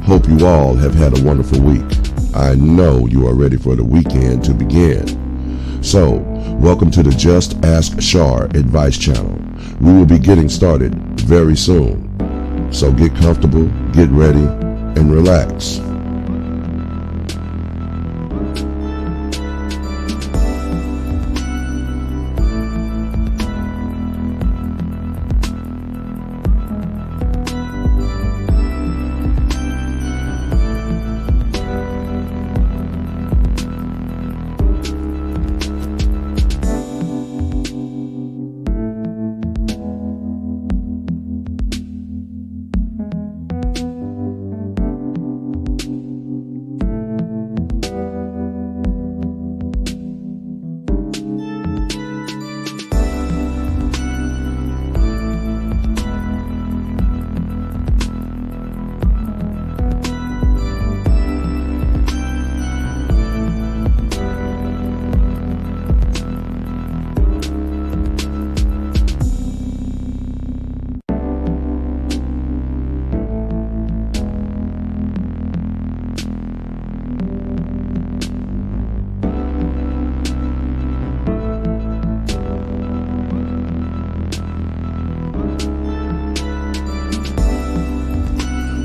Hope you all have had a wonderful week. I know you are ready for the weekend to begin. So, welcome to the Just Ask Shar advice channel. We will be getting started very soon. So get comfortable, get ready, and relax.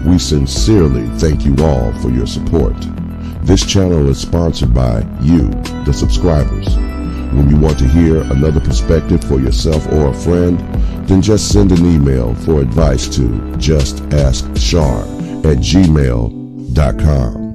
We sincerely thank you all for your support. This channel is sponsored by you, the subscribers. When you want to hear another perspective for yourself or a friend, then just send an email for advice to justaskshar@gmail.com.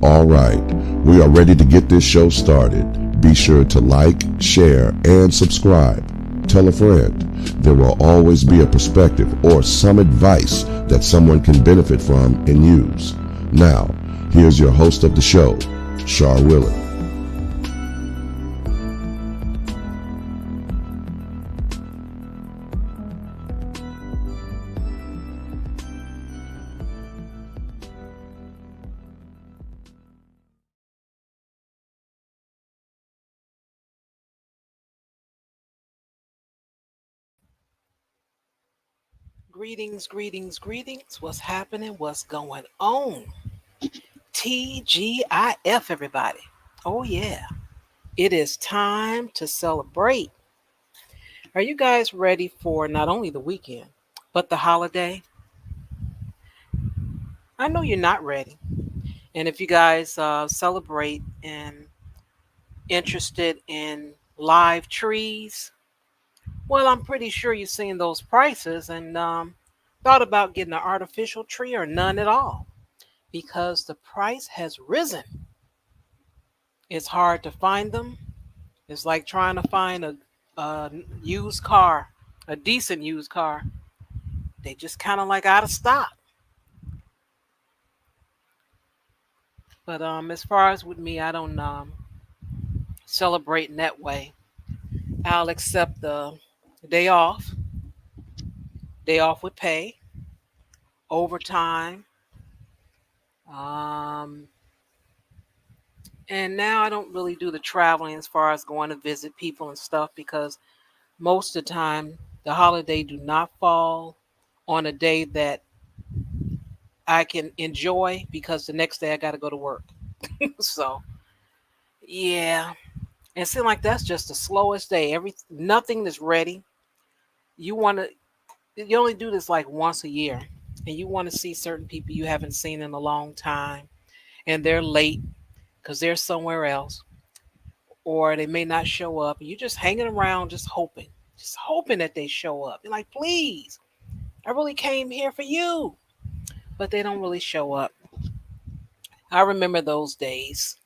All right, we are ready to get this show started. Be sure to like, share, and subscribe. Tell a friend. There will always be a perspective or some advice that someone can benefit from and use. Now, here's your host of the show, Shar Willett. Greetings, greetings, greetings. What's happening? What's going on? TGIF, everybody. Oh, yeah. It is time to celebrate. Are you guys ready for not only the weekend, but the holiday? I know you're not ready. And if you guys celebrate and interested in live trees, well, I'm pretty sure you've seen those prices and thought about getting an artificial tree or none at all because the price has risen. It's hard to find them. It's like trying to find a used car, a decent used car. They just kind of like out of stock. But as far as with me, I don't celebrating that way. I'll accept the day off, day off with pay, overtime. Um, and now I don't really do the traveling as far as going to visit people and stuff because most of the time the holiday do not fall on a day that I can enjoy because the next day I got to go to work. So yeah, and it seems like that's just the slowest day. Nothing is ready. You want to you only do this like once a year, and you want to see certain people you haven't seen in a long time, and they're late because they're somewhere else, or they may not show up. And you're just hanging around, just hoping that they show up. You're like, please, I really came here for you, but they don't really show up. I remember those days.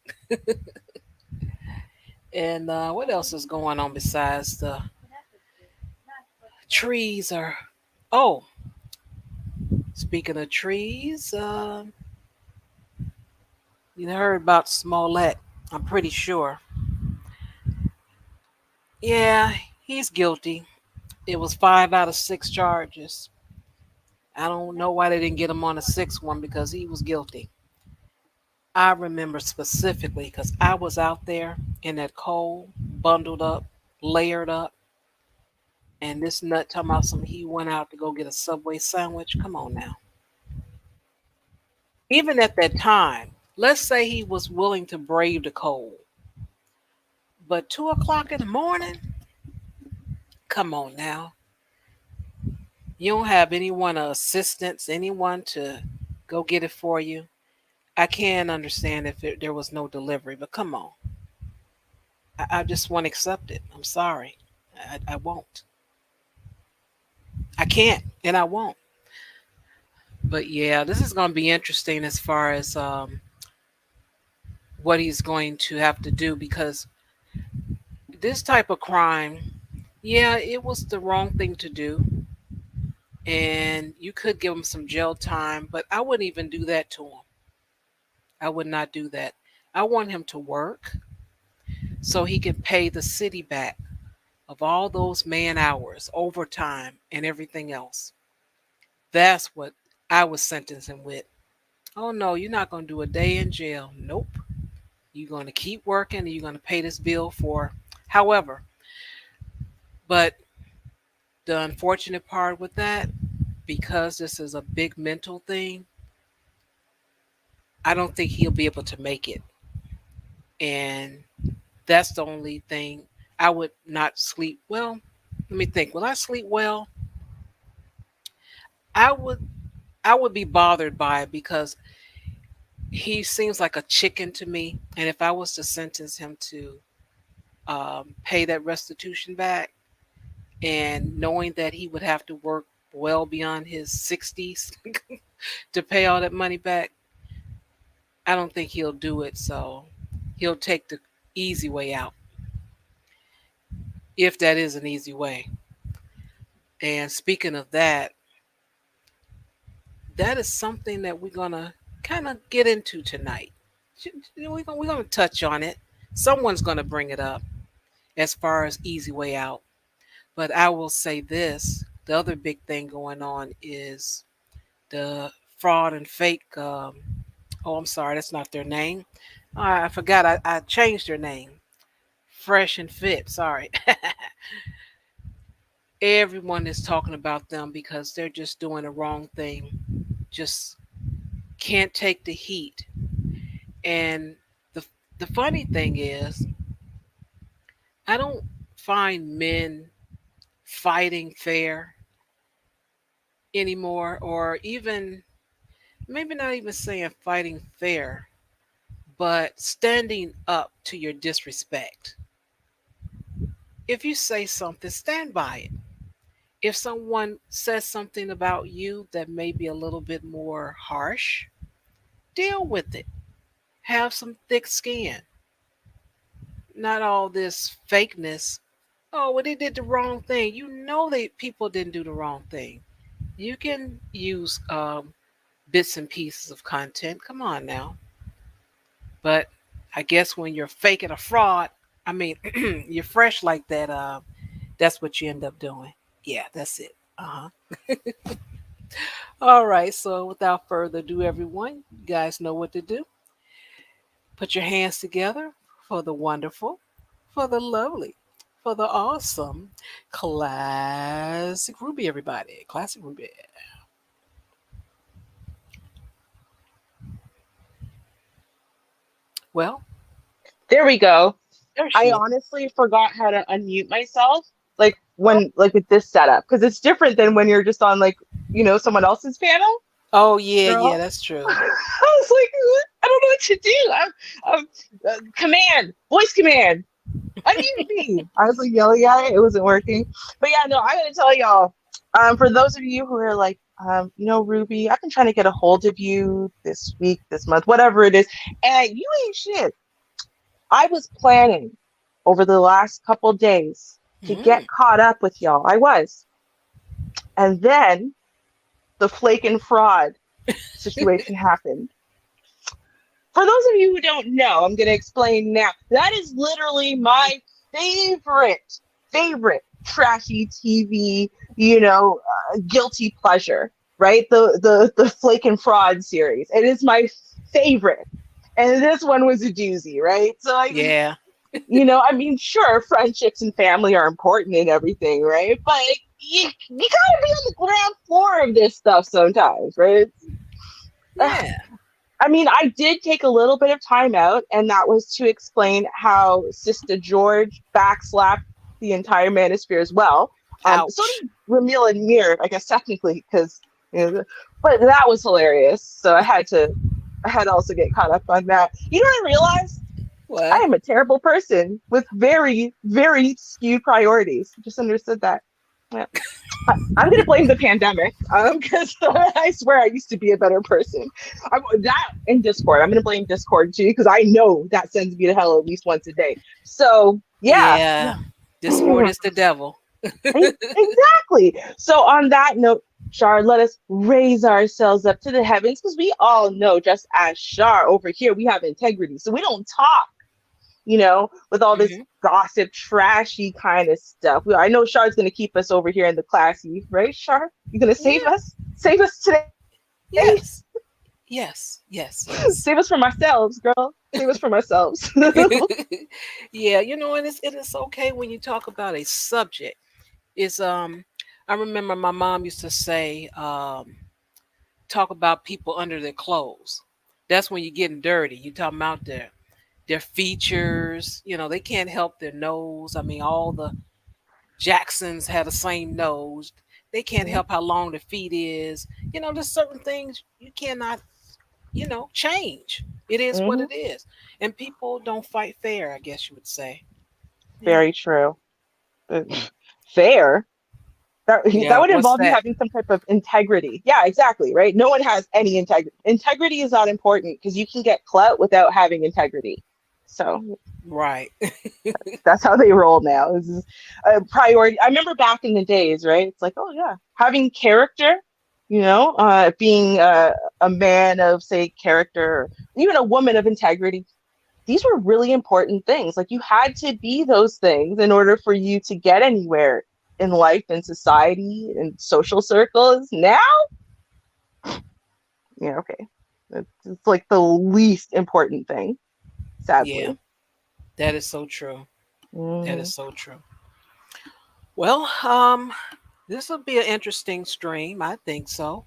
And what else is going on besides the trees? Are oh, speaking of trees, you heard about Smollett? I'm pretty sure. Yeah, he's guilty. It was 5 out of 6 charges. I don't know why they didn't get him on a sixth one because he was guilty. I remember specifically because I was out there in that cold, bundled up, layered up, and this nut talking about some he went out to go get a Subway sandwich. Come on now. Even at that time, let's say he was willing to brave the cold, but 2 o'clock in the morning, come on now. You don't have anyone, assistance, anyone to go get it for you. I can understand if there was no delivery, but come on. I just won't accept it. I'm sorry. I won't. I can't, and I won't. But yeah, this is going to be interesting as far as what he's going to have to do because this type of crime, yeah, it was the wrong thing to do. And you could give him some jail time, but I wouldn't even do that to him. I would not do that. I want him to work so he can pay the city back of all those man hours, overtime, and everything else. That's what I was sentencing with. Oh no, you're not going to do a day in jail. Nope. You're going to keep working and you're going to pay this bill for however. But the unfortunate part with that, because this is a big mental thing, I don't think he'll be able to make it. And that's the only thing. I would not sleep well. Let me think. Will I sleep well? I would I would be bothered by it because he seems like a chicken to me. And if I was to sentence him to pay that restitution back, and knowing that he would have to work well beyond his 60s to pay all that money back, I don't think he'll do it. So he'll take the easy way out, if that is an easy way. And speaking of that, that is something that we're going to kind of get into tonight. We're gonna touch on it. Someone's going to bring it up as far as easy way out. But I will say this, the other big thing going on is the fraud and fake. Oh, I'm sorry, that's not their name. I forgot, I changed their name. Fresh and Fit, sorry. Everyone is talking about them because they're just doing the wrong thing. Just can't take the heat. And the, the funny thing is, I don't find men fighting fair anymore, or even maybe not even saying fighting fair, but standing up to your disrespect. If you say something, stand by it. If someone says something about you that may be a little bit more harsh, deal with it. Have some thick skin. Not all this fakeness. Oh, well, they did the wrong thing. You know that people didn't do the wrong thing. You can use bits and pieces of content. Come on now. But I guess when you're faking a fraud, I mean, you're fresh like that. That's what you end up doing. Yeah, that's it. Uh huh. All right. So without further ado, everyone, you guys know what to do. Put your hands together for the wonderful, for the lovely, for the awesome, classic Ruby. Everybody, classic Ruby. Well, There we go. there I she is. honestly forgot how to unmute myself, like Oh, when like with this setup, because it's different than when you're just on like someone else's panel, oh yeah, yeah, girl. that's true. I was like, I don't know what to do. Command, voice command. Unmute me. I was like yelling at it. It wasn't working. But yeah, no, I gotta tell y'all. For those of you who are like, Ruby, I've been trying to get a hold of you this week, this month, whatever it is, and you ain't shit. I was planning over the last couple days to get Mm. caught up with y'all. I was. And then the flake and fraud situation happened. For those of you who don't know, I'm going to explain now. That is literally my favorite trashy TV, guilty pleasure, right? The flake and fraud series. It is my favorite. And this one was a doozy, right? So I mean, Yeah, sure, friendships and family are important and everything, right? But you gotta be on the ground floor of this stuff sometimes, right? yeah. I mean, I did take a little bit of time out, and that was to explain how Sister George backslapped the entire manosphere as well. So Ouch. did Ramil and Mir, I guess technically, because but that was hilarious. So I had to also get caught up on that. You know what I realized? I What? am a terrible person with very, very skewed priorities. Just understood that. Yeah. I'm going to blame the pandemic because I swear I used to be a better person. That in Discord, I'm going to blame Discord too because I know that sends me to hell at least once a day. So yeah, Yeah, yeah. Discord is the devil. Exactly. So on that note, Shar, let us raise ourselves up to the heavens because we all know, just as Shar over here, we have integrity. So we don't talk with all this Hmm. gossip, trashy kind of stuff. I know Char's going to keep us over here in the classy, right, Char? You going to save Yeah. us? Save us today? Yes. Yes. Yes. Yes. Save us from ourselves, girl. Save us from ourselves. Yeah, and it is okay when you talk about a subject. It's I remember my mom used to say, talk about people under their clothes. That's when you're getting dirty. You talking about their features. They can't help their nose. I mean, all the Jacksons have the same nose. They can't help how long their feet is. There's certain things you cannot, change. It is what Mm-hmm. it is. And people don't fight fair, I guess you would say. Yeah. Very true. Uh, Fair. That Yeah. would What's involve you that? having some type of integrity. Yeah, exactly. Right. No one has any integrity. Integrity is not important because you can get clout without having integrity. So Right. that's how they roll now. This is a priority. I remember back in the days, right? It's like, oh yeah, having character, being a man of say character, or even a woman of integrity. These were really important things. Like you had to be those things in order for you to get anywhere in life and society and social circles. Now, yeah, okay, it's like the least important thing, Yeah. sadly. That is so true. That is Mm-hmm. so true. Well, this will be an interesting stream. I think so.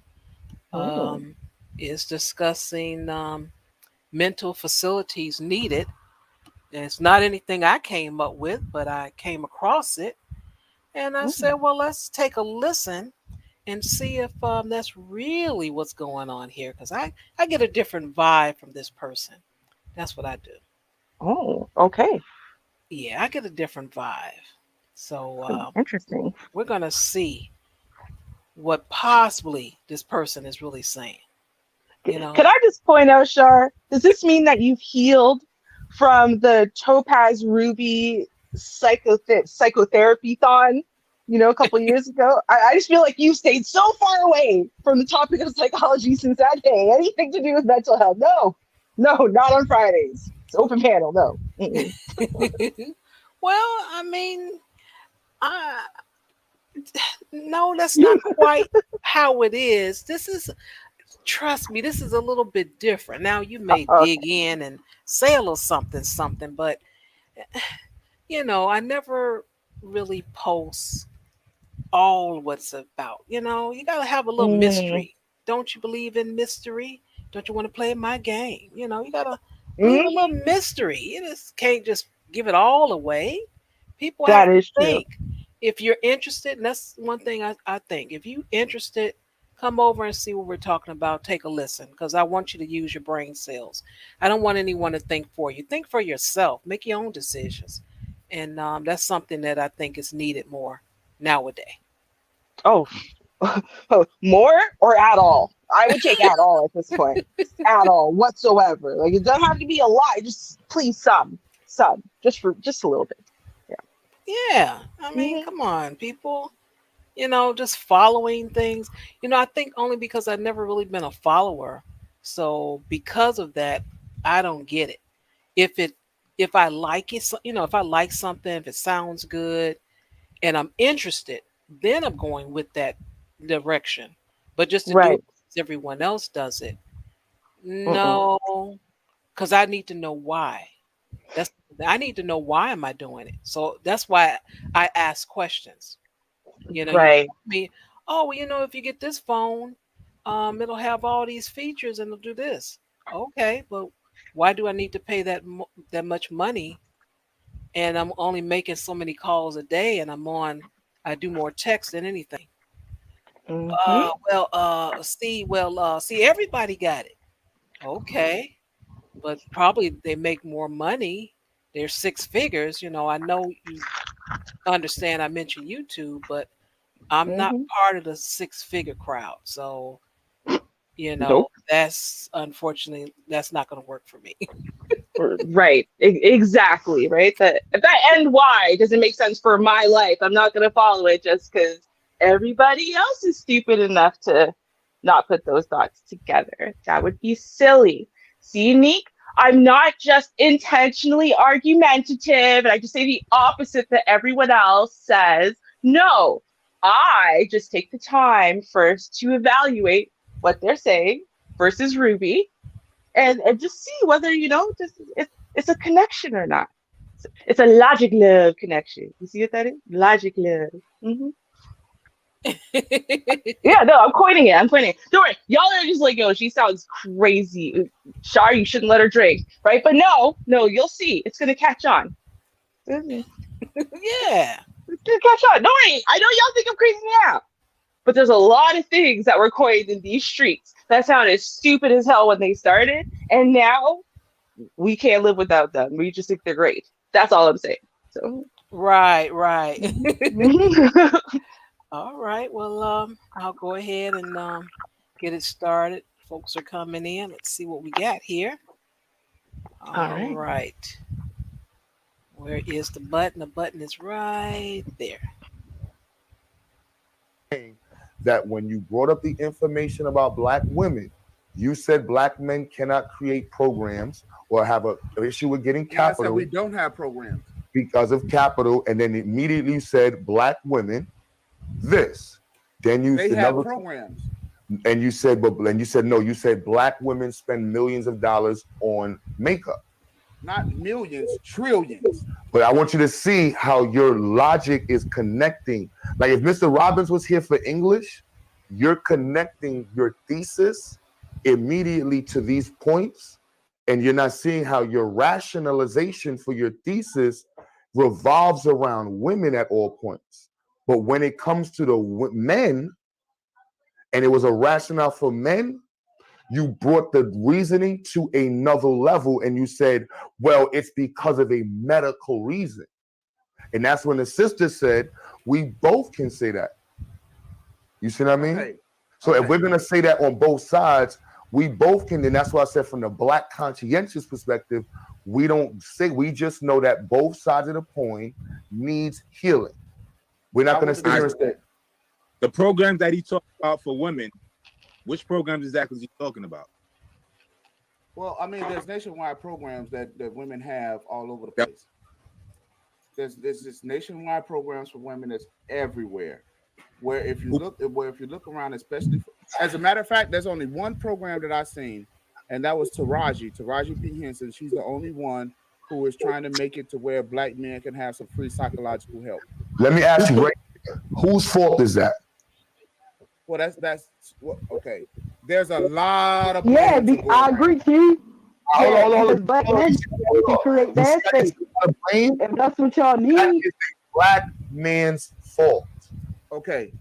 Mm-hmm. Um, is discussing mental facilities needed. And it's not anything I came up with, but I came across it. And I said, well, let's take a listen and see if that's really what's going on here. Because I get a different vibe from this person. That's what I do. Oh, okay. Yeah, I get a different vibe. So Interesting. we're going to see what possibly this person is really saying. You know, Could I just point out, Shar, does this mean that you've healed from the Topaz Ruby psychotherapy thon, a couple years ago? I just feel like you've stayed so far away from the topic of psychology since that day. Anything to do with mental health? No, no, not on Fridays. It's open panel. No. Mm-mm. Well, I mean, I no, that's not quite how it is. This is, trust me, this is a little bit different. Now you may dig Okay. in and say a little something, something, but I never really post all what's about. You got to have a little Mm, mystery. Don't you believe in mystery? Don't you want to play my game? You got to leave a mm, little mystery. You just can't just give it all away. People have that to is true. think. If you're interested, and that's one thing I think, if you interested, come over and see what we're talking about. Take a listen because I want you to use your brain cells. I don't want anyone to think for you. Think for yourself. Make your own decisions. And that's something that I think is needed more nowadays. Oh, more or at all? I would take at all at this point. At all, whatsoever. Like it doesn't have to be a lot. Just please some, just a little bit. Yeah. I mean, Yeah. come on, people. Just following things. I think only because I've never really been a follower. So because of that, I don't get it. If it if I like it, if I like something, if it sounds good and I'm interested, then I'm going with that direction. But just to do it Right. because everyone else does it, Mm-mm. no, because I need to know why. That's I need to know why am I doing it. So that's why I ask questions. You Right. tell me, oh, well, if you get this phone, it'll have all these features and it'll do this. Okay, but why do I need to pay that much money? And I'm only making so many calls a day, and I do more text than anything. Mm-hmm. See, everybody got it. Okay, but probably they make more money. They're six figures. I know you understand. I mentioned YouTube, but I'm not Mm-hmm. part of the six-figure crowd. So, Nope. that's unfortunately that's not going to work for me. Right. Exactly. Right. That if that end why doesn't make sense for my life, I'm not gonna follow it just because everybody else is stupid enough to not put those thoughts together. That would be silly. See, Neek, I'm not just intentionally argumentative and I just say the opposite that everyone else says. No, I just take the time first to evaluate what they're saying versus Ruby and just see whether just it's a connection or not. It's a logic love connection. You see what that is? Logic love. Hmm. Yeah, no, I'm coining it. I'm coining it. Don't worry, y'all are just like, yo, she sounds crazy. Shar, you shouldn't let her drink, right? But no, no, you'll see. It's gonna catch on. It's Yeah. gonna catch on. Don't worry. I know y'all think I'm crazy now, but there's a lot of things that were coined in these streets that sounded stupid as hell when they started, and now we can't live without them. We just think they're great. That's all I'm saying. So, Right, right. mhm. All right. Well, I'll go ahead and get it started. Folks are coming in. Let's see what we got here. All All right. right. Where is the button? The button is right there. That when you brought up the information about black women, you said black men cannot create programs or have an issue with getting No, I said capital we don't have programs. because of capital, and then immediately said black women this. Then you They have another, programs, and you said, but and you said no. You said black women spend millions of dollars on makeup. not millions, trillions. But I want you to see how your logic is connecting. Like if Mr. Robbins was here for English, you're connecting your thesis immediately to these points, and you're not seeing how your rationalization for your thesis revolves around women at all points. But when it comes to the men, and it was a rationale for men, you brought the reasoning to another level and you said, well, it's because of a medical reason. And that's when the sister said, we both can say that. You see what I mean? Okay, So if okay. we're going to say that on both sides, we both can. And that's why I said from the black conscientious perspective, we don't say, we just know that both sides of the coin needs healing. We're not I going to would sit agree here and with say, that. The programs that he talked about for women, which programs exactly is he talking about? Well, I mean, there's nationwide programs that women have all over the Yep. place. there's this nationwide programs for women that's everywhere. Where if you look around, especially as a matter of fact, there's only one program that I've seen, and that was Taraji P. Henson. She's the only one who is trying to make it to where black men can have some free psychological help. Let me ask you, right? Whose fault is that? Well, that's okay. There's a lot of Yeah, blame to go I around. agree, Chief. Hold on. Because black men can create that space. Blame? If that's what y'all That need, is a black man's fault. Okay,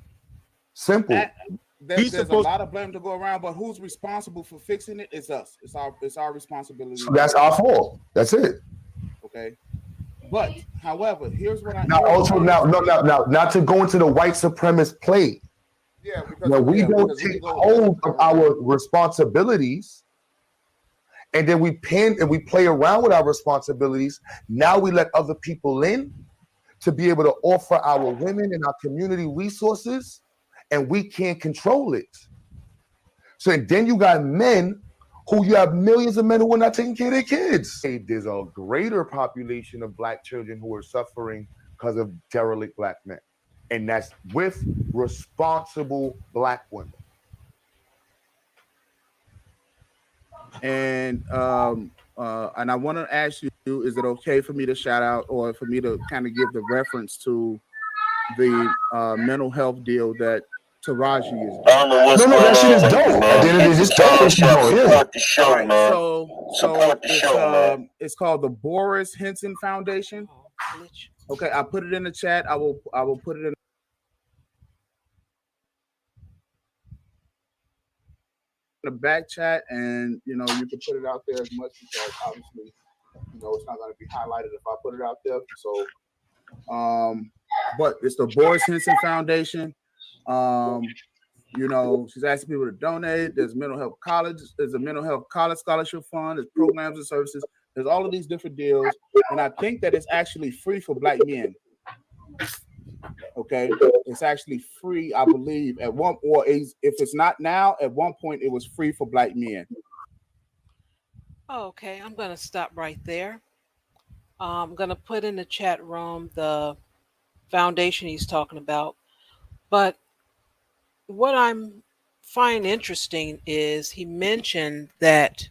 Simple. there's a lot of blame to go around, but who's responsible for fixing it? It's us. It's our responsibility. So that's our fault. That's it. Okay. But however, here's what I now also now not to go into the white supremacist play. Yeah, because now we don't take hold of our responsibilities, and then we play around with our responsibilities. Now we let other people in to be able to offer our women and our community resources, and we can't control it. So and then you got men who you have millions of men who are not taking care of their kids. There's a greater population of black children who are suffering because of derelict black men. And that's with responsible black women. And I want to ask you, is it okay for me to shout out or for me to kind of give the reference to the mental health deal that Taraji is doing? No, that shit is dope. At the end of the day, just dope what she's doing. Yeah. The show, man. So it's called the Boris Henson Foundation. Okay, I put it in the chat. I will put it in the back chat, and you can put it out there as much because obviously, it's not going to be highlighted if I put it out there. So, but it's the Boris Henson Foundation. She's asking people to donate. There's mental health college. There's a mental health college scholarship fund. There's programs and services. There's all of these different deals, and I think that it's actually free for black men. Okay, it's actually free, I believe. If it's not now, at one point it was free for black men. Okay, I'm going to stop right there. I'm going to put in the chat room the foundation he's talking about. But what I'm find interesting is he mentioned that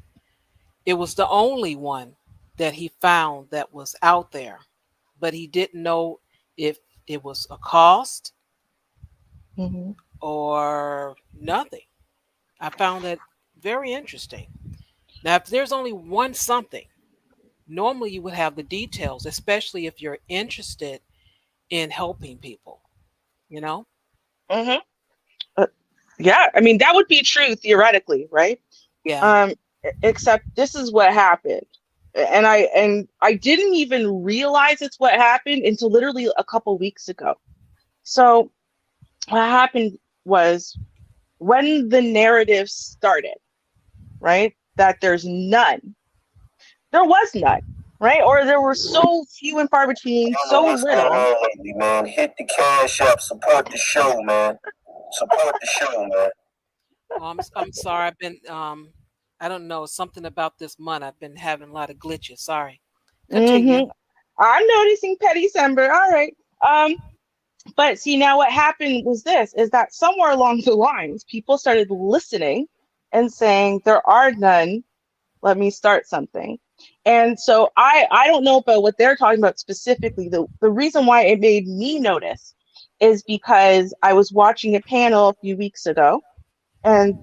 it was the only one that he found that was out there, but he didn't know if it was a cost or nothing. I found that very interesting. Now, if there's only one something, normally you would have the details, especially if you're interested in helping people, Yeah, I mean, that would be true theoretically, right? Yeah. Except this is what happened. And I didn't even realize it's what happened until literally a couple weeks ago. So what happened was when the narrative started, right, that there's none, there was none, right? Or there were so few and far between, so little. Man, hit the cash app, support the show, man. Support the show, man. I'm sorry. I've been I don't know, something about this month. I've been having a lot of glitches. Sorry. Continue. I'm noticing Petty December. All right. But see, now what happened was is that somewhere along the lines, people started listening and saying, there are none. Let me start something. And so I don't know about what they're talking about specifically. The reason why it made me notice is because I was watching a panel a few weeks ago. And,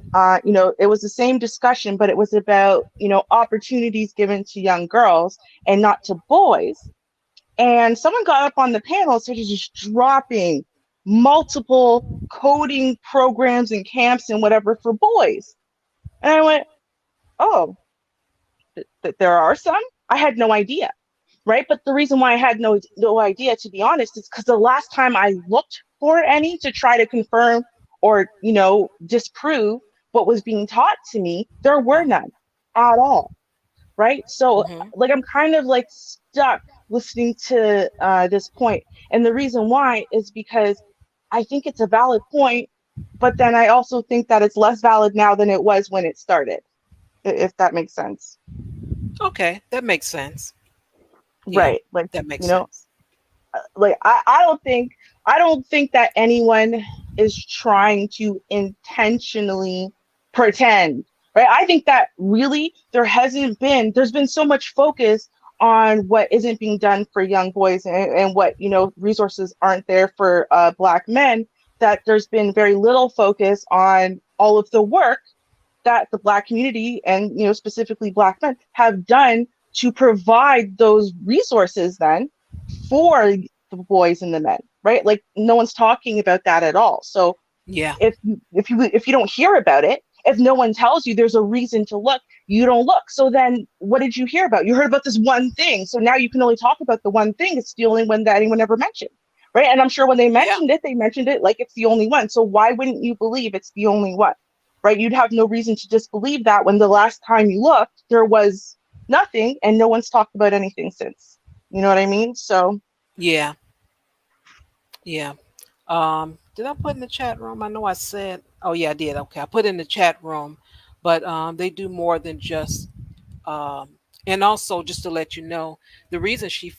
it was the same discussion, but it was about, opportunities given to young girls and not to boys. And someone got up on the panel and started just dropping multiple coding programs and camps and whatever for boys. And I went, oh, there are some? I had no idea. Right. But the reason why I had no idea, to be honest, is because the last time I looked for any to try to confirm or, disprove what was being taught to me, there were none at all. Right. So I'm kind of stuck listening to this point. And the reason why is because I think it's a valid point, but then I also think that it's less valid now than it was when it started, if that makes sense. Okay, that makes sense. Right. That makes sense. like I don't think that anyone is trying to intentionally pretend, right? I think that really there's been so much focus on what isn't being done for young boys, and what, resources aren't there for Black men, that there's been very little focus on all of the work that the Black community, and specifically Black men, have done to provide those resources then for the boys and the men, right? Like, no one's talking about that at all. So Yeah. if you don't hear about it, if no one tells you there's a reason to look, you don't look. So then what did you hear about? You heard about this one thing. So now you can only talk about the one thing. It's the only one that anyone ever mentioned. Right. And I'm sure when they mentioned it like it's the only one. So why wouldn't you believe it's the only one? Right. You'd have no reason to disbelieve that when the last time you looked, there was nothing and no one's talked about anything since. You know what I mean? So Yeah. Yeah. Did I put in the chat room? I know I said, oh yeah, I did. Okay, I put in the chat room, but they do more than just. Um, and also, just to let you know, the reason she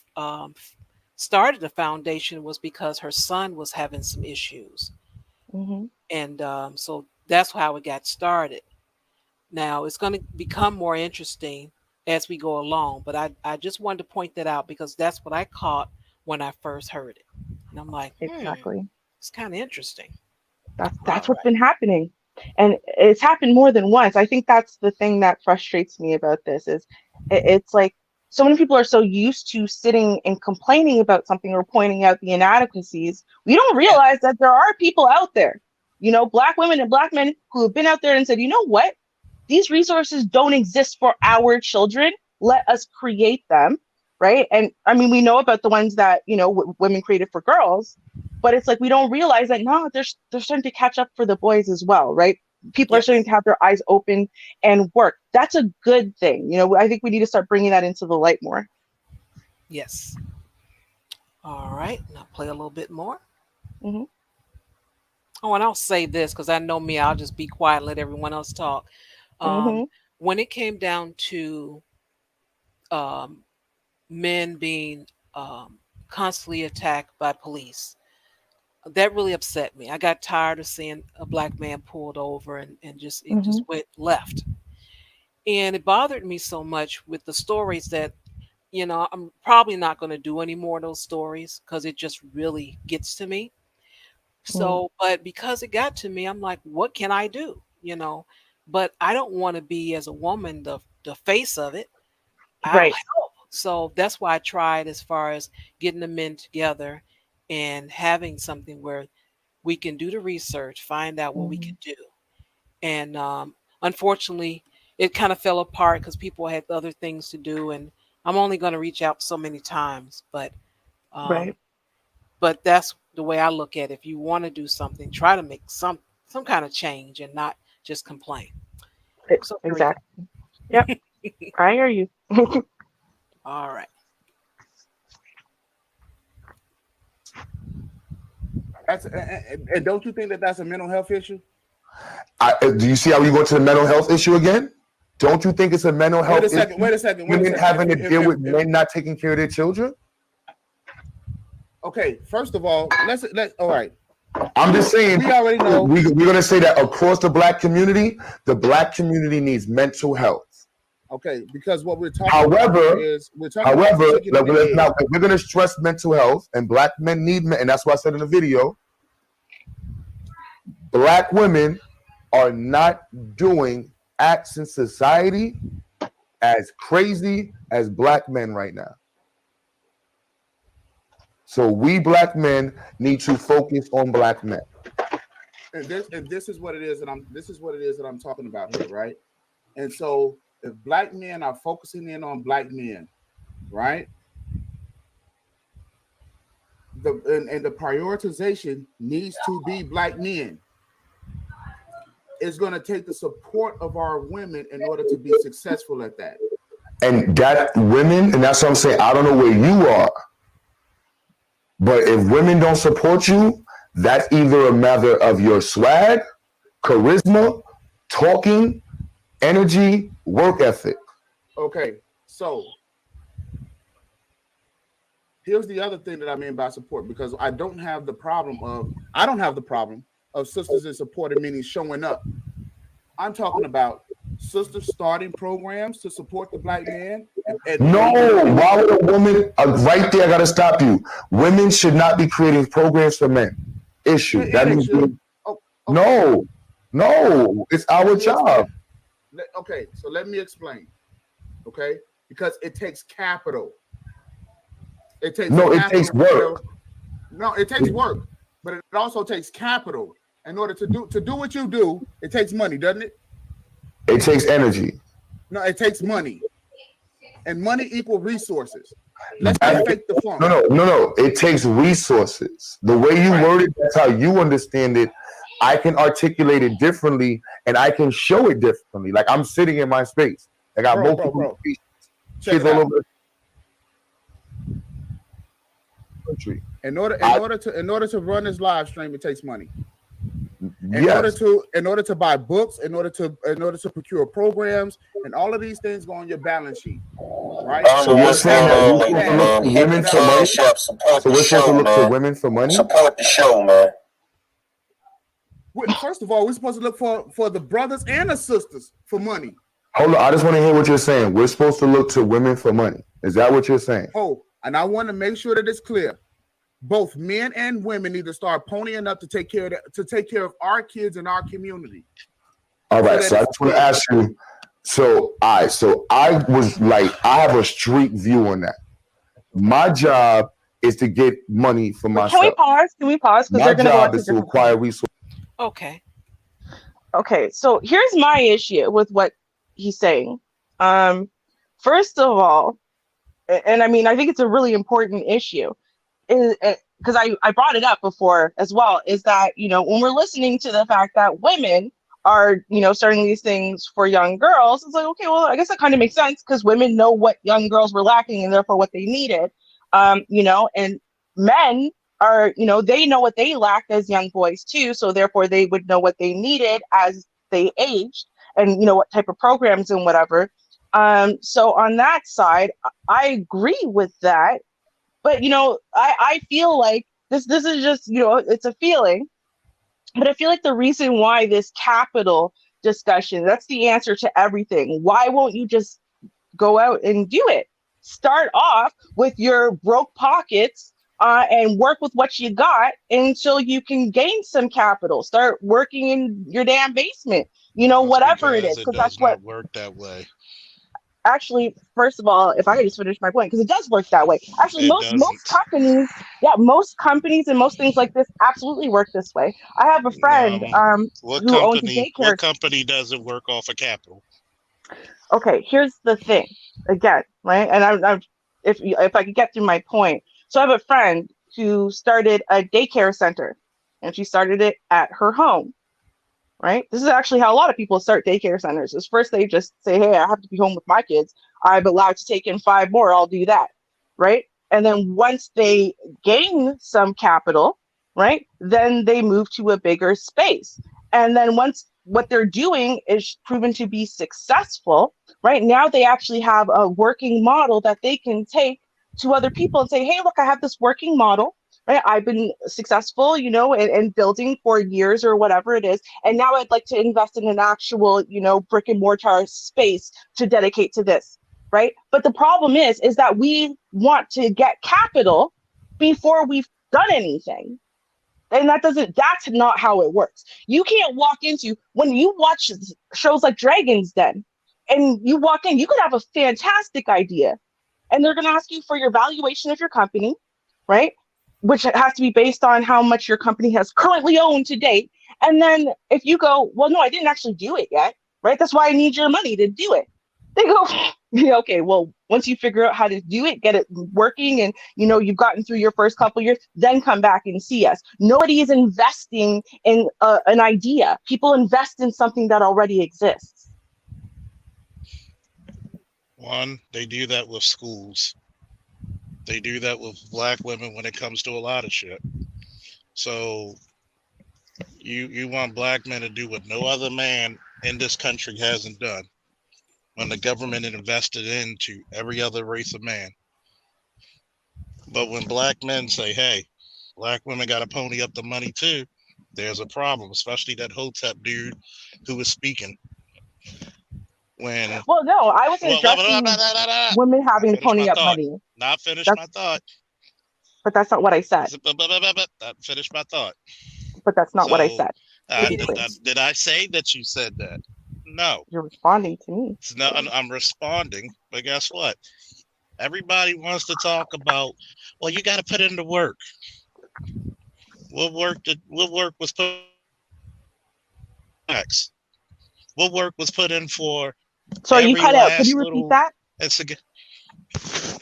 started the foundation was because her son was having some issues, mhm, and so that's how it got started. Now it's going to become more interesting as we go along, but I just wanted to point that out because that's what I caught when I first heard it, and I'm like, exactly. it's kind of interesting. That's All what's right. been happening, and it's happened more than once. I think that's the thing that frustrates me about this is it's like so many people are so used to sitting and complaining about something or pointing out the inadequacies. We don't Yeah. realize that there are people out there, Black women and Black men who have been out there and said, you know what, these resources don't exist for our children. Let us create them, right? And I mean, we know about the ones that women created for girls, but it's like we don't realize that no, they're starting to catch up for the boys as well, right? People are starting Yes. to have their eyes open and work. That's a good thing. I think we need to start bringing that into the light more. Yes. All right. Now play a little bit more. Hmm. Oh, and I'll say this because I know me, I'll just be quiet and let everyone else talk. Um, Hmm. when it came down to um, men being constantly attacked by police, that really upset me. I got tired of seeing a black man pulled over and just it just Hmm. went left. And it bothered me so much with the stories that, I'm probably not going to do any more of those stories because it just really gets to me. Hmm. So, but because it got to me, I'm like, what can I do? But I don't want to be as a woman the face of it. I'll Right. help. So that's why I tried as far as getting the men together and having something where we can do the research, find out what we Hmm. can do. And unfortunately, it kind of fell apart because people had other things to do, and I'm only going to reach out so many times. Um, Right. but that's the way I look at it. If you want to do something, try to make some kind of change and not just complain. So there we Exactly. Yep. go. I hear you. All right. And don't you think that that's a mental health issue? Do you see how we go to the mental health issue again? Don't you think it's a mental Wait a health second. issue? Wait a second. Wait a Women second. having to deal with men not taking care of their children? Okay, first of all, let all right. I'm just saying, We already know. we're going to say that across the black community needs mental health. Okay, because what we're talking about here However, is we're talking about the chicken and the egg. now if we're going to stress mental health, and black men need men, and that's what I said in the video. Black women are not doing acts in society as crazy as black men right now. So we black men need to focus on black men. And this is what it is that I'm talking about here, right? And so if black men are focusing in on black men, right? And the prioritization needs to be black men. It's going to take the support of our women in order to be successful at that. And that women, and that's what I'm saying, I don't know where you are, but if women don't support you, that's either a matter of your swag, charisma, talking, energy, work ethic. Okay, so here's the other thing that I mean by support, because I don't have the problem of sisters in support, meaning showing up. I'm talking about sisters starting programs to support the black man. No, why would a woman? Right there, I gotta stop you. Women should not be creating programs for men. Issue. That means okay. no. It's our job. Okay, so let me explain. Okay, because it takes capital. It takes it takes work. No, it takes work, but it also takes capital. In order to do what you do, it takes money, doesn't it? It takes energy. No, it takes money, and money equals resources. Let's not fake the funk. No. It takes resources. The way you word it, that's how you understand it. I can articulate it differently, and I can show it differently. Like I'm sitting in my space. I got multiple kids all over the country. In order to run this live stream, it takes money. In order to buy books, in order to procure programs, and all of these things go on your balance sheet, right? So you're saying that we're supposed to look to women for money? So we're supposed to look to women for money? Support the show, man. First of all, we're supposed to look for the brothers and the sisters for money. Hold on, I just want to hear what you're saying. We're supposed to look to women for money. Is that what you're saying? Oh, and I want to make sure that it's clear. Both men and women need to start ponying up to take care of our kids and our community. All right, so I just want to ask you. So I was like, I have a street view on that. My job is to get money for myself. Can we pause? My job is to acquire resources. Okay. Okay, so here's my issue with what he's saying. First of all, and I mean, I think it's a really important issue, is because I brought it up before as well, is that, when we're listening to the fact that women are, starting these things for young girls, it's like, okay, well, I guess that kind of makes sense because women know what young girls were lacking and therefore what they needed, and men are, they know what they lacked as young boys too, so therefore they would know what they needed as they aged and, what type of programs and whatever. So on that side, I agree with that. But, I feel like this is just, it's a feeling. But I feel like the reason why this capital discussion, that's the answer to everything. Why won't you just go out and do it? Start off with your broke pockets and work with what you got until you can gain some capital. Start working in your damn basement, whatever it is. Because that's what work that way. Actually, first of all, if I could just finish my point, because it does work that way. Actually, most companies and most things like this absolutely work this way. I have a friend who owns a daycare. What company doesn't work off of capital? Okay, here's the thing. Again, right? And I'm if I could get through my point. So I have a friend who started a daycare center, and she started it at her home. Right? This is actually how a lot of people start daycare centers. Is first they just say, hey, I have to be home with my kids. I'm allowed to take in 5 more. I'll do that. Right? And then once they gain some capital, right, then they move to a bigger space. And then once what they're doing is proven to be successful, right, now they actually have a working model that they can take to other people and say, hey, look, I have this working model. Right? I've been successful, and building for years or whatever it is. And now I'd like to invest in an actual, brick and mortar space to dedicate to this. Right. But the problem is that we want to get capital before we've done anything. And that's not how it works. You can't walk into, when you watch shows like Dragon's Den and you walk in, you could have a fantastic idea and they're going to ask you for your valuation of your company. Right. Which has to be based on how much your company has currently owned to date. And then if you go, well, no, I didn't actually do it yet, right? That's why I need your money to do it. They go, okay, well, once you figure out how to do it, get it working, and, you've gotten through your first couple of years, then come back and see us. Nobody is investing in an idea. People invest in something that already exists. One, they do that with schools. They do that with black women when it comes to a lot of shit. So you want black men to do what no other man in this country hasn't done when the government invested into every other race of man. But when black men say, hey, black women got to pony up the money too, there's a problem, especially that Hotep dude who was speaking. When, Well, no, I wasn't addressing women not having to finish my pony up thought. money. Not finish That's, my thought. but that's not what I said. Not finish my thought. But that's not what I So, said. To be It clear, is. did I say that you said that? No. you're responding to me. It's not, I'm responding, but guess what? Everybody wants to talk about, well, you got to put in the work. What work was put next? What work was put in for So you every cut out. Could last you repeat little? that?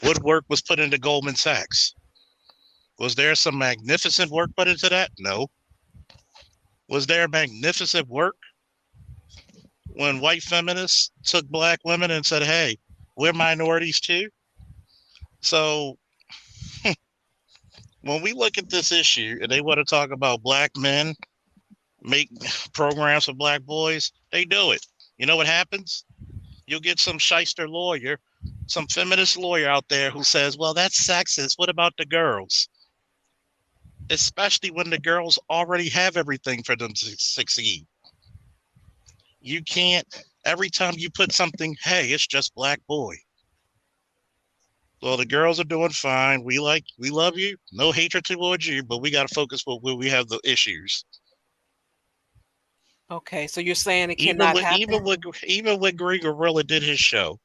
What work was put into Goldman Sachs? Was there some magnificent work put into that? No. Was there magnificent work when white feminists took black women and said, hey, we're minorities too? So when we look at this issue and they want to talk about black men make programs for black boys, they do it. You know what happens? You'll get some shyster lawyer, some feminist lawyer out there who says, well, that's sexist. What about the girls? Especially when the girls already have everything for them to succeed. You can't, every time you put something, hey, it's just black boy. Well, the girls are doing fine. We love you. No hatred towards you, but we got to focus where we have the issues. Okay, so you're saying it Even cannot when happen? even when Green Gorilla did his show,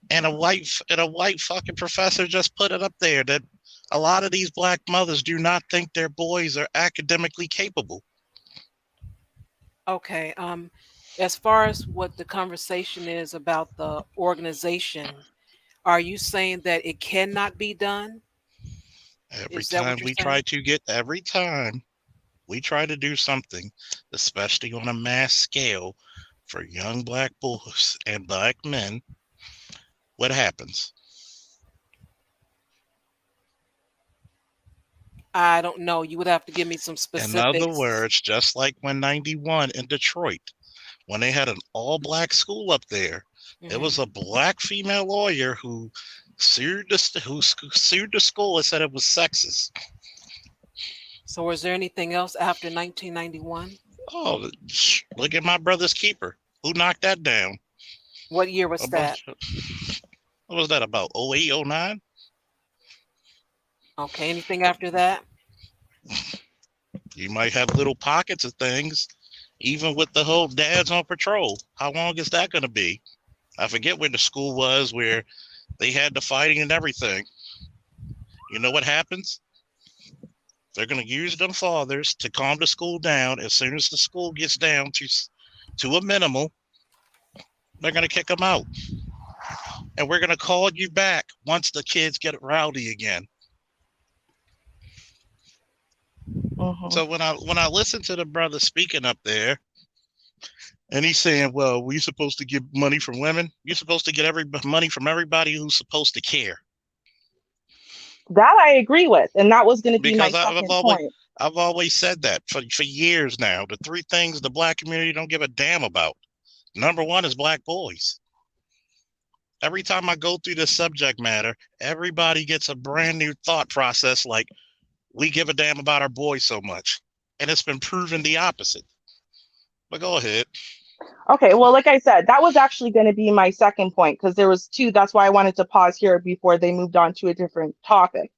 and a white fucking professor just put it up there that a lot of these black mothers do not think their boys are academically capable. Okay. As far as what the conversation is about the organization, are you saying that it cannot be done? Every Is that what time you're we saying? try to do something, especially on a mass scale for young black boys and black men, what happens? I don't know. You would have to give me some In other specifics. words, just like when 91 in Detroit, when they had an all black school up there, it was a black female lawyer who sued the school and said it was sexist. So, was there anything else after 1991? Oh, look at my brother's keeper. Who knocked that down? What year was that? What was that about? 08, 09? Okay, anything after that? You might have little pockets of things, even with the whole dads on patrol. How long is that going to be? I forget when the school was where they had the fighting and everything. You know what happens? They're going to use them fathers to calm the school down. As soon as the school gets down to a minimal, they're going to kick them out. And we're going to call you back once the kids get rowdy again. So when I listen to the brother speaking up there, and he's saying, well, we're supposed to get money from women. You're supposed to get money from everybody who's supposed to care. That I agree with. And that was going to be my Because second point. I've always said that for years now. The three things the black community don't give a damn about. Number one is black boys. Every time I go through this subject matter, everybody gets a brand new thought process like, we give a damn about our boys so much. And it's been proven the opposite. But go ahead. Okay, well, like I said, that was actually going to be my second point because there was two. That's why I wanted to pause here before they moved on to a different topic,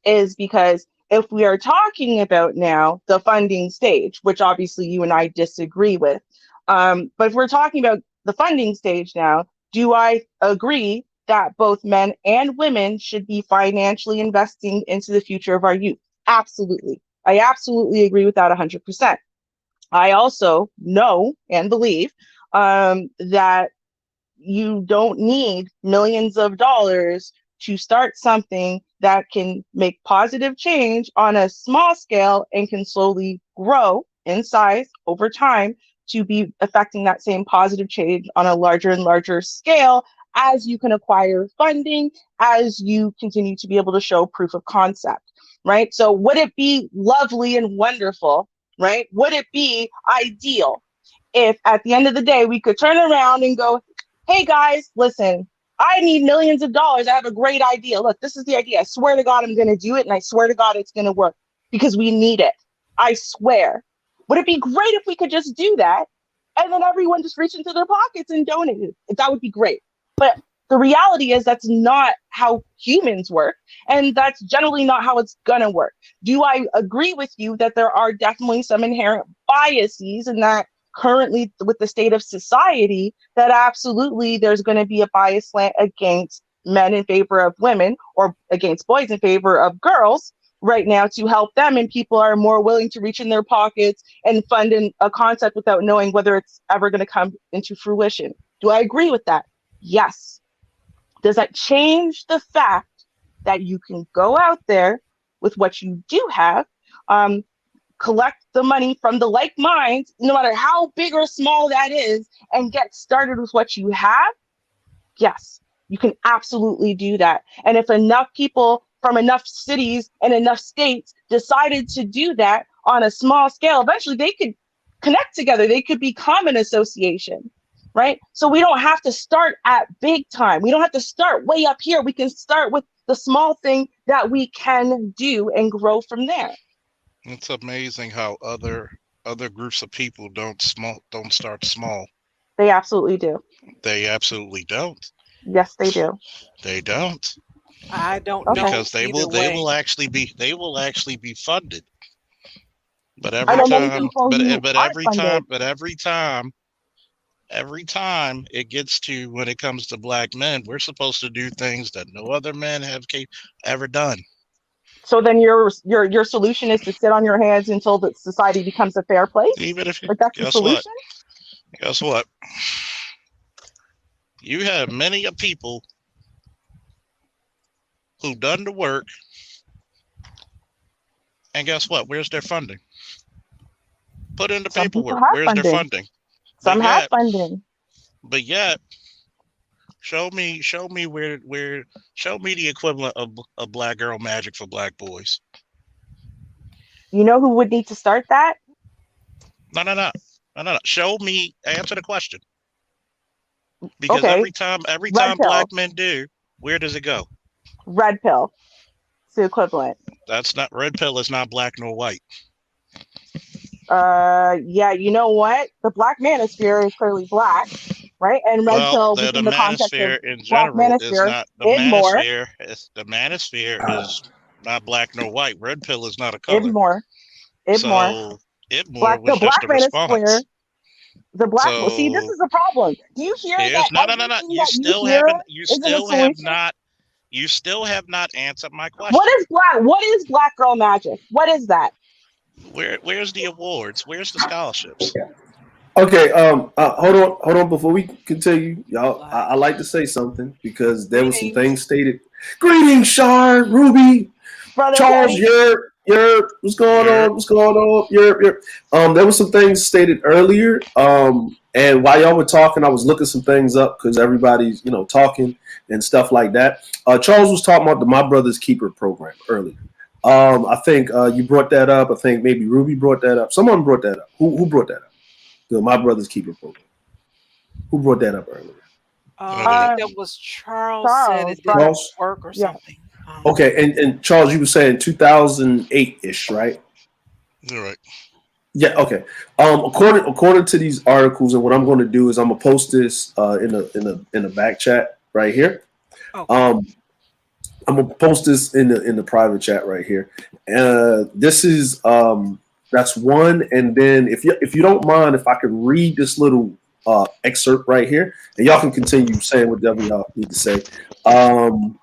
is because if we are talking about now the funding stage, which obviously you and I disagree with, but if we're talking about the funding stage now, do I agree that both men and women should be financially investing into the future of our youth? Absolutely. I absolutely agree with that 100%. I also know and believe that you don't need millions of dollars to start something that can make positive change on a small scale and can slowly grow in size over time to be affecting that same positive change on a larger and larger scale as you can acquire funding, as you continue to be able to show proof of concept, right? So would it be lovely and wonderful, right? Would it be ideal if at the end of the day we could turn around and go, hey guys, listen, I need millions of dollars. I have a great idea. Look, this is the idea. I swear to God, I'm going to do it. And I swear to God, it's going to work because we need it. I swear. Would it be great if we could just do that? And then everyone just reach into their pockets and donate it. That would be great. But the reality is that's not how humans work. And that's generally not how it's going to work. Do I agree with you that there are definitely some inherent biases in that currently with the state of society, that absolutely there's going to be a bias slant against men in favor of women or against boys in favor of girls right now to help them, and people are more willing to reach in their pockets and fund a concept without knowing whether it's ever going to come into fruition. Do I agree with that? Yes. Does that change the fact that you can go out there with what you do have, collect the money from the like minds, no matter how big or small that is, and get started with what you have? Yes, you can absolutely do that. And if enough people from enough cities and enough states decided to do that on a small scale, eventually they could connect together. They could become an association, right? So we don't have to start at big time. We don't have to start way up here. We can start with the small thing that we can do and grow from there. It's amazing how other groups of people don't start small. They absolutely do. They absolutely don't. Yes, they do. They don't. I don't Okay. know. Because they either will way. actually be funded. But I every know many time people who but aren't funded. every time it gets to when it comes to black men, we're supposed to do things that no other men have ever done. So then your solution is to sit on your hands until the society becomes a fair place? Even if you Like that's the solution? Guess what? You have many of people who've done the work, and guess what? Where's their funding? Put in the Some people paperwork. have Where's their funding. funding? Some have funding. But yet, show me the equivalent of black girl magic for black boys. You know who would need to start that? No. Show me. Answer the question. Because Okay. every time Red black pill. men do, where does it go? Red pill. It's the equivalent. That's not red pill. Is not black nor white. Yeah, you know what? The black manosphere is clearly black, right? And red pill The within the context of manosphere in black general is manosphere, not the more. manosphere is not black nor white. Red pill is not a Id color. more. So Black, was the black just a response. manosphere. The black. So See, this is the problem. Do you hear that? no. Everything You that still hear haven't. You isn't a still have not answered my question. What is black girl magic? What is that? Where's the awards? Where's the scholarships? Okay, hold on. Before we continue, y'all, I like to say something because there was some things stated. Greetings, Shard, Ruby, Brother Charles, Kenny. what's going on? What's going on? There was some things stated earlier. And while y'all were talking, I was looking some things up because everybody's, talking and stuff like that. Charles was talking about the My Brother's Keeper program earlier. I think you brought that up. I think maybe Ruby brought that up. Someone brought that up. Who brought that up? The My Brother's Keeper program. Who brought that up earlier? I think that was Charles said it didn't work or something. Okay, and Charles, you were saying 2008-ish, right? You're right. Yeah. Okay. According to these articles, and what I'm going to do is I'm gonna post this in the back chat right here. Okay. I'm gonna post this in the private chat right here. This is that's one, and then if you don't mind, if I could read this little excerpt right here, and y'all can continue saying whatever y'all need to say. I'm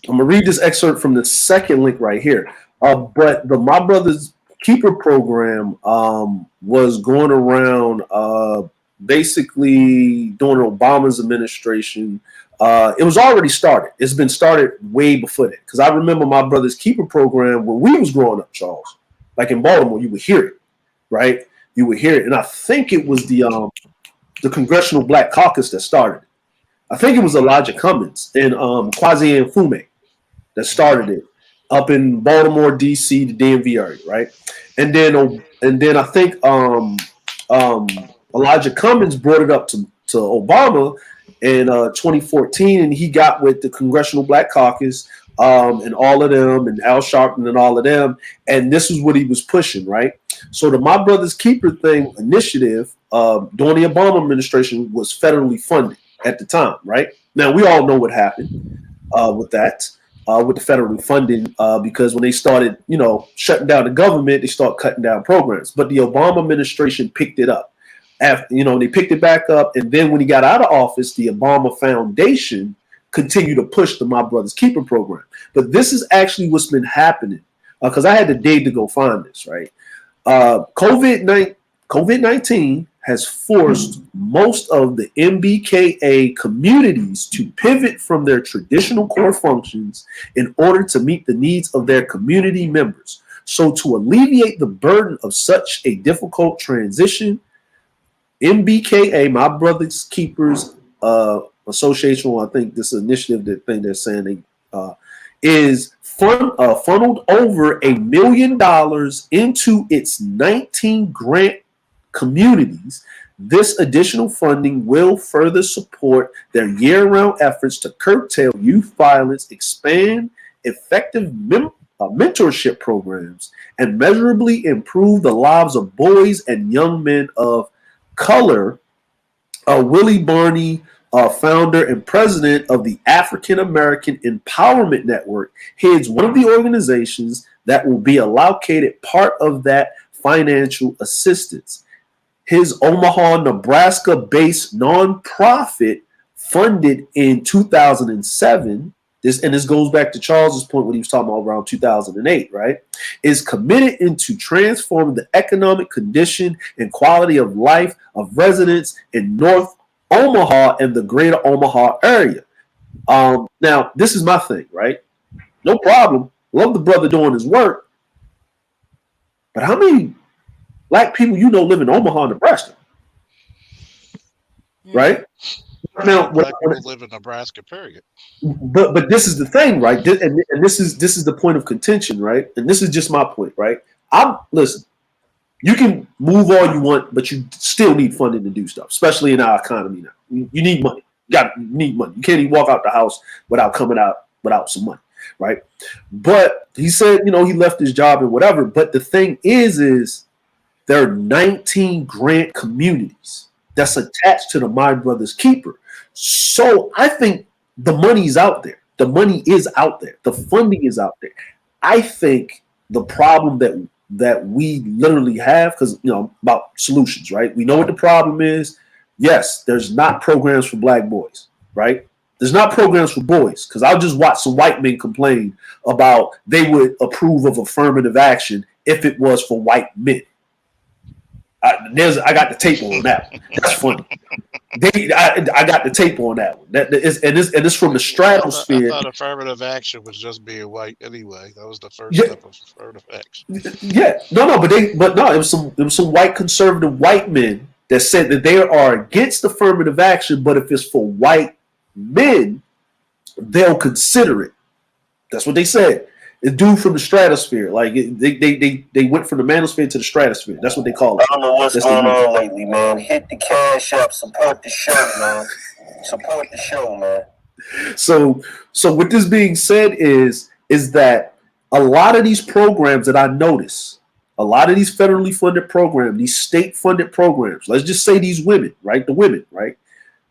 gonna read this excerpt from the second link right here. But the My Brother's Keeper program was going around basically during Obama's administration. It was already started. It's been started way before that. Because I remember My Brother's Keeper program when we was growing up, Charles. Like in Baltimore, you would hear it, right? You would hear it. And I think it was the Congressional Black Caucus that started it. I think it was Elijah Cummings and Kwasi Mfume that started it up in Baltimore, D.C., the DMV area, right? And then I think Elijah Cummings brought it up Obama in 2014, and he got with the Congressional Black Caucus and all of them, and Al Sharpton and all of them, and this is what he was pushing, right? So the My Brother's Keeper thing initiative during the Obama administration was federally funded at the time, right? Now we all know what happened with that. With the federal funding, because when they started, shutting down the government, they start cutting down programs. But the Obama administration picked it up. After, they picked it back up, and then when he got out of office, the Obama Foundation continued to push the My Brother's Keeper program. But this is actually what's been happening, because I had to dig to go find this. Right, COVID-19 has forced most of the MBKA communities to pivot from their traditional core functions in order to meet the needs of their community members. So to alleviate the burden of such a difficult transition, MBKA, My Brother's Keepers Association, I think this initiative, the thing they're saying is funneled over $1 million into its 19 grant communities. This additional funding will further support their year-round efforts to curtail youth violence, expand effective mentorship programs, and measurably improve the lives of boys and young men of color. Willie Barney, founder and president of the African American Empowerment Network, heads one of the organizations that will be allocated part of that financial assistance. His Omaha, Nebraska-based nonprofit, funded in 2007, this goes back to Charles's point when he was talking about around 2008, right, is committed into transforming the economic condition and quality of life of residents in North Omaha and the greater Omaha area. Now, this is my thing, right? No problem. Love the brother doing his work. But how many Black people live in Omaha, Nebraska? Right? Now, Black people live in Nebraska, period. But this is the thing, right? And this is the point of contention, right? And this is just my point, right? Listen. You can move all you want, but you still need funding to do stuff, especially in our economy now. You need money. You need money. You can't even walk out the house without coming out without some money, right? But he said, he left his job and whatever. But the thing is there are 19 grant communities that's attached to the My Brother's Keeper. So I think the money's out there. The money is out there. The funding is out there. I think the problem that we literally have, because about solutions, right? We know what the problem is. Yes, there's not programs for Black boys, right? There's not programs for boys, because I'll just watch some white men complain about they would approve of affirmative action if it was for white men. I got the tape on that one. That's funny. I got the tape on that one. It's from the stratosphere. I thought affirmative action was just being white anyway. That was the first step of affirmative action. Yeah, it was some white conservative white men that said that they are against affirmative action, but if it's for white men, they'll consider it. That's what they said. The dude from the stratosphere, like they went from the manosphere to the stratosphere. That's what they call it. I don't know what's going on lately, man. Hit the cash app, support the show, man. Support the show, man. So with this being said is that a lot of these programs that I notice, a lot of these federally funded programs, these state funded programs, let's just say these women, right? The women, right?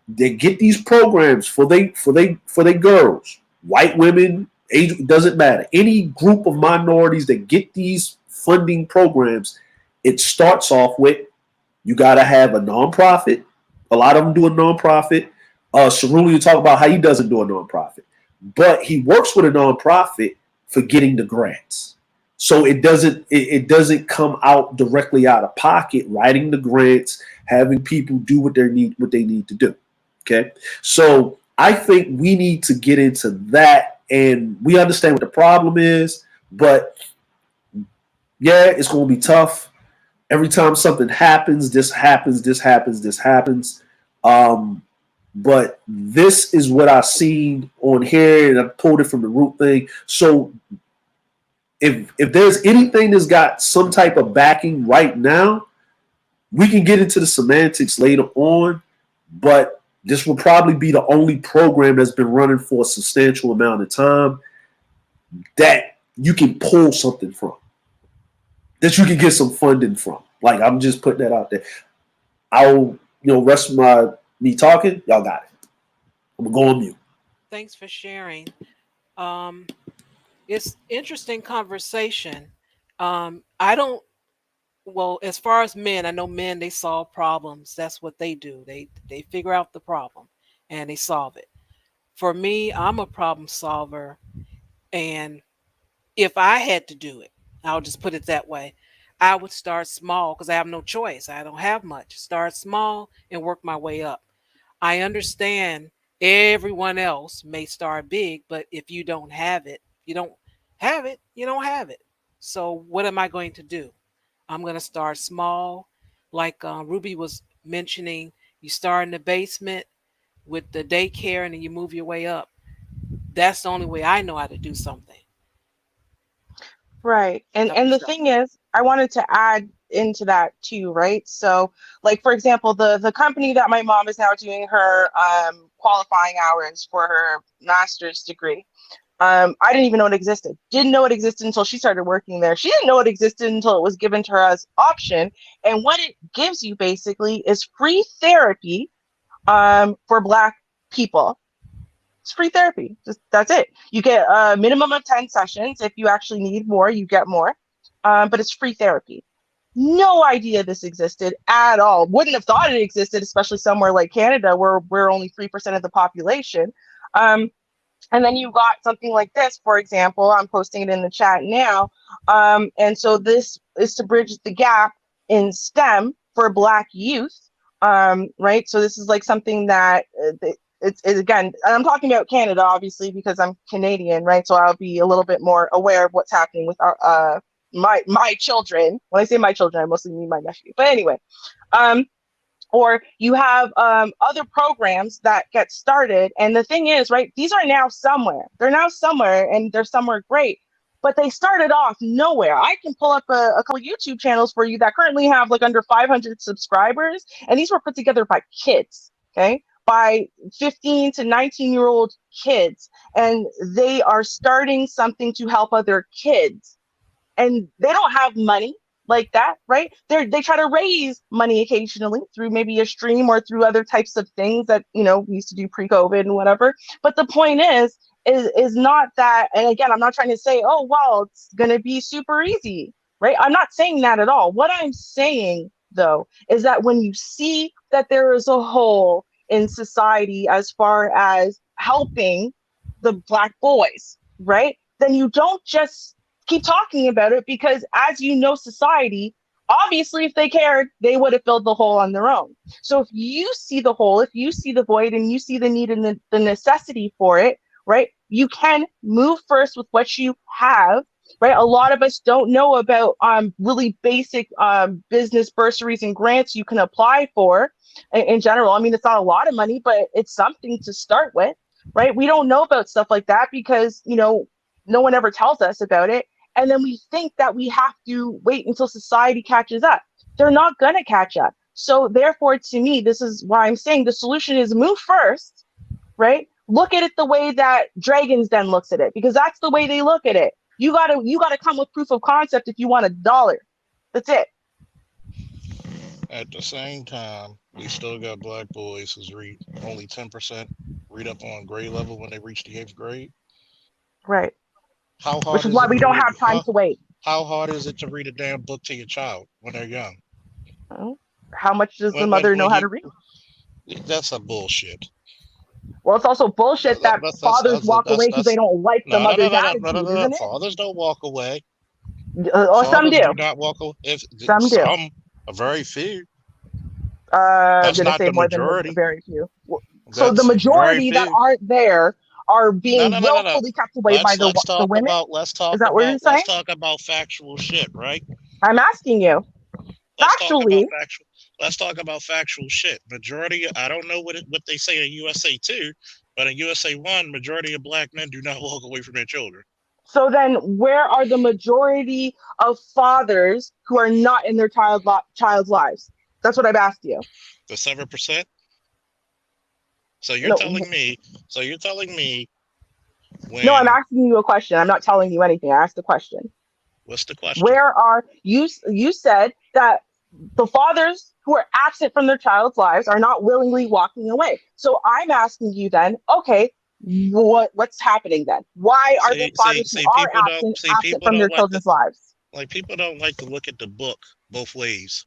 They get these programs for they girls, white women, age, doesn't matter. Any group of minorities that get these funding programs, it starts off with you got to have a nonprofit. A lot of them do a nonprofit. Cerulli talk about how he doesn't do a nonprofit, but he works with a nonprofit for getting the grants. So it doesn't come out directly out of pocket, writing the grants, having people do what they need to do. Okay, so I think we need to get into that, and we understand what the problem is, but yeah, it's going to be tough. Every time something happens, this happens. But this is what I've seen on here, and I pulled it from the root thing. So if there's anything that's got some type of backing right now, we can get into the semantics later on. but this will probably be the only program that's been running for a substantial amount of time that you can pull something from, that you can get some funding from. Like, I'm just putting that out there. I'll, rest of me talking. Y'all got it. I'm gonna go on mute. Thanks for sharing. Um, it's interesting conversation. I don't. Well, as far as men, I know men they solve problems. That's what they do. They figure out the problem and they solve it. For me, I'm a problem solver, and if I had to do it, I'll just put it that way. I would start small because I have no choice. I don't have much. Start small and work my way up. I understand everyone else may start big, but if you don't have it, you don't have it. So what am I going to do? I'm going to start small. Like Ruby was mentioning, you start in the basement with the daycare and then you move your way up. That's the only way I know how to do something. Right. And the thing is, I wanted to add into that too, right? So, like for example, the company that my mom is now doing her qualifying hours for her master's degree. I didn't even know it existed. Didn't know it existed until she started working there. She didn't know it existed until it was given to her as option. And what it gives you basically is free therapy for Black people. It's free therapy. Just that's it. You get a minimum of 10 sessions. If you actually need more, you get more. But it's free therapy. No idea this existed at all. Wouldn't have thought it existed, especially somewhere like Canada where we're only 3% of the population. And then you got something like this, for example. I'm posting it in the chat now. And so this is to bridge the gap in STEM for Black youth, right? So this is like something that it's again, I'm talking about Canada, obviously, because I'm Canadian, right? So I'll be a little bit more aware of what's happening with our my children. When I say my children, I mostly mean my nephew. But anyway, or you have other programs that get started. And the thing is, right, these are now somewhere. They're now somewhere and they're somewhere great. But they started off nowhere. I can pull up a couple YouTube channels for you that currently have like under 500 subscribers. And these were put together by kids, okay? By 15 to 19-year-old kids. And they are starting something to help other kids. And they don't have money like that, right? They try to raise money occasionally through maybe a stream or through other types of things that we used to do pre-COVID and whatever. But the point is not that. And again, I'm not trying to say, oh well, it's gonna be super easy, right? I'm not saying that at all. What I'm saying though is that when you see that there is a hole in society as far as helping the Black boys, right? Then you don't just keep talking about it, because as you know, society, obviously if they cared, they would have filled the hole on their own. So if you see the hole, if you see the void and you see the need and the necessity for it, right, you can move first with what you have, right? A lot of us don't know about really basic business bursaries and grants you can apply for in general. I mean, it's not a lot of money, but it's something to start with, right? We don't know about stuff like that because no one ever tells us about it. And then we think that we have to wait until society catches up. They're not going to catch up. So therefore, to me, this is why I'm saying the solution is move first, right? Look at it the way that Dragon's Den looks at it, because that's the way they look at it. You gotta come with proof of concept if you want $1. That's it. At the same time, we still got Black boys who's read only 10% read up on grade level when they reach the 8th grade. Right. How Which hard is is why it we to don't read? have time to wait. How hard is it to read a damn book to your child when they're young? Oh, how much does the mother know how to read? That's a bullshit. Well, it's also bullshit that fathers walk away because they don't like the mother's attitude, isn't it? Fathers don't walk away. Or some do. Not walk away. Some do. A very few. I'm going to say more majority. than very few. So the majority that aren't there are being willfully kept away by the women? Let's talk Is that what you're saying? Let's talk about factual shit, right? I'm asking you. Factually. Let's talk about factual shit. Majority, I don't know what they say in USA 2, but in USA 1, majority of Black men do not walk away from their children. So then where are the majority of fathers who are not in their child's lives? That's what I've asked you. The 7%? So you're No, telling me. So you're telling me no, I'm when. asking you a question. I'm not telling you anything. I asked the question. What's the question? Where are you? You said that the fathers who are absent from their child's lives are not willingly walking away. So I'm asking you then, okay, what's happening then? Why are there fathers who are People don't absent from their children's lives? people don't like to look at the book both ways.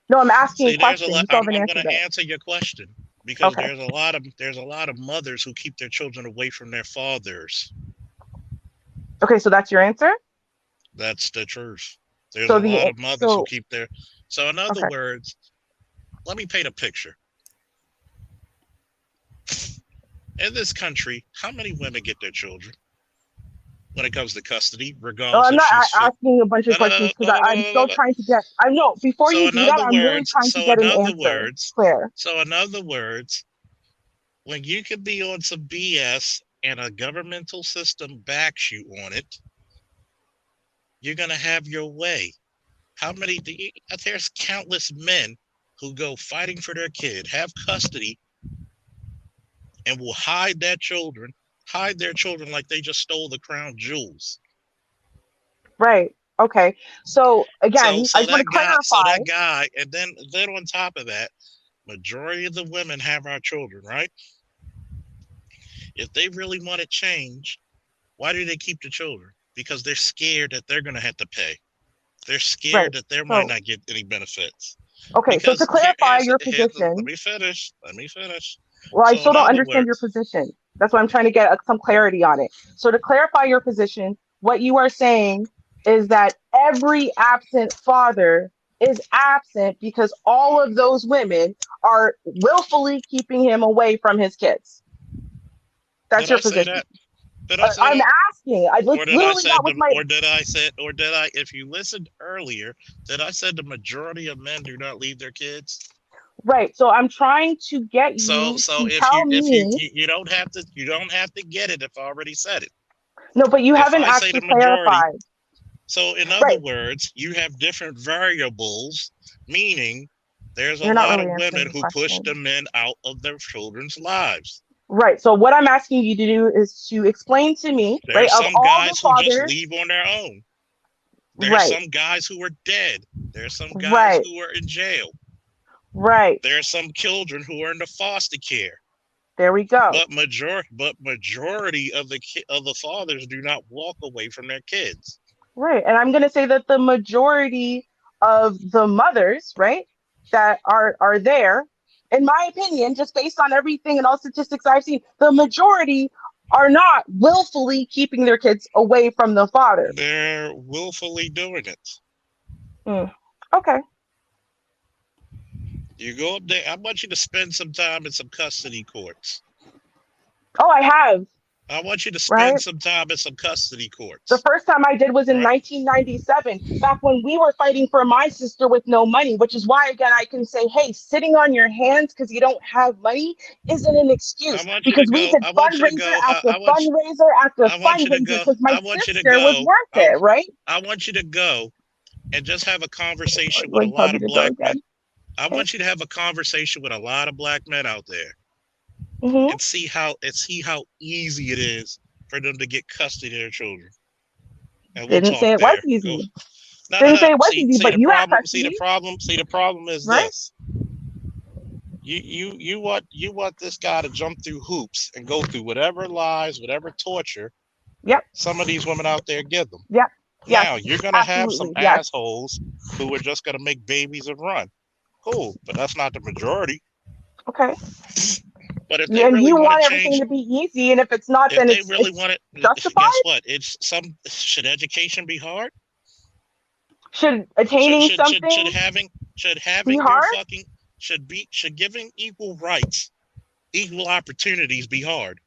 No, I'm asking a See, there's a question. lot. You still haven't I'm going answered to it. answer your question because Okay. there's a lot of mothers who keep their children away from their fathers. Okay, so that's your answer? That's the truth. There's a So lot the of mothers who so keep their. So in other okay. words, let me paint a picture. In this country, how many women get their children when it comes to custody, No, regardless I'm if not she's fit? asking a bunch of No, no, no, questions because no, no, no, I'm no, no, still no. trying to get. I know before So you in do that, other I'm really words, trying to get an answer clear. when you could be on some BS and a governmental system backs you on it, you're gonna have your way. How many? There's countless men who go fighting for their kid, have custody, and will hide their children like they just stole the crown jewels. Right. Okay. So So again, I so just want to that guy, so clarify. that guy, and then on top of that, majority of the women have our children, right? If they really want to change, why do they keep the children? Because they're scared that they're gonna have to pay. They're Right. scared that they might So not get any benefits. okay. So to Because clarify your let position, me finish. Let me finish. well, I So still in don't other understand your words, position. That's why I'm trying to get some clarity on it. So to clarify your position, what you are saying is that every absent father is absent because all of those women are willfully keeping him away from his kids. That's did your I say position. that? Did I say I'm that? asking. I like Or did I literally say that was my or did I if you listened earlier, did I say the majority of men do not leave their kids? right. So I'm trying to get So you so to tell me. you don't have to get it if I already said it. No, but you If haven't I say actually the majority, clarified. so in other Right. words, you have different variables, meaning there's a You're not lot really of answering women the who push the question. men out of their children's lives. Right. So what I'm asking you to do is to explain to me, right, There's of some all the guys who just fathers. leave on their own. There's Right. some guys who are dead. There's some guys Right. who are in jail. Right. There's some children who are in the foster care. There we go. Majority of the fathers do not walk away from their kids. Right. And I'm going to say that the majority of the mothers, right, that are there, in my opinion, just based on everything and all statistics I've seen, the majority are not willfully keeping their kids away from the father. They're willfully doing it. Mm. Okay. You go up there. I want you to spend some time in some custody courts. Oh, I have, I want you to spend right? some time in some custody The courts. first time I did was in Right? 1997, back when we were fighting for my sister with no money, which is why, again, I can say, hey, sitting on your hands because you don't have money isn't an I excuse want you to because we go. did I want you to fundraiser go. after fundraiser after I want you to fundraiser go. because my I want you to sister was go. worth it, right? I want you to go and just have a conversation with a Like, tell lot me of to go black men. again. I Okay. want you to have a conversation with a lot of black men out there Mm-hmm. and see how easy it is for them to get custody of their children. And we'll Didn't talk say it was there. Go. easy. No, no, Didn't no. say it was easy, See but the you have problem. custody, See the problem is right? this. You want this guy to jump through hoops and go through whatever lies, whatever torture Yep. some of these women out there give them. Yep. Now Yes. you're gonna have some Absolutely. Yes. assholes who are just gonna make babies and run. Cool, but that's not the majority. Okay. But if they And really you want to want everything change, to be easy, and if it's not, if then they it's really it's want it, guess justified. what? It's some should education be hard? Should Should attaining should should should something having should be having your hard? fucking should giving equal rights, equal opportunities be hard?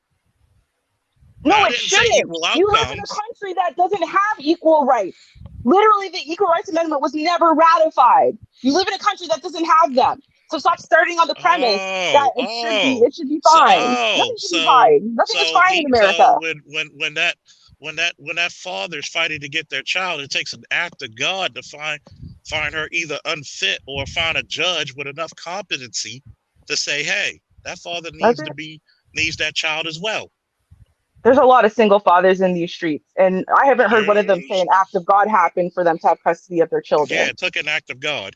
Now No, I it didn't say shouldn't. equal You live in a outcomes. country that doesn't have equal rights. Literally, the Equal Rights Amendment was never ratified. You live in a country that doesn't have them. So stop starting on the premise that Oh, it should be fine. Nothing should be fine. Nothing is fine in so America. when that father's fighting to get their child, it takes an act of God to find her either unfit or find a judge with enough competency to say, hey, That father That's needs it. needs that child as well. There's a lot of single fathers in these streets, and I haven't heard one of them There- say an act of God happened for them to have custody of their Yeah, children. it took an act of God.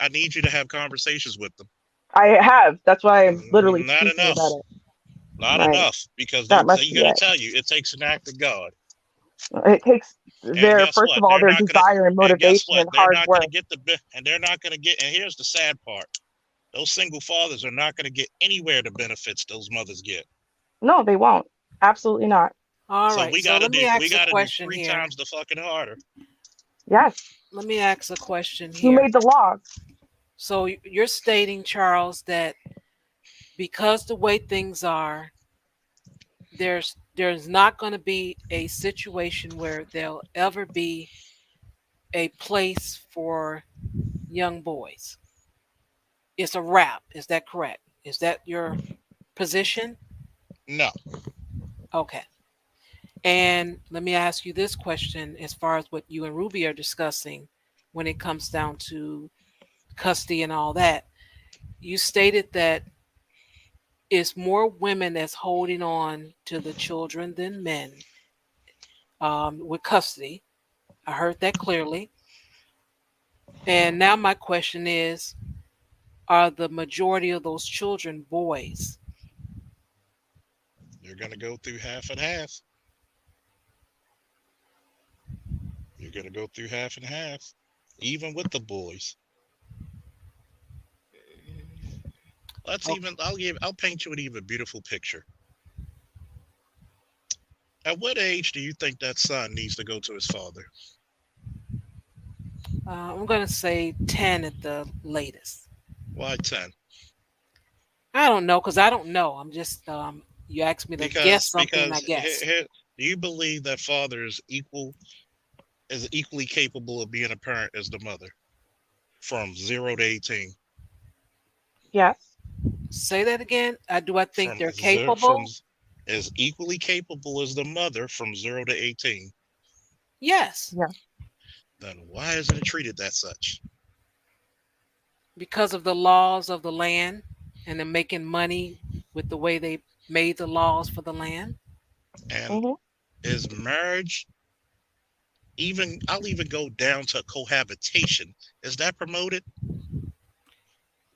I need you to have conversations with them. I have. That's why I'm literally Not speaking enough. about it. Not Right. enough, because That must they're be going to it. tell you it takes an act of God. It takes And their, guess first what? of all, They're their not going to. desire and And guess motivation what? and They're hard not going to work. get and they're not going to get. And here's the sad part: those single fathers are not going to get anywhere the benefits those mothers get. No, they won't. Absolutely not. All So right. So let me we ask a got to do question three here. times the fucking harder. Yes. Let me ask a question Who here. made the laws? So you're stating, Charles, that because the way things are, there's not going to be a situation where there'll ever be a place for young boys. It's a wrap. Is that correct? Is that your position? No, Okay. And let me ask you this question as far as what you and Ruby are discussing when it comes down to custody and all that. You stated that it's more women that's holding on to the children than men with custody. I heard that clearly. And now my question is, are the majority of those children boys? you're going to go through half and half. You're going to go through half and half, even with the boys. Okay. I'll paint you an even beautiful picture. At what age do you think that son needs to go to his father? I'm going to say 10 at the latest. Why 10? I don't know because I don't know. I'm just, you asked me to guess something, I Because guess. do you believe that father is equally capable of being a parent as the mother from 0 to 18? Yes. Say that again. Do I think From they're zero from capable? as equally capable as the mother from 0 to 18. Yes, Yeah. Then why isn't it treated that such? because of the laws of the land and they're making money with the way they made the laws for the land. And Hmm. is marriage, even I'll even go down to cohabitation, is that promoted?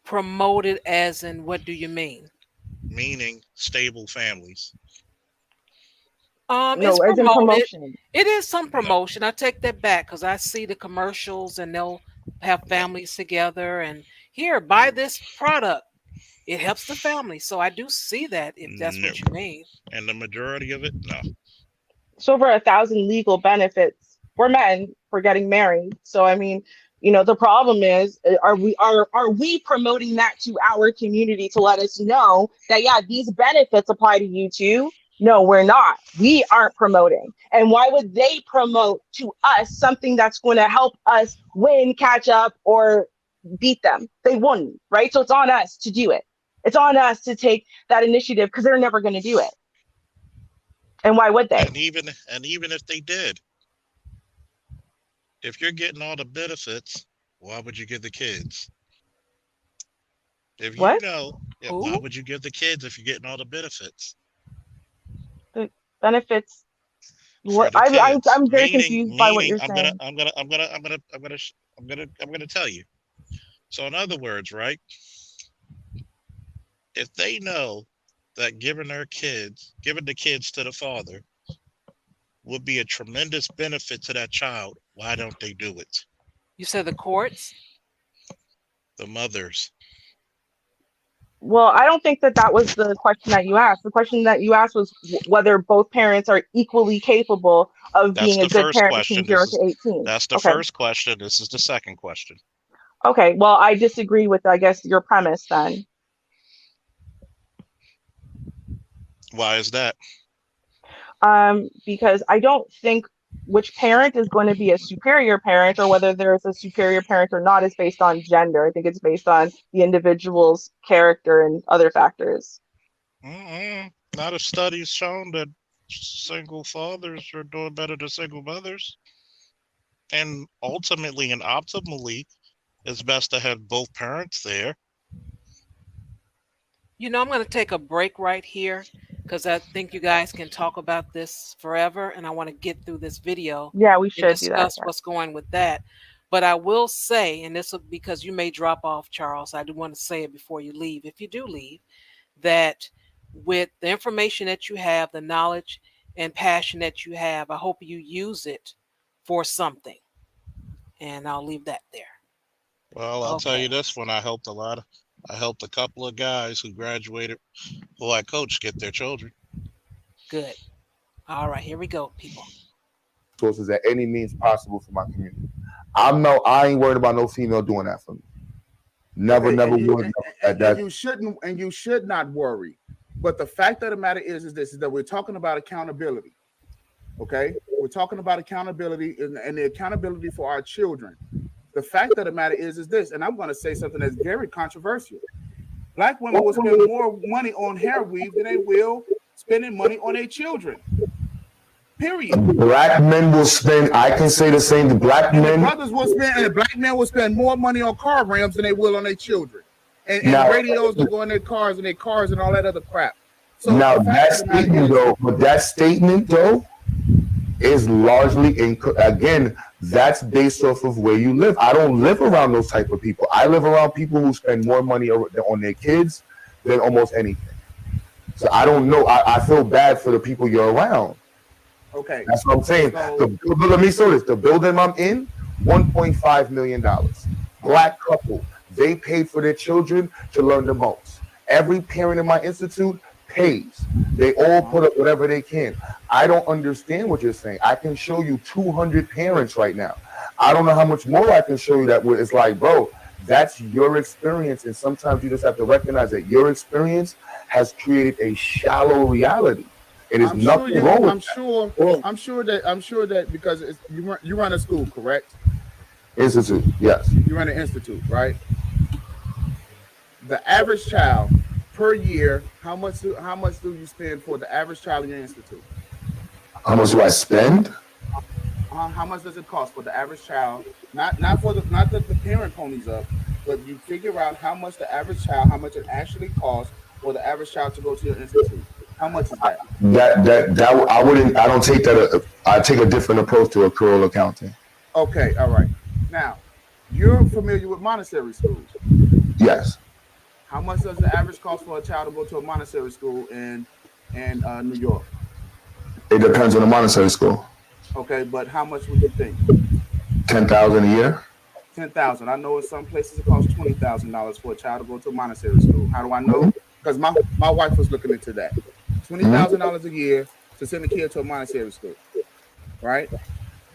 Promoted as in what do you mean? Meaning stable families. It's No, as in promoted. promotion. It is some No, promotion. I take that back because I see the commercials and they'll have no. families together and here, buy this product. It helps the family. So I do see that if that's No. what you mean. And the majority of it, no. It's over 1,000 legal benefits for men for getting married. So I mean, the problem is, are we promoting that to our community to let us know that yeah, these benefits apply to you too? No, we're not. We aren't promoting. And why would they promote to us something that's going to help us win, catch up, or beat them? They wouldn't, right? So it's on us to do it. It's on us to take that initiative because they're never going to do it. And why would they? And even if they did, if you're getting all the benefits, why would you give the kids? If you What? know, yeah, why Who? would you give the kids if you're getting all the benefits The benefits. for What? the I'm kids? I'm very Meaning, confused by what meaning, you're saying. I'm gonna tell you. So in other words, right? If they know that giving the kids to the father would be a tremendous benefit to that child, why don't they do it? You said the courts? The mothers. Well, I don't think that that was the question that you asked. The question that you asked was whether both parents are equally capable of That's being a the good first parent between question. 0 to 18. That's the Okay. first question. This is the second question. Okay. Well, I disagree with, I guess, your premise then. Why is that? Because I don't think which parent is going to be a superior parent or whether there's a superior parent or not is based on gender. I think it's based on the individual's character and other factors. Not a study's shown that single fathers are doing better than single mothers. And ultimately and optimally, it's best to have both parents there. You know, I'm going to take a break right here because I think you guys can talk about this forever, and I want to get through this video Yeah, we and should do that. discuss what's going with that. But I will say, and this will, because you may drop off, Charles, I do want to say it before you leave, if you do leave, that with the information that you have, the knowledge and passion that you have, I hope you use it for something. And I'll leave that there. Well, I'll tell you Okay, this one. I helped a couple of guys who graduated who I coached get their children. good. All right, here we go, people. Sources at any means possible for my community. I ain't worried about no female doing that for me. Never, Okay, never and you, would. and you should not worry. But the fact of the matter is this: is that we're talking about accountability. Okay, we're talking about accountability and the accountability for our children. The fact of the matter is this, and I'm going to say something that's very controversial. Black women will spend more money on hair weave than they will spending money on their children. Period. Black men will spend. I can say the same. The black And men. the brothers will spend, and the black men will spend more money on car rims than they will on their children, and Now- radios that go in their cars and all that other crap. So Now the fact that of the matter statement is- though, but that statement though, is largely again, that's based off of where you live. I don't live around those type of people. I live around people who spend more money on their kids than almost anything. So I don't know. I feel bad for the people you're around. Okay, That's what I'm saying. So- Let me say this: the building I'm in, $1.5 million. Black couple. They paid for their children to learn the most. Every parent in my institute pays. They all put up whatever they can. I don't understand what you're saying. I can show you 200 parents right now. I don't know how much more I can show you that it's like, bro, that's your experience. And sometimes you just have to recognize that your experience has created a shallow reality. It is nothing wrong with I'm sure that because you run a school, correct? institute. Yes. You run an institute, right? The average child per year, how much do you spend for the average child in your institute? How much do I spend? How much does it cost for the average child? Not that the parent ponies up, but you figure out how much the average child, how much it actually costs for the average child to go to your institute. How much is that? That I don't take that. I take a different approach to accrual accounting. Okay, all right. Now, you're familiar with Montessori schools. Yes. How much does the average cost for a child to go to a Montessori school in New York? It depends on the Montessori school. Okay, but how much would you think? $10,000 a year. 10,000. I know in some places it costs $20,000 for a child to go to a Montessori school. How do I know? Because my wife was looking into that. $20,000 a year to send a kid to a Montessori school. Right?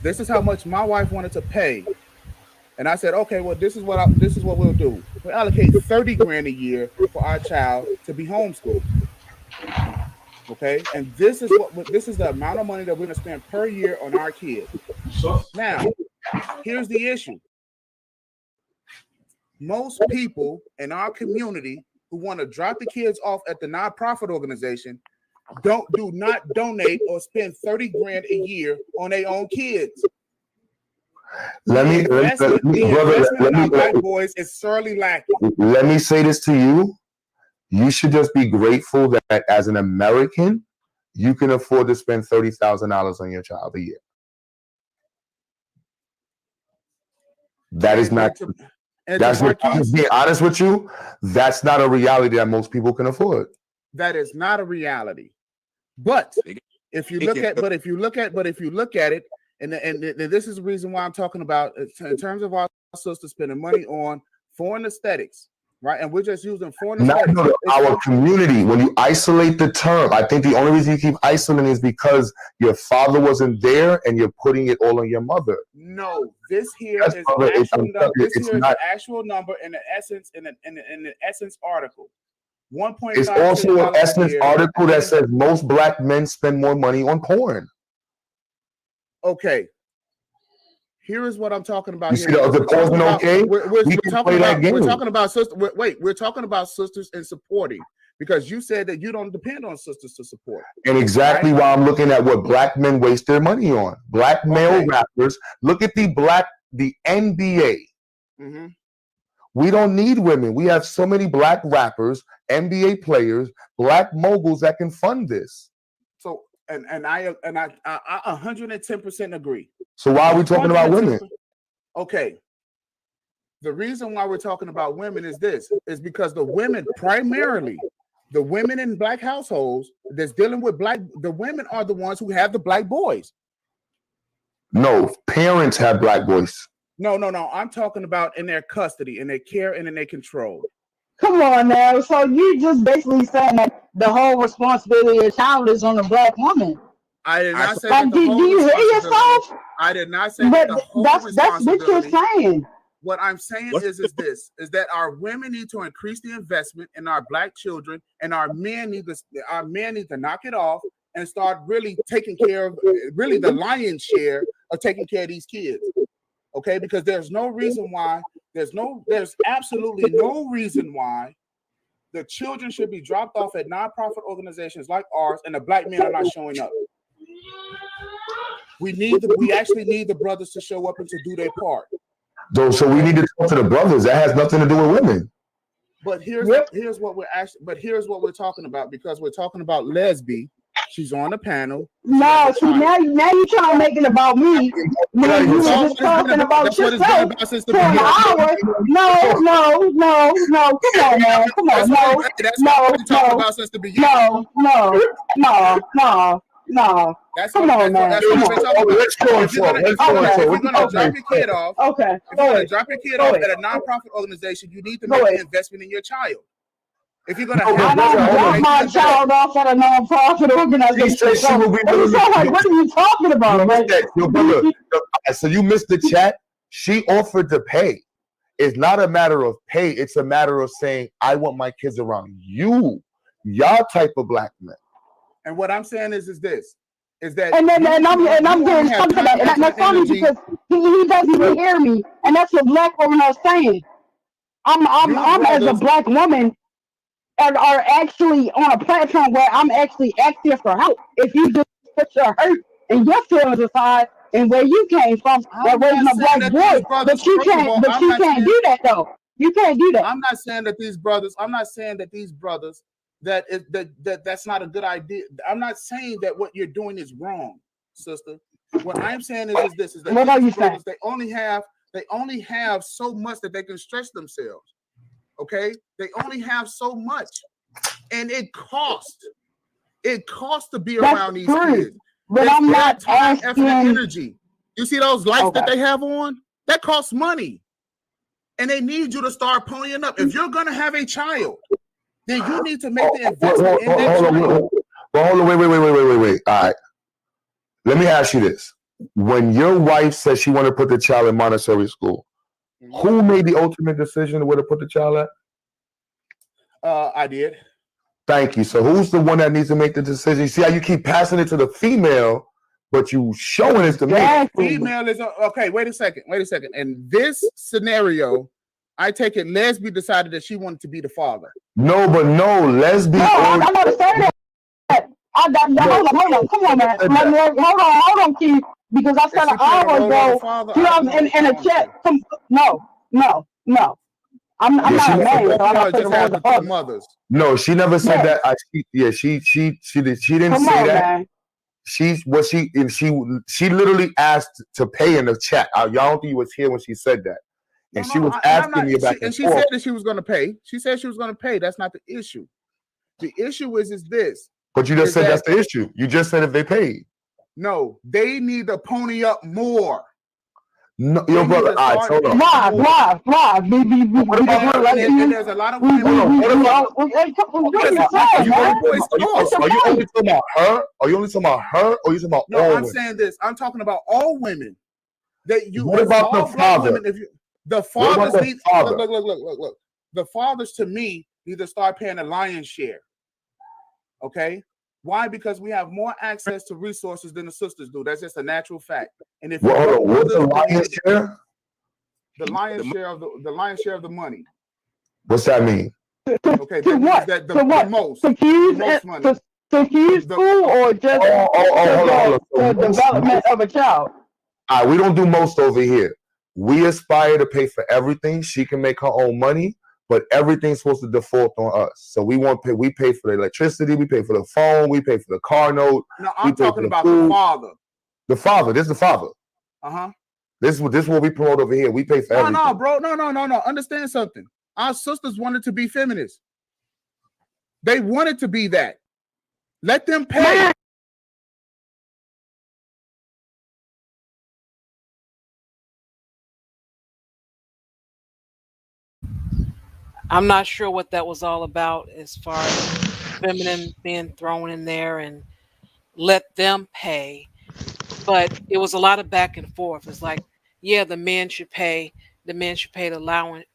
This is how much my wife wanted to pay. And I said, okay, well, this is what we'll do. We allocate $30,000 a year for our child to be homeschooled. Okay, and this is the amount of money that we're gonna spend per year on our kids. Now, here's the issue. Most people in our community who want to drop the kids off at the nonprofit organization do not donate or spend $30,000 a year on their own kids. Let me, black boys is sorely lacking. Let me say this to you. You should just be grateful that as an American, you can afford to spend $30,000 on your child a year. That is not. That's what I'm being honest with you. That's not a reality that most people can afford. That is not a reality. But if you look at it, and this is the reason why I'm talking about in terms of our sisters spending money on foreign aesthetics, right? And we're just using foreign aesthetics. Not our community. When you isolate the term, I think the only reason you keep isolating is because your father wasn't there and you're putting it all on your mother. No, this here is the actual number in the Essence article. 1.5. It's also an Essence article that says most black men spend more money on porn. Okay. Here is what I'm talking about. You see the porn, okay? We're talking about sisters and supporting, because you said that you don't depend on sisters to support. And exactly why I'm looking at what black men waste their money on. Black male rappers. Look at the NBA. Mm-hmm. We don't need women. We have so many black rappers, NBA players, black moguls that can fund this. So and I 110% agree. So why are we talking about women? Okay. The reason why we're talking about women is because the women, primarily the women in black households that's dealing with the women are the ones who have the black boys. No, parents have black boys. No. I'm talking about in their custody, in their care, and in their control. Come on now. So you just basically saying that the whole responsibility of the child is on the black woman. I did not say that the whole do you hear yourself? I did not say that the whole responsibility. That's what you're saying. What I'm saying is that our women need to increase the investment in our black children, and our men need to knock it off and start really taking care of really the lion's share of taking care of these kids. Okay, because there's absolutely no reason why the children should be dropped off at nonprofit organizations like ours, and the black men are not showing up. We actually need the brothers to show up and to do their part. So we need to talk to the brothers. That has nothing to do with women. But here's what we're talking about, because we're talking about Lesbi. She's on the panel. No, see, now you're trying to make it about me. When you were just talking about yourself for an hour. No. Come on, man. Come on. No. Come on, man. That's what we're talking about. If you're gonna drop your kid off, okay. If you're gonna drop your kid off at a nonprofit organization, you need to make an investment in your child. If you're gonna drop my child off at a nonprofit organization, what are you talking about? Your brother. So you missed the chat. She offered to pay. It's not a matter of pay. It's a matter of saying, I want my kids around y'all type of black men. And what I'm saying is this. I'm getting something to that. And that's funny because he doesn't even hear me. And that's what black women are saying. I'm as a black woman are actually on a platform where I'm actually asking for help. If you just put your hurt and your feelings aside and where you came from, that raising a black boy, but you can't do that though. You can't do that. I'm not saying that these brothers that's not a good idea. I'm not saying that what you're doing is wrong, sister. What I'm saying is that what are you saying? They only have so much that they can stretch themselves. Okay, they only have so much, and it costs to be around these kids. But I'm not time, effort, and energy. You see those lights that they have on? That costs money, and they need you to start ponying up. If you're gonna have a child, then you need to make the investment in that child. Hold on, wait. All right. Let me ask you this. When your wife said she wanted to put the child in Montessori school, who made the ultimate decision where to put the child at? I did. Thank you. So who's the one that needs to make the decision? You see how you keep passing it to the female, but you showing it to me. Female is okay. Wait a second. In this scenario, I take it Lesbi decided that she wanted to be the father. Lesbi. No, I'm not saying that. Hold on. Come on, man. Hold on, Keith. Because I said an hour ago, in a chat. No. I'm not a man. So I'm just have the two mothers. No, she never said that. She didn't say that. She literally asked to pay in the chat. Y'all don't think you was here when she said that. And she was asking me about and she said that she was going to pay. She said she was going to pay. That's not the issue. The issue is this. But you just said that's the issue. You just said if they paid. No, they need to pony up more. No, your brother. Hold on. Live. And there's a lot of women. Are you only talking about her? Are you only talking about her? Or are you talking about all women? Saying this. I'm talking about all women. What about the father? The fathers need look. The fathers to me need to start paying a lion's share. Okay? Why? Because we have more access to resources than the sisters do. That's just a natural fact. And if what's the lion's share? The lion's share of the money. What's that mean? Okay, to what? The most. Confused school or just the development of a child? We don't do most over here. We aspire to pay for everything. She can make her own money, but everything's supposed to default on us. So we pay for the electricity, we pay for the phone, we pay for the car note. No, I'm talking about the father. The father. This is the father. Uh-huh. This is what we promote over here. We pay for everything. No, bro. No. Understand something. Our sisters wanted to be feminists. They wanted to be that. Let them pay. I'm not sure what that was all about as far as feminine being thrown in there and let them pay. But it was a lot of back and forth. It's like, yeah, the men should pay. The men should pay the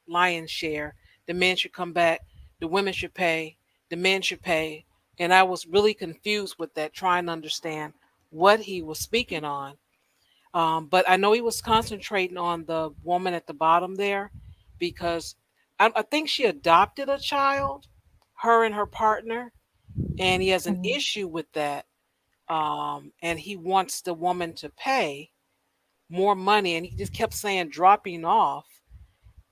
lion's share. The men should come back. The women should pay. The men should pay. And I was really confused with that, trying to understand what he was speaking on. But I know he was concentrating on the woman at the bottom there because I think she adopted a child, her and her partner, and he has an issue with that. And he wants the woman to pay more money, and he just kept saying dropping off,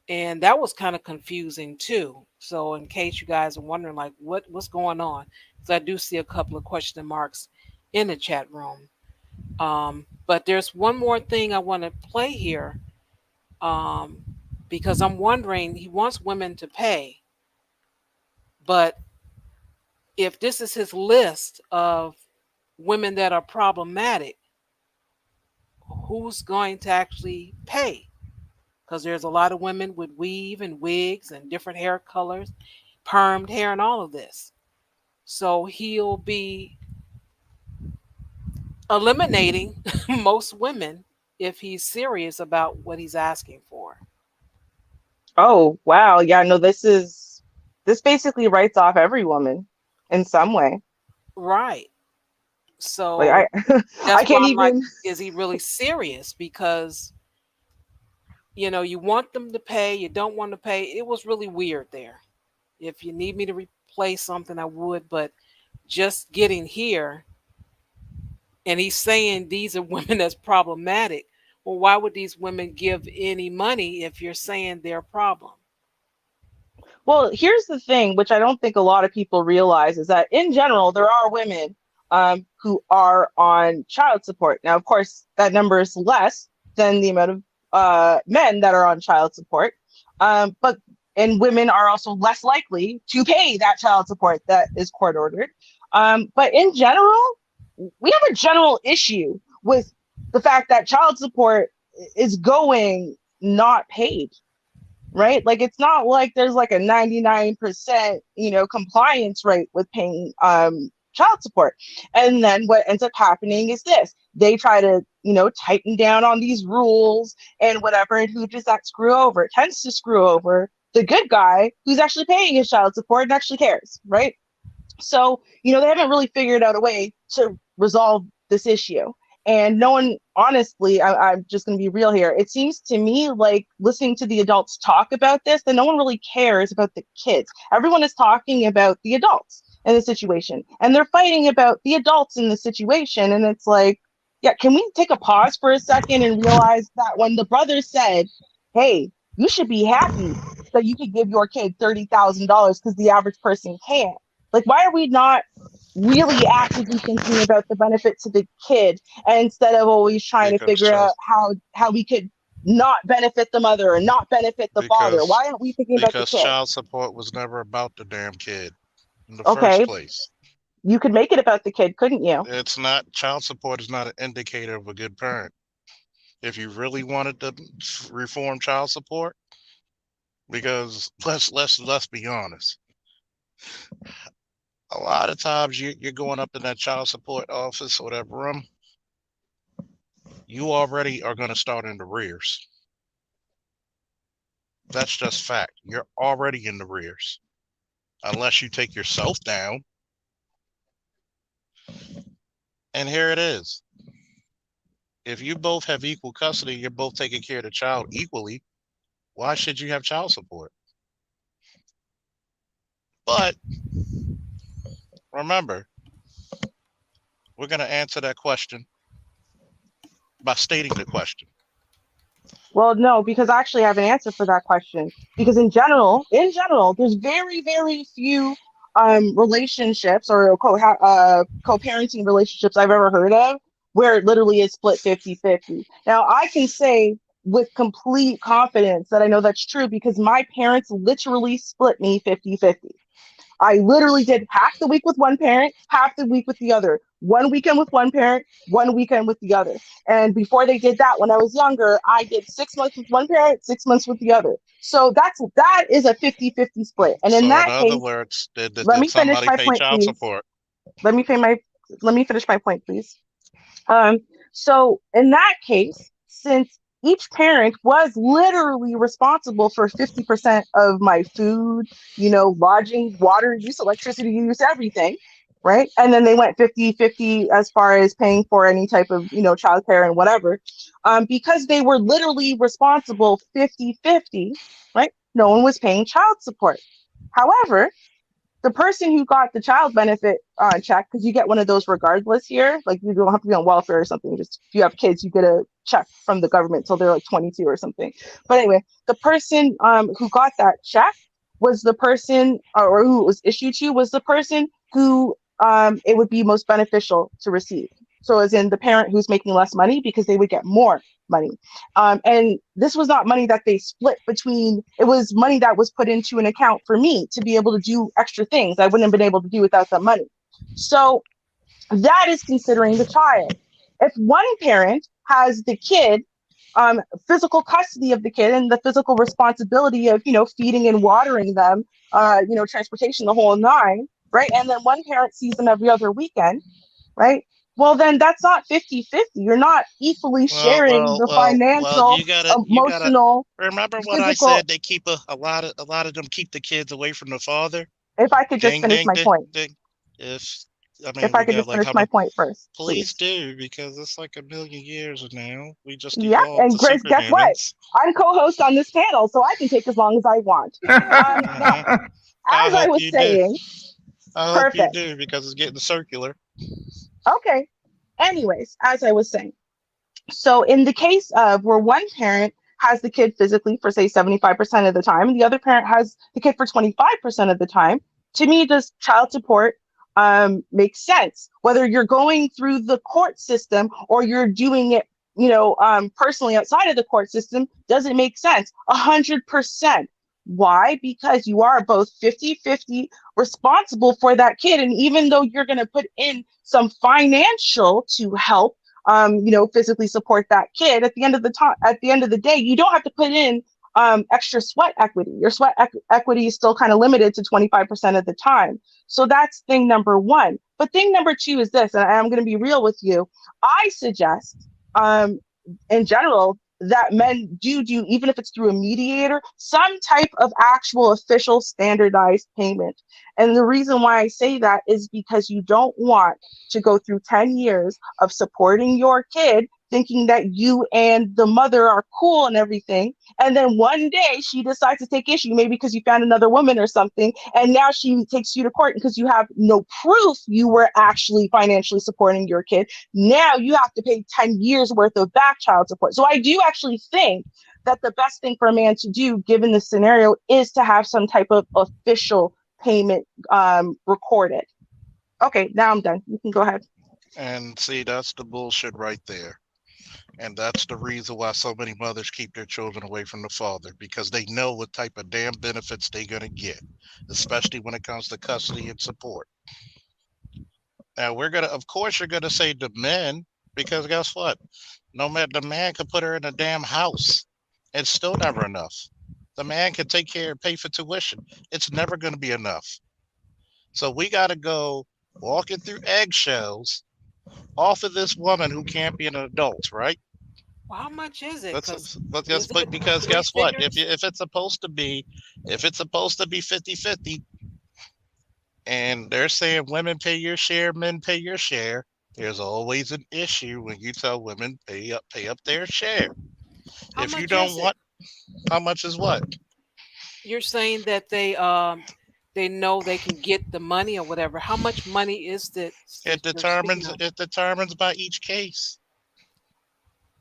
and that was kind of confusing too. So, in case you guys are wondering, like what's going on, because I do see a couple of question marks in the chat room. But there's one more thing I want to play here, um, because I'm wondering, he wants women to pay, but if this is his list of women that are problematic, who's going to actually pay? Because there's a lot of women with weave and wigs and different hair colors, permed hair, and all of this. So he'll be eliminating most women if he's serious about what he's asking for. Oh, wow. Yeah, no, this basically writes off every woman in some way. Right. So Like I that's can't why I'm like, even. is he really serious? Because you want them to pay, you don't want to pay. It was really weird there. If you need me to replay something, I would, but just getting here and he's saying these are women that's problematic. Well, why would these women give any money if you're saying they're a problem? Well, here's the thing, which I don't think a lot of people realize, is that in general, there are women who are on child support. Now, of course, that number is less than the amount of men that are on child support. But and women are also less likely to pay that child support that is court ordered. But in general, we have a general issue with the fact that child support is going not paid, right? Like it's not like there's like a 99%, compliance rate with paying child support. And then what ends up happening is this. They try to, tighten down on these rules and whatever, and who does that screw over? It tends to screw over the good guy who's actually paying his child support and actually cares, right? So, they haven't really figured out a way to resolve this issue. And no one, honestly, I'm just going to be real here. It seems to me like listening to the adults talk about this, that no one really cares about the kids. Everyone is talking about the adults in the situation, and they're fighting about the adults in the situation. And it's like, yeah, can we take a pause for a second and realize that when the brother said, hey, you should be happy that you could give your kid $30,000 because the average person can't. Like, why are we not really actively thinking about the benefit to the kid instead of always trying to figure out how we could not benefit the mother or not benefit the father? Why aren't we thinking about the Because kid? child support was never about the damn kid in the first Okay, place. you could make it about the kid, couldn't you? It's not, child support is not an indicator of a good parent. If you really wanted to reform child support, because let's be honest, a lot of times you're going up in that child support office or whatever room, you already are going to start in the rears. That's just fact. You're already in the rears unless you take yourself down. And here it is. If you both have equal custody, you're both taking care of the child equally, why should you have child support? But remember, we're going to answer that question by stating the question. Well, no, because I actually have an answer for that question. Because in general, there's very, very few relationships or co-parenting relationships I've ever heard of where it literally is split 50-50. Now, I can say with complete confidence that I know that's true because my parents literally split me 50-50. I literally did half the week with one parent, half the week with the other. One weekend with one parent, one weekend with the other. And before they did that, when I was younger, I did 6 months with one parent, 6 months with the other. So that is a 50-50 split. And in So in that other case, words, let did me finish somebody my pay point, child please. support? Let me finish my let me finish my point, please. Um, so in that case, since each parent was literally responsible for 50% of my food, lodging, water use, electricity use, everything, right? And then they went 50-50 as far as paying for any type of, childcare and whatever. Because they were literally responsible 50-50, right? No one was paying child support. However, the person who got the child benefit check, because you get one of those regardless here, like you don't have to be on welfare or something. Just if you have kids, you get a check from the government till they're like 22 or something. But anyway, the person who got that check was the person, or who it was issued to was the person who it would be most beneficial to receive. So, as in the parent who's making less money because they would get more money. And this was not money that they split between, it was money that was put into an account for me to be able to do extra things I wouldn't have been able to do without that money. So that is considering the child. If one parent has the kid, physical custody of the kid and the physical responsibility of, feeding and watering them, transportation, the whole nine, right? And then one parent sees them every other weekend, right? Well, then that's not 50-50. You're not equally sharing the Well. financial, You gotta emotional, remember what I physical. said. They keep a lot of them keep the kids away from the father. If I could just Ding, finish ding, my ding, point. ding. If I If mean, I we could got just like finish how my many? point first, Please please. do, because it's like a million years now. We just Yeah, evolved to and Grace, guess what? superhumans. I'm co-host on this panel, so I can take as long as I want. Now, Uh-huh. I as I hope was you do. saying, I hope you perfect. do because it's getting circular. Okay. Anyways, as I was saying, so in the case of where one parent has the kid physically for say 75% of the time, and the other parent has the kid for 25% of the time, to me, does child support make sense? Whether you're going through the court system or you're doing it, personally outside of the court system, does it make sense? 100%. Why? Because you are both 50-50 responsible for that kid. And even though you're going to put in some financial to help, physically support that kid. At the end of the day, you don't have to put in extra sweat equity. Your equity is still kind of limited to 25% of the time. So that's thing number one. But thing number two is this, and I'm going to be real with you. I suggest, in general, that men do, even if it's through a mediator, some type of actual official standardized payment. And the reason why I say that is because you don't want to go through 10 years of supporting your kid, thinking that you and the mother are cool and everything. And then one day she decides to take issue, maybe because you found another woman or something. And now she takes you to court because you have no proof you were actually financially supporting your kid. Now you have to pay 10 years worth of back child support. So I do actually think that the best thing for a man to do, given the scenario, is to have some type of official payment recorded. Okay, now I'm done. You can go ahead. And see, that's the bullshit right there. And that's the reason why so many mothers keep their children away from the father because they know what type of damn benefits they're going to get, especially when it comes to custody and support. Now, of course, you're going to say the men, because guess what? No matter, the man could put her in a damn house. It's still never enough. The man can take care and pay for tuition. It's never going to be enough. So we got to go walking through eggshells off of this woman who can't be an adult, right? Well, how much is it? Let's Is it put because three guess what? figures? If it's supposed to be 50-50, and they're saying women pay your share, men pay your share, there's always an issue when you tell women pay up their share. How If you much don't is it? want, how much is what? You're saying that they know they can get the money or whatever. How much money is this It that you're speaking determines of? it determines by each case.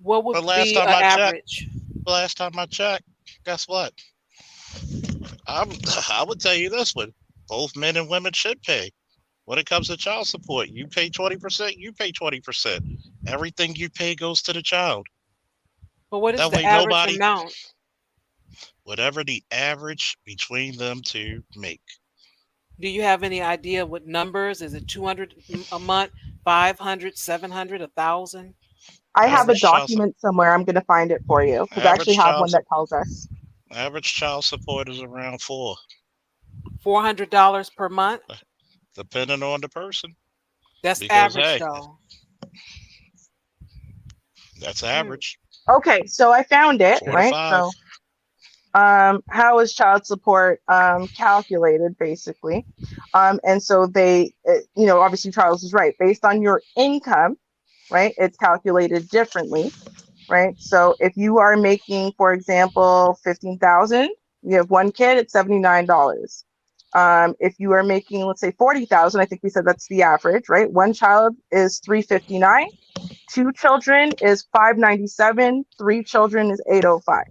What But would last be time an I checked, average? Last time I checked, guess what? I would tell you this one: both men and women should pay. When it comes to child support, you pay 20%, you pay 20%. Everything you pay goes to the child. But what is That the way, average nobody, amount? whatever the average between them two make. Do you have any idea what numbers? Is it 200 a month, 500, 700, 1,000? I have a Average child, document somewhere. I'm going to find it for you because I actually average have child, one that tells us. average child support is around four, $400 per month? depending on the person. That's Because average hey, though. that's Hmm. average. Okay, so I found it, Four to right? five. So, how is child support calculated, basically? And so obviously Charles is right. Based on your income, right, it's calculated differently, right? So if you are making, for example, 15,000, you have one kid, it's $79. If you are making, let's say, 40,000, I think we said that's the average, right? One child is 359, two children is 597, three children is 805.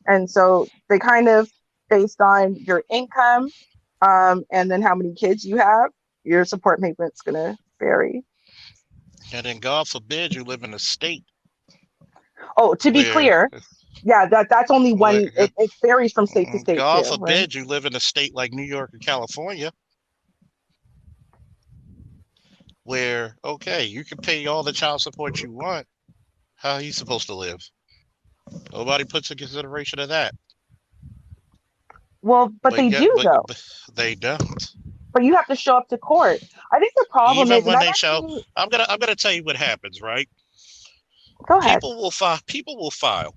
And so they kind of based on your income, and then how many kids you have, your support payment's gonna vary. And then God forbid you live in a state Oh, to be where, clear, yeah, that's only where one. It varies from state to state God too, right? forbid you live in a state like New York or California, where okay, you can pay all the child support you want. How are you supposed to live? Nobody puts in consideration of that. Well, but But they yet, do though. but they don't. But you have to show up to court. I think the problem Even is, and when I've they show, actually I'm gonna tell you what happens, right? go ahead. People will file,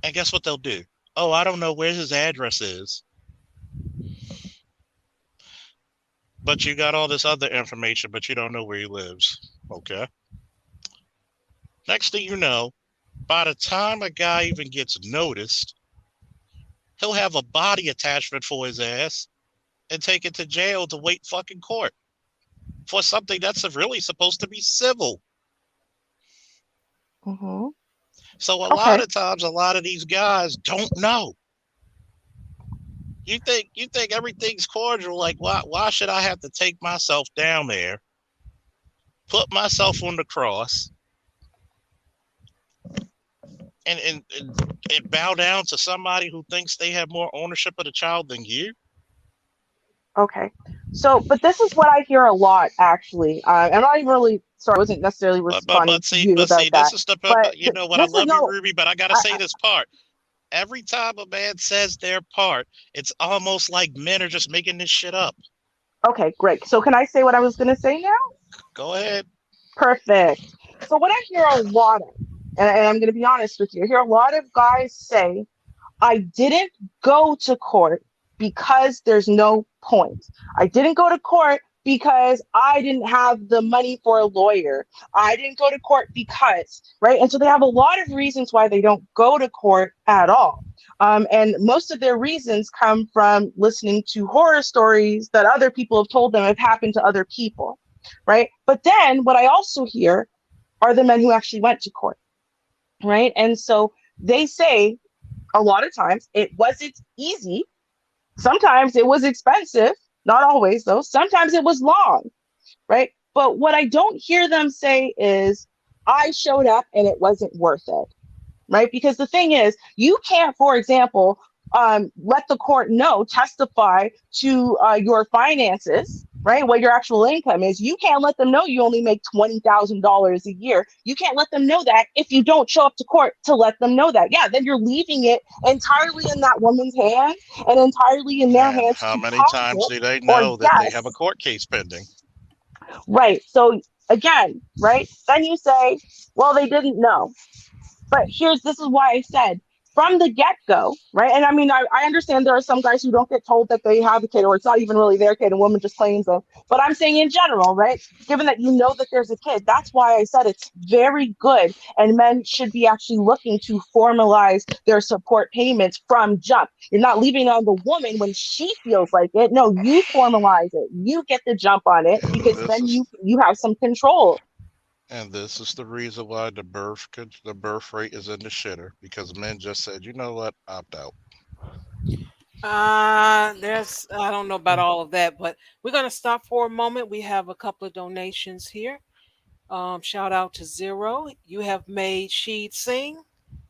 and guess what they'll do? Oh, I don't know where his address is, but you got all this other information, but you don't know where he lives. Okay. Next thing you know, by the time a guy even gets noticed, he'll have a body attachment for his ass and take it to jail to wait fucking court for something that's really supposed to be civil. Hmm. So a lot Okay. of times, a lot of these guys don't know. You think everything's cordial? Like why should I have to take myself down there, put myself on the cross, and bow down to somebody who thinks they have more ownership of the child than you? Okay. So, but this is what I hear a lot, actually. I'm not even really sorry. I wasn't necessarily But but responding but to see you but about see this that, is the but but you know what, I this is love you, no. Ruby, but I gotta say this part. Every time a man says their part, it's almost like men are just making this shit up. Okay, great. So, can I say what I was going to say now? Go ahead. Perfect. So, what I hear a lot of, and I'm going to be honest with you, I hear a lot of guys say, I didn't go to court because there's no point. I didn't go to court because I didn't have the money for a lawyer. I didn't go to court because, right? And so they have a lot of reasons why they don't go to court at all. And most of their reasons come from listening to horror stories that other people have told them have happened to other people, right? But then what I also hear are the men who actually went to court, right? And so they say a lot of times it wasn't easy. Sometimes it was expensive, not always though. Sometimes it was long, right? But what I don't hear them say is, I showed up and it wasn't worth it, right? Because the thing is, you can't, for example, let the court know, testify to your finances, right? What your actual income is. You can't let them know you only make $20,000 a year. You can't let them know that if you don't show up to court to let them know that. Yeah, then you're leaving it entirely in that woman's hands and entirely in their And hands how to many times posit do they or know that they have a guess. court case pending? Right. So again, right? Then you say, well, they didn't know. But this is why I said from the get go, right? And I mean, I understand there are some guys who don't get told that they have a kid or it's not even really their kid and woman just claims them. But I'm saying in general, right? Given that you know that there's a kid, that's why I said it's very good. And men should be actually looking to formalize their support payments from jump. You're not leaving it on the woman when she feels like it. No, you formalize it. You get the jump on it because This then is you have some control. And this is the reason why the birth rate is in the shitter, because men just said, you know what, opt out. There's I don't know about all of that, but we're gonna stop for a moment. We have a couple of donations here. Shout out to Zero. You have made Sheed sing.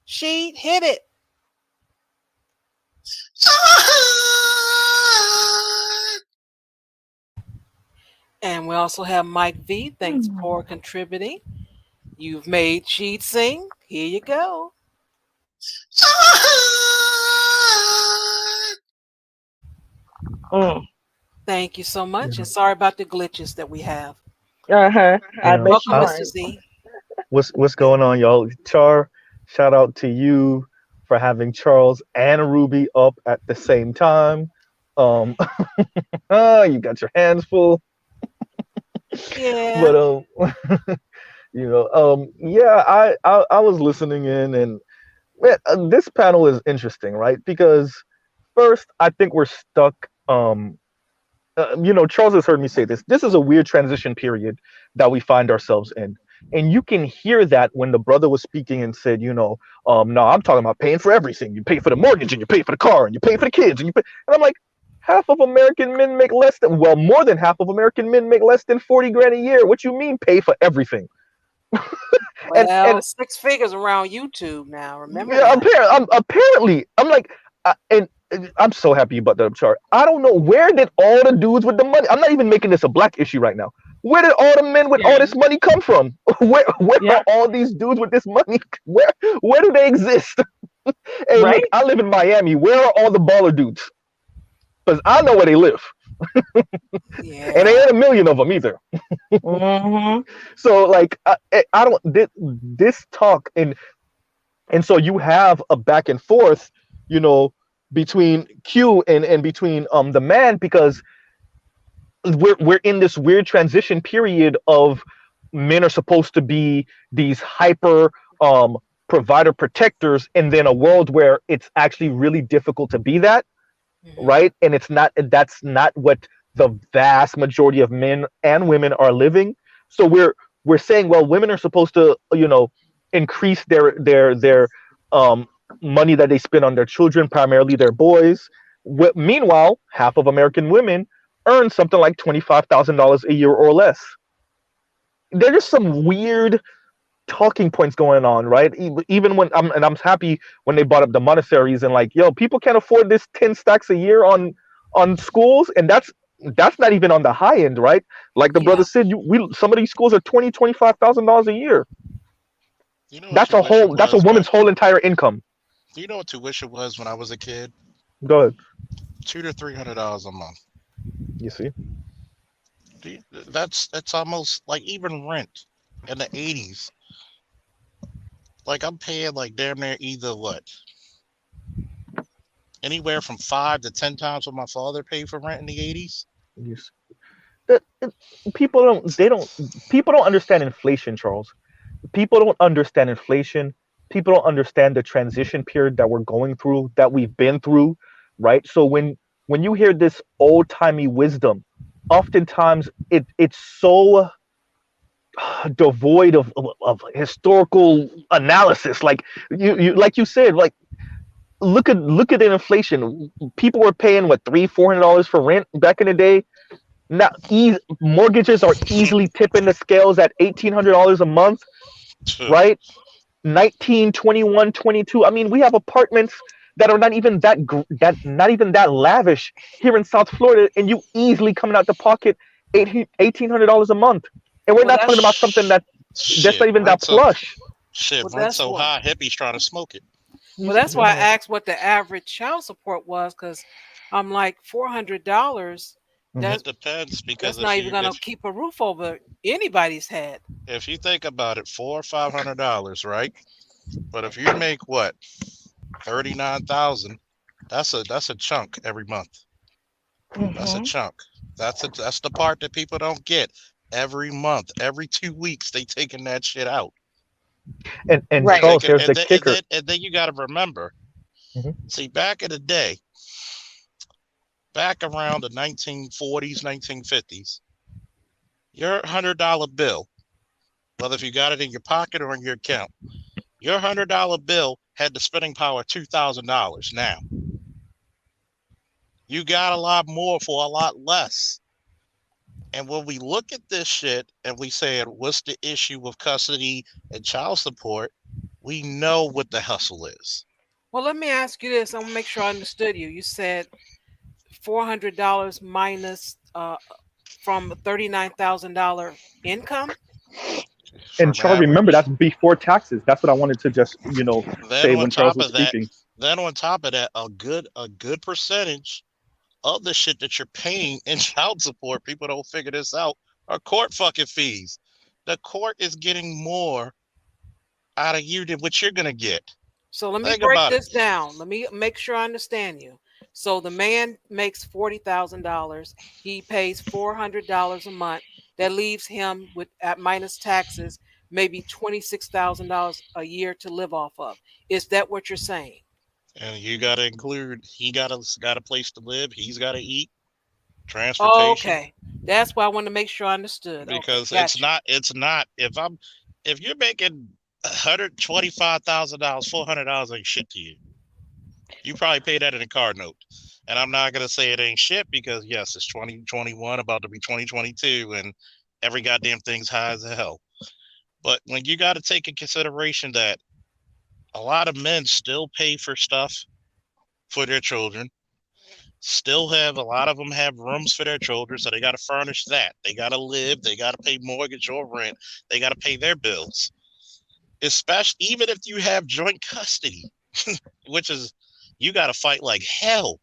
Sheed, hit it. And we also have Mike V. Thanks for contributing. You've made Sheed sing. Here you go. Mm. Thank you so much. And sorry about the glitches that we have. I Yeah, bet Welcome, you I, Mr. weren't. Z. what's going on, y'all? Char, shout out to you for having Charles and Ruby up at the same time. Um, you got your hands full, Yeah. but yeah, I was listening in, and man, this panel is interesting, right? Because first, I think we're stuck. Charles has heard me say this. This is a weird transition period that we find ourselves in. And you can hear that when the brother was speaking and said, no, I'm talking about paying for everything. You pay for the mortgage and you pay for the car and you pay for the kids and and I'm like, half of American men make less than, well, more than half of American men make less than 40 grand a year. What you mean pay for everything? And Well, six figures around YouTube now. Remember yeah, that. apparently, I'm like, and I'm so happy about that chart. I don't know where did all the dudes with the money. I'm not even making this a black issue right now. Where did all the men with all this money come from? Where Yeah. are all these dudes with this money? Where do they exist? Hey, look, Right. I live in Miami. Where are all the baller dudes? Because I know where they live, and they Yeah. ain't a million of them either. Mm-hmm. So like, I don't this talk and so you have a back and forth, you know, between Q and between the man, because we're in this weird transition period of men are supposed to be these hyper provider protectors, and then a world where it's actually really difficult to be that, Hmm. right? And that's not what the vast majority of men and women are living. So we're saying, well, women are supposed to, increase their um money that they spend on their children, primarily their boys. Meanwhile, half of American women earn something like $25,000 a year or less. There's just some weird talking points going on, right? Even when I'm happy when they brought up the monasteries and like, yo, people can't afford this 10 stacks a year on schools, and that's not even on the high end, right? Like the brother Yeah. said, some of these schools are $25,000 a year. You know what That's you wish it that's a was woman's whole entire income. you know what you wish it was when I was a kid? Go ahead. $200 to $300 a month. You see, That's almost like even rent in the 80s. Like I'm paying like damn near either what? Anywhere from 5 to 10 times what my father paid for rent in the 80s. you see. That, people don't understand inflation, Charles. People don't understand inflation. People don't understand the transition period that we're going through, that we've been through, right? So when you hear this old timey wisdom, oftentimes it's so devoid of historical analysis. Like you said, like look at the inflation. People were paying what, $300-400 for rent back in the day. Now mortgages are easily tipping the scales at $1,800 a month, right? 19, 21, 22. I mean, we have apartments that are not even not even that lavish here in South Florida, and you easily coming out the pocket $1,800 a month. And we're Well, not talking that's about something that's not Shit, even that rent so plush. shit, well, rent that's so what. high, hippies trying to smoke it. Well, that's why I asked what the average child support was, because I'm like $400. Mhm. It depends because That's not even gonna keep a roof over anybody's head. if you think about it, $400 or $500, right? But if you make what 39,000, that's a chunk every month. That's a Mm-hmm. chunk. That's the part that people don't get. Every month, every 2 weeks, they taking that shit out. And They Right. Charles, take it, here's and the then kicker. you got to remember. Mhm. See, back in the day, back around the 1940s, 1950s, your $100 bill whether if you got it in your pocket or in your account. Your $100 bill had the spending power of $2,000. Now, you got a lot more for a lot less. And when we look at this shit and we say, what's the issue with custody and child support, we know what the hustle is. Well, let me ask you this. I'm gonna make sure I understood you. You said $400 minus from $39,000 income. And Charles, remember that's before taxes. That's what I wanted to just say when Charles was speaking. Then on top of that, a good percentage of the shit that you're paying in child support, people don't figure this out, are court fucking fees. The court is getting more out of you than what you're gonna get. So let me break this down. Let me make sure I understand you. So the man makes $40,000. He pays $400 a month. That leaves him with, at minus taxes, maybe $26,000 a year to live off of. Is that what you're saying? And you got to include, he got a place to live. He's got to eat, transportation. Oh, okay. That's why I want to make sure I understood. Because okay, it's not, if you're making $125,000, $400 ain't shit to you. You probably pay that in a car note. And I'm not going to say it ain't shit because, yes, it's 2021, about to be 2022, and every goddamn thing's high as hell. But when you got to take in consideration that a lot of men still pay for stuff for their children, a lot of them have rooms for their children, so they got to furnish that. They got to live, they got to pay mortgage or rent, they got to pay their bills. Especially, even if you have joint custody, which is, you got to fight like hell.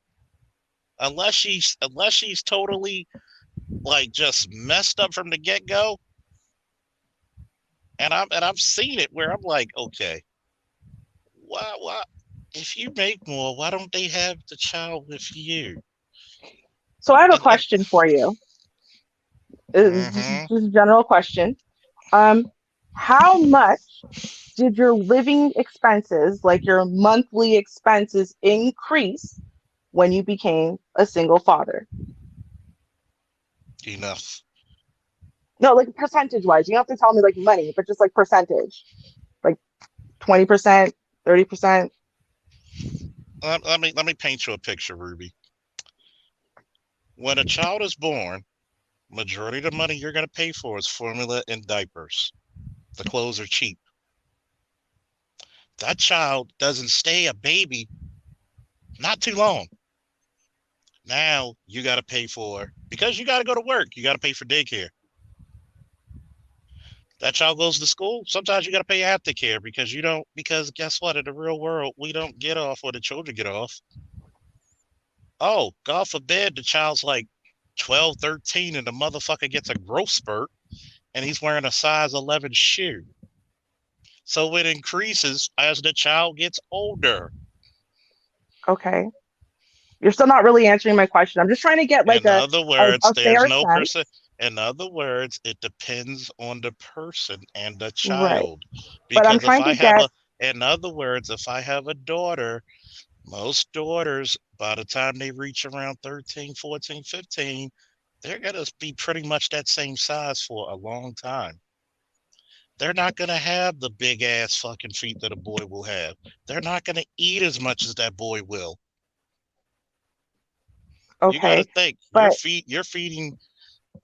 Unless she's totally like just messed up from the get-go. And I've seen it where I'm like, okay, why if you make more, why don't they have the child with you? So I have a question for you. Just a general question. How much did your living expenses, like your monthly expenses, increase when you became a single father? Enough. No, like percentage wise. You don't have to tell me like money, but just like percentage. Like 20%, 30%. Let me paint you a picture, Ruby. When a child is born, majority of the money you're going to pay for is formula and diapers. The clothes are cheap. That child doesn't stay a baby not too long. Now you got to pay for, because you got to go to work, you got to pay for daycare. That child goes to school, sometimes you got to pay aftercare because guess what? In the real world, we don't get off where the children get off. Oh, God forbid the child's like 12, 13 and the motherfucker gets a growth spurt and he's wearing a size 11 shoe. So it increases as the child gets older. Okay. You're still not really answering my question. I'm just trying to get like a fair sense. In other words, it depends on the person and the child. Right. Because but I'm trying to get... in other words, if I have a daughter, most daughters, by the time they reach around 13, 14, 15, they're going to be pretty much that same size for a long time. They're not going to have the big ass fucking feet that a boy will have. They're not going to eat as much as that boy will. Okay. You got to think, you're feeding.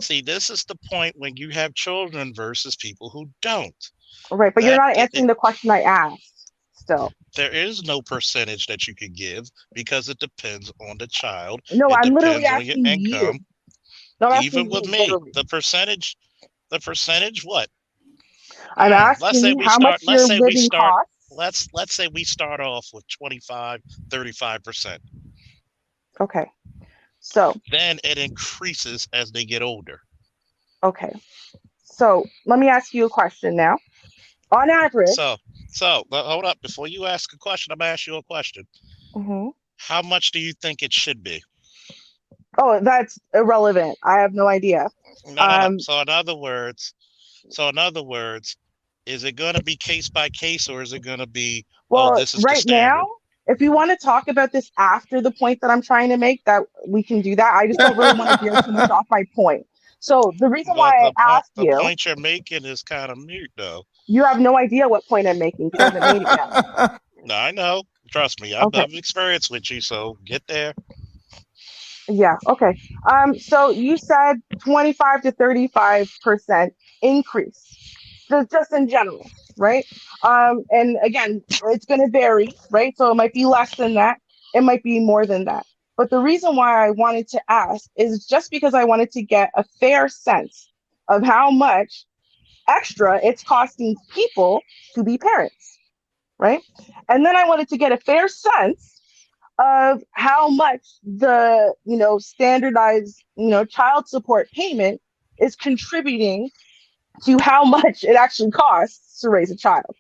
See, this is the point when you have children versus people who don't. Right, but you're not answering the question I asked still. There is no percentage that you can give because it depends on the child. No, I'm literally asking you. No, even with me, literally. The percentage what? I'm asking how much your living costs. Let's say we start off with 25, 35%. Okay. So then it increases as they get older. Okay. So let me ask you a question now. On average. So hold up. Before you ask a question, I'm gonna ask you a question. Mm-hmm. How much do you think it should be? Oh, that's irrelevant. I have no idea. No. So in other words, is it going to be case by case or is it going to be, this is right the standard? Now, if you want to talk about this after the point that I'm trying to make, that we can do that. I just don't really want to veer too much off my point. So the reason But why I asked the you, point you're making is kind of mute, though. you have no idea what point I'm making. You haven't made it yet. No, I know. Trust me, Okay. I've experienced with you, so get there. Yeah. Okay. So you said 25 to 35% increase, just in general, right? And again, it's going to vary, right? So it might be less than that. It might be more than that. But the reason why I wanted to ask is just because I wanted to get a fair sense of how much extra it's costing people to be parents, right? And then I wanted to get a fair sense of how much the standardized child support payment is contributing to how much it actually costs to raise a child,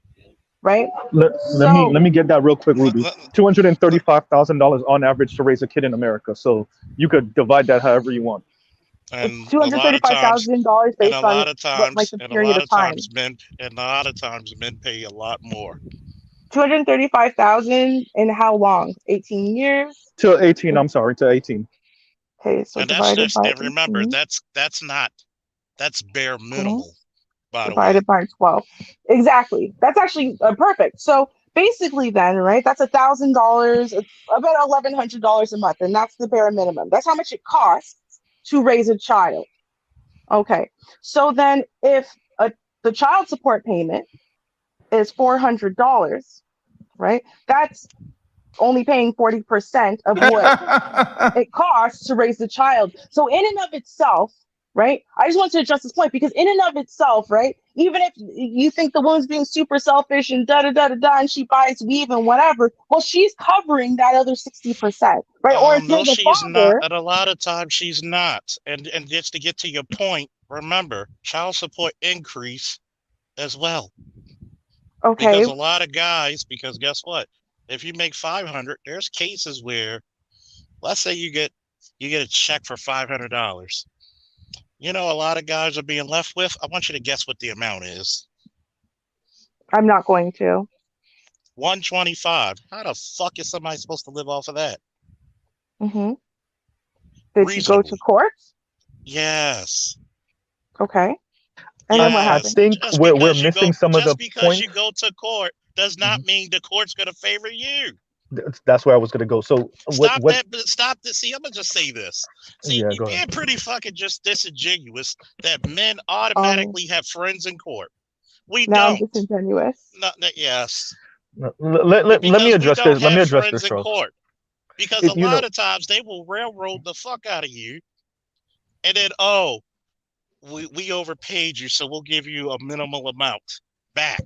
right? Let So me get that real quick, Let- Ruby. let- $235,000 on average to raise a kid in America. So you could divide that however you want. it's And two a hundred lot of thirty-five times, thousand dollars and based a on lot of what, like, times, the and a period lot of of time. times, men pay a lot more. 235,000 in how long? 18 years. To 18, I'm sorry, to 18. Okay, so And that's divided just, by and remember, 18. that's bare Mhm. minimal, by the way. Divided by 12. Exactly. That's actually perfect. So basically, then, right, that's $1,000, about $1,100 a month, and that's the bare minimum. That's how much it costs to raise a child. Okay. So then, if the child support payment is $400, right, that's only paying 40% of what it costs to raise the child. So in and of itself, right? I just want to address this point because in and of itself, right? Even if you think the woman's being super selfish and da da da da da, and she buys weave and whatever, well, she's covering that other 60%, right? Or if you're No, the she's not. father, And a lot of times she's not. And just to get to your point, remember, child support increase as well. okay, Because a lot of guys, because guess what? If you make 500, there's cases where, let's say you get a check for $500. You know, a lot of guys are being left with. I want you to guess what the amount is. I'm not going to. 125. How the fuck is somebody supposed to live off of that? Mm-hmm. Did you go to Reasonably. court? Yes. Okay. And then what I Yes. happened? think we're missing some of the Just because you points. go to court does not mean the court's gonna favor you. That's where I was gonna go. So Stop what that. Stop this. See, I'm gonna just say this. See, yeah, you're go ahead. being pretty fucking just disingenuous that men Um, automatically have friends in court. We Now I'm don't. disingenuous. Yes, Let me because we address don't this. Let me have address friends this, in Charles. court. Because a It, you lot know, of times they will railroad the fuck out of you, and then oh, we overpaid you, so we'll give you a minimal amount back.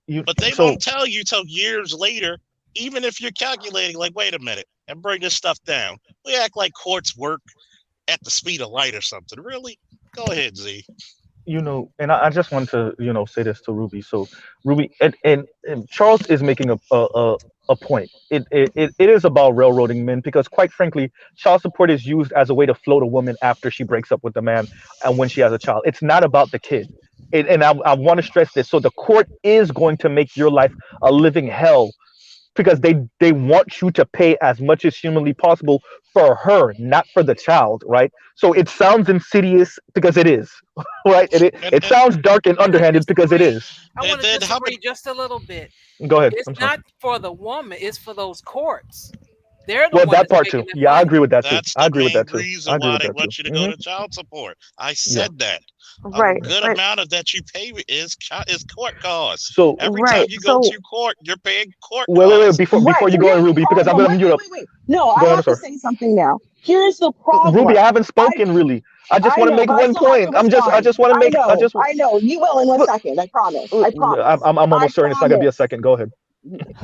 you But they so won't tell you till years later, even if you're calculating, like, wait a minute, and bring this stuff down. We act like courts work at the speed of light or something. Really? Go ahead, Z. and I just want to say this to Ruby. So Ruby and Charles is making a point. It is about railroading men because quite frankly, child support is used as a way to float a woman after she breaks up with the man and when she has a child. It's not about the kid. And I want to stress this. So the court is going to make your life a living hell because they want you to pay as much as humanly possible for her, not for the child, right? So it sounds insidious because it is, right? And It sounds dark and I want to underhanded because it disagree. is. I want to then how disagree many? just a little bit. Go ahead. It's I'm sorry. not for the woman, it's for those courts. They're the Well, one that that's part too. making that Yeah, I money. agree with that too. That's I the agree with main that too. I reason agree why with they that too. want you to go to child support. I Yeah. said that. A Right, good right, amount of that you pay is court costs. So Every time right. you go So to court, you're paying court wait. costs. Before right. you go Here's in, the Ruby, because I'm problem. gonna Wait, mute wait, up. wait, wait. No, I Go ahead. I'm have to sorry. say something now. Here's the Ruby, problem. I haven't I spoken really. I just I want to know, make but I one still have to point. I respond. just want to make. I know. You will in one Look, second. I promise. I promise. I'm I almost certain it's not gonna be a promise. second. Go ahead.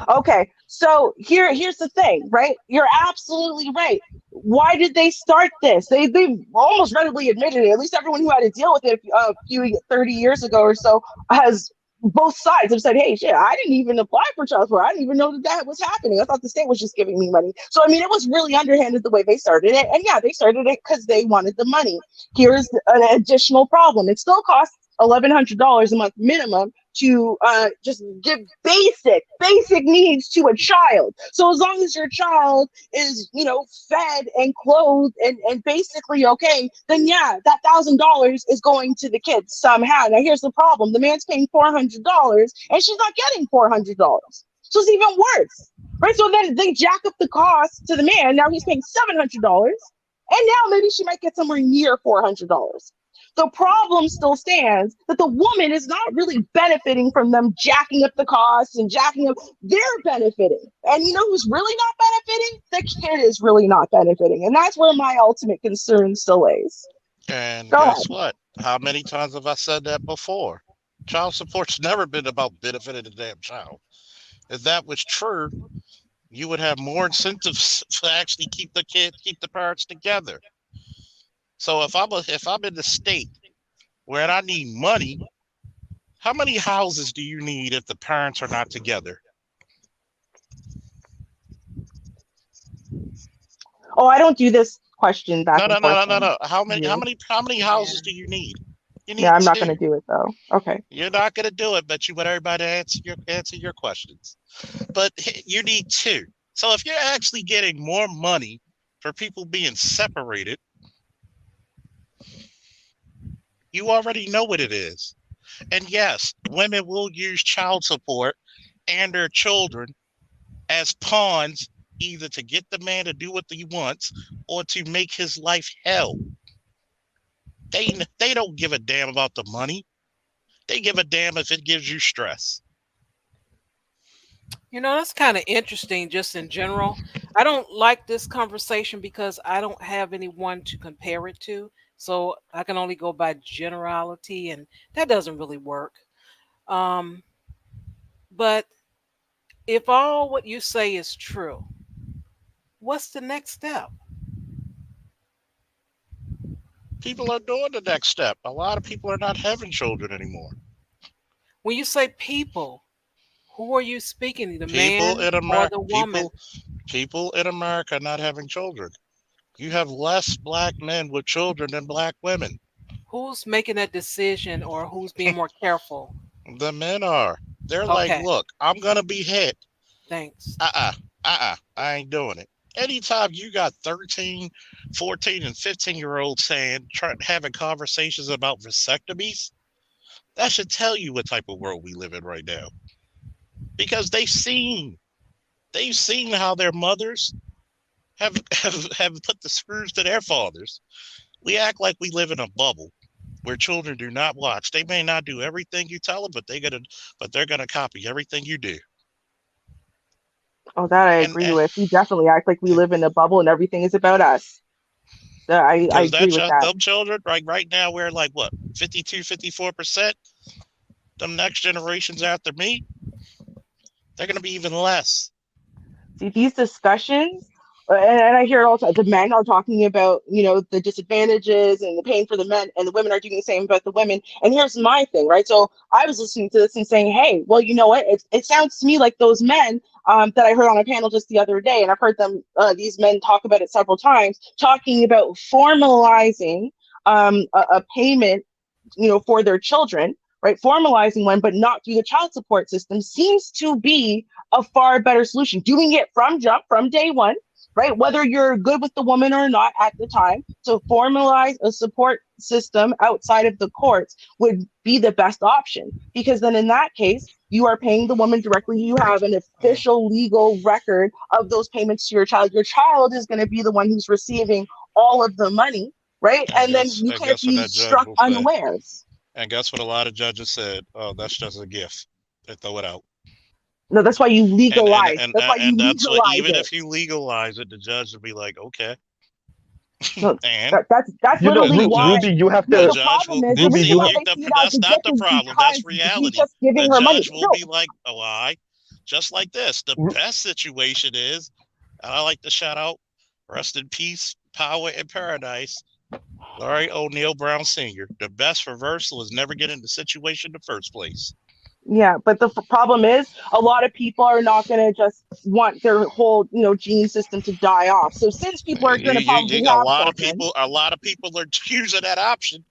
Okay. So here's the thing, right? You're absolutely right. Why did they start this? They almost readily admitted it. At least everyone who had to deal with it a few 30 years ago or so has both sides have said, hey, shit, I didn't even apply for child support. I didn't even know that that was happening. I thought the state was just giving me money. So, I mean, it was really underhanded the way they started it. And yeah, they started it because they wanted the money. Here's an additional problem. It still costs $1,100 a month minimum to just give basic needs to a child. So as long as your child is, fed and clothed and basically okay, then yeah, that $1,000 is going to the kids somehow. Now here's the problem: the man's paying $400 and she's not getting $400. So it's even worse, right? So then they jack up the cost to the man. Now he's paying $700, and now maybe she might get somewhere near $400. The problem still stands that the woman is not really benefiting from them jacking up the costs and jacking up. They're benefiting. And you know who's really not benefiting? The kid is really not benefiting. And that's where my ultimate concern still lays. And Go guess ahead. what? How many times have I said that before? Child support's never been about benefiting the damn child. If that was true, you would have more incentives to actually keep the parents together. So if I'm in the state where I need money, how many houses do you need if the parents are not together? Oh, I don't do this question back No, and no, no, forth no, no, from no. you. How many houses do you need? You Yeah, need I'm not going two. to do it though. Okay. You're not gonna do it, but you want everybody to answer your questions. But you need two. So if you're actually getting more money for people being separated, you already know what it is. And yes, women will use child support and their children as pawns, either to get the man to do what he wants or to make his life hell. They don't give a damn about the money. They give a damn if it gives you stress. That's kind of interesting just in general. I don't like this conversation because I don't have anyone to compare it to. So I can only go by generality, and that doesn't really work. Um, but if all what you say is true, what's the next step? People are doing the next step. A lot of people are not having children anymore. When you say people, who are you speaking to, the People man in or America, the woman? people in America not having children. You have less black men with children than black women. Who's making that decision or who's being more careful? The men are. They're like, Okay, look, I'm gonna be hit. thanks. I ain't doing it. Anytime you got 13, 14, and 15-year-olds having conversations about vasectomies, that should tell you what type of world we live in right now. Because they've seen how their mothers have put the screws to their fathers. We act like we live in a bubble where children do not watch. They may not do everything you tell them, but they're gonna copy everything you do. Oh, that I And agree with. We definitely act like we live in a bubble and everything is about us. I because agree with that. them children, right now, we're like what, 52, 54%. Them next generations after me, they're gonna be even less. See, these discussions, and I hear it all the time. The men are talking about, the disadvantages and the pain for the men, and the women are doing the same about the women. And here's my thing, right? So I was listening to this and saying, hey, well, you know what? It sounds to me like those men that I heard on a panel just the other day, and I've heard these men talk about it several times, talking about formalizing a payment, for their children, right? Formalizing one, but not through the child support system seems to be a far better solution. Doing it from day one, right? Whether you're good with the woman or not at the time, to formalize a support system outside of the courts would be the best option. Because then in that case, you are paying the woman directly. You have an Mm. official legal record of those payments to your child. Your child is going to be the one who's receiving all of the money, right? And then you And can't guess what be that judge struck will say? unawares. And guess what a lot of judges said? Oh, that's just a gift. They throw it out. No, that's why you And and legalize. and That's why and you that's what, legalize even it. if you legalize it, the judge will be like, okay. No, And that's literally why. Ruby, you have the The to, judge problem will is the then Ruby, reason you see why have, you. they see it as That's a not gift the is problem. That's because he's reality. just giving The her money. judge will No, be like, oh, I just like this. The best situation is, and I like to shout out, rest in peace, power in paradise, Larry O'Neill Brown Sr. The best reversal is never get in the situation in the first place. yeah, but the problem is a lot of people are not going to just want their whole gene system to die off. So since people are going to probably A have lot of children, people, are choosing that option,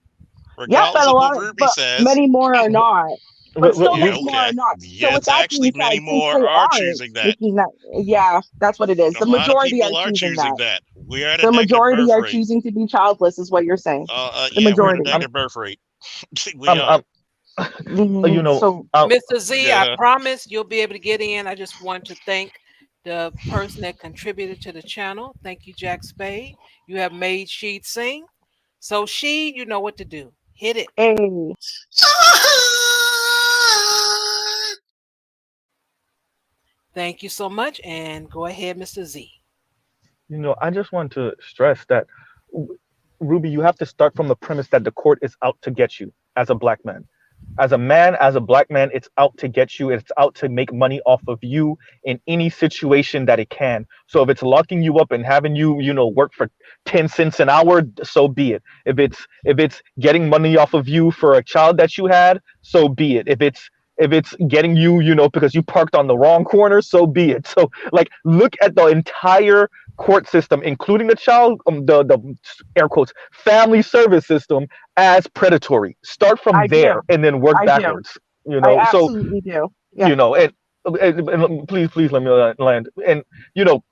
yeah, regardless of what Ruby but says. many more are not. but so Yeah, much We, more are okay. not. So Yeah, with it's that being actually many said, since more they are aren't, choosing that. this is not. Yeah, that's what it is. A The lot of majority are people are choosing choosing that. that. We are at a The negative majority birth are rate. choosing to be childless, is what you're saying. The Yeah, we're at a majority. negative birth rate. We I'm, are. you know, So Mr. Z, I Yeah. promise you'll be able to get in. I just want to thank the person that contributed to the channel. Thank you, Jack Spade. You have made Sheed sing. So Sheed, you know what to do. Hit it. hey, Thank you so much. And go ahead, Mr. Z. I just want to stress that, Ruby, you have to start from the premise that the court is out to get you as a black man. As a black man, it's out to get you. It's out to make money off of you in any situation that it can. So if it's locking you up and having you, work for 10 cents an hour, so be it. If it's getting money off of you for a child that you had, so be it. If it's getting you, because you parked on the wrong corner, so be it. So like look at the entire court system, including the child, the air quotes family service system, as predatory. Start from I there do. and then work I do. backwards. I So absolutely do. Yeah. and please let me land. And you know,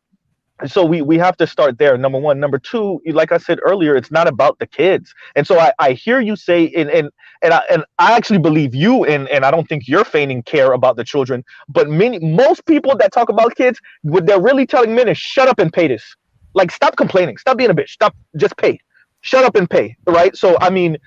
so we have to start there, number one. Number two, like I said earlier, it's not about the kids. And so I hear you say, and I actually believe you, and I don't think you're feigning care about the children. But most people that talk about kids, what they're really telling men is shut up and pay this. Like, stop complaining, stop being a bitch, stop, just pay, shut up and pay, right? So I mean,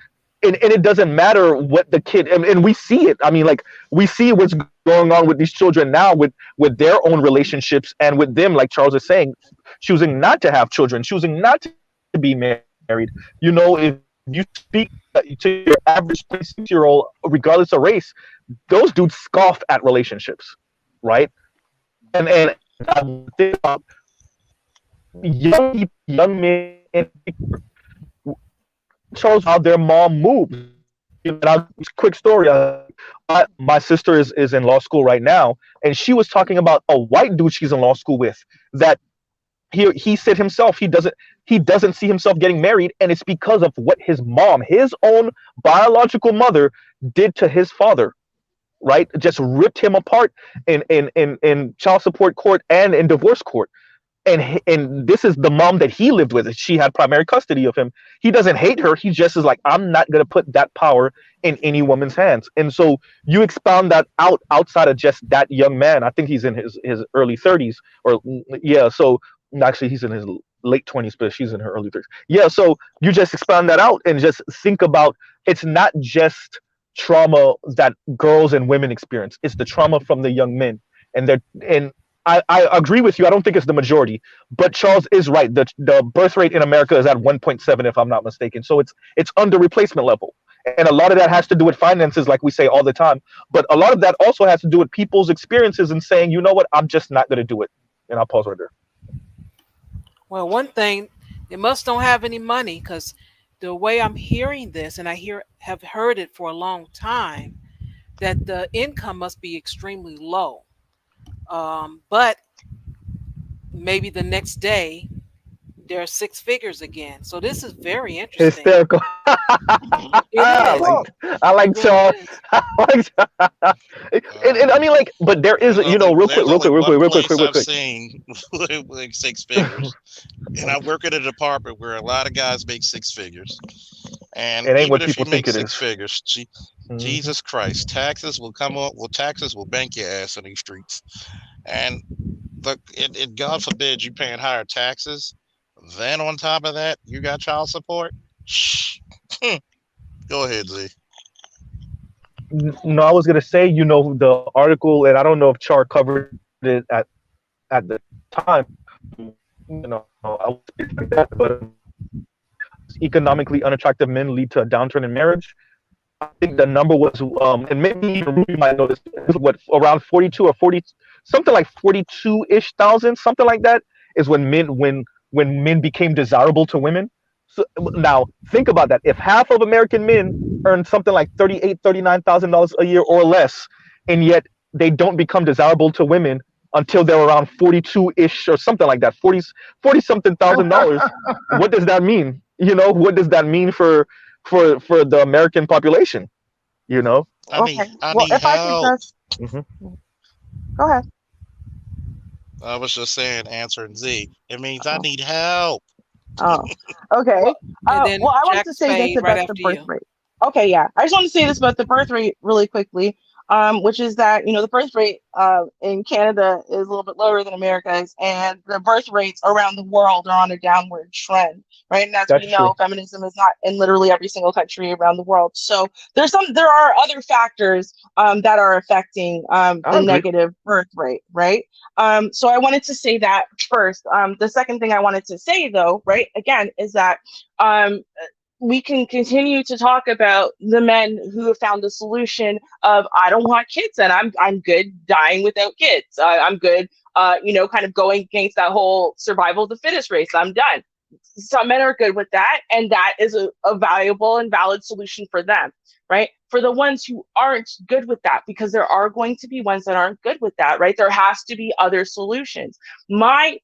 and it doesn't matter what the kid, and we see it. I mean, like, we see what's going on with these children now, with their own relationships, and with them, like Charles is saying, choosing not to have children, choosing not to be married. If you speak to your average 26-year-old, regardless of race, those dudes scoff at relationships, right? And I think about young people, young men in particular, Charles, how their mom moves. And quick story. My sister is in law school right now, and she was talking about a white dude she's in law school with. That he said himself he doesn't see himself getting married, and it's because of what his mom, his own biological mother, did to his father. Right, just ripped him apart in child support court and in divorce court. And this is the mom that he lived with. She had primary custody of him. He doesn't hate her. He just is like, I'm not going to put that power in any woman's hands. And so you expound that outside of just that young man. I think he's in his early 30s, or yeah. So actually he's in his late 20s, but she's in her early 30s. Yeah. So you just expand that out and just think about, it's not just trauma that girls and women experience. It's the trauma from the young men. And I agree with you. I don't think it's the majority, but Charles is right. The birth rate in America is at 1.7, if I'm not mistaken. So it's under replacement level, and a lot of that has to do with finances, like we say all the time. But a lot of that also has to do with people's experiences and saying, you know what, I'm just not going to do it. And I'll pause right there. Well, one thing, they must don't have any money, because the way I'm hearing this, and have heard it for a long time, that the income must be extremely low. But maybe the next day there are six figures again. So this is very interesting. Hysterical. It I is. Well, It like really Charles. is. I like, and I mean, like, but there is, There's only one real place quick, I've seen with like six figures, and I work at a department where a lot of guys make six figures. And It ain't even what if you people think make it six is. figures, Mhm. Jesus Christ, taxes will come up. Well, taxes will bank your ass in these streets. And look, God forbid you paying higher taxes. Then on top of that, you got child support. Shh. Go ahead, Z. No, I was gonna say, the article, and I don't know if Char covered it at the time. I was like that, but economically unattractive men lead to a downturn in marriage. I think the number was, and maybe even Ruby might know this, what, around 42 or 40, something like 42-ish thousand, something like that, is when men became desirable to women. So now think about that. If half of American men earn something like $38,000, $39,000 a year or less, and yet they don't become desirable to women until they're around 42-ish or something like that, 40 something thousand dollars, what does that mean? What does that mean for the American population? Okay. I Well, need if I could help. just go ahead. I was just saying, answering Z. It means I Oh, need help. oh. Okay. And then Well, I wanted Jack to say this Spade right about the after birth you. rate. Okay, yeah. I just want to say this about the birth rate really quickly. Which is that, the birth rate in Canada is a little bit lower than America's, and the birth rates around the world are on a downward trend, right? And as That's we true. know, feminism is not in literally every single country around the world. So there are other factors that are affecting I the agree. negative birth rate, right? So I wanted to say that first. The second thing I wanted to say, though, right, again, is that um, we can continue to talk about the men who have found the solution of I don't want kids and I'm good dying without kids. I'm good, kind of going against that whole survival of the fittest race. I'm done. Some men are good with that, and that is a valuable and valid solution for them, right? For the ones who aren't good with that, because there are going to be ones that aren't good with that, right? There has to be other solutions. My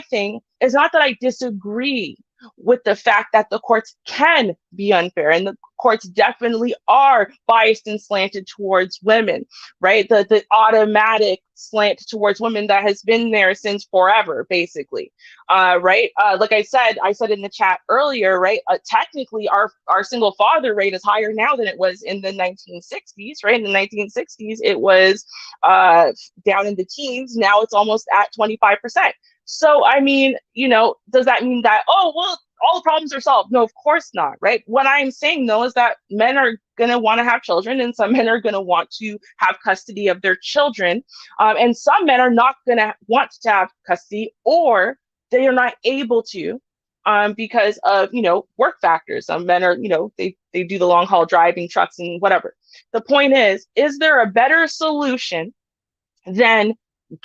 thing is not that I disagree with the fact that the courts can be unfair, and the courts definitely are biased and slanted towards women, right? The automatic slant towards women that has been there since forever, basically, right? Like I said in the chat earlier, right? Technically, our single father rate is higher now than it was in the 1960s, right? In the 1960s, it was down in the teens. Now it's almost at 25%. So, I mean, does that mean that, oh, well, all the problems are solved? No, of course not, right? What I'm saying, though, is that men are going to want to have children, and some men are going to want to have custody of their children. And some men are not going to want to have custody, or they are not able to because of, work factors. Some men are, they do the long haul driving trucks and whatever. The point is there a better solution than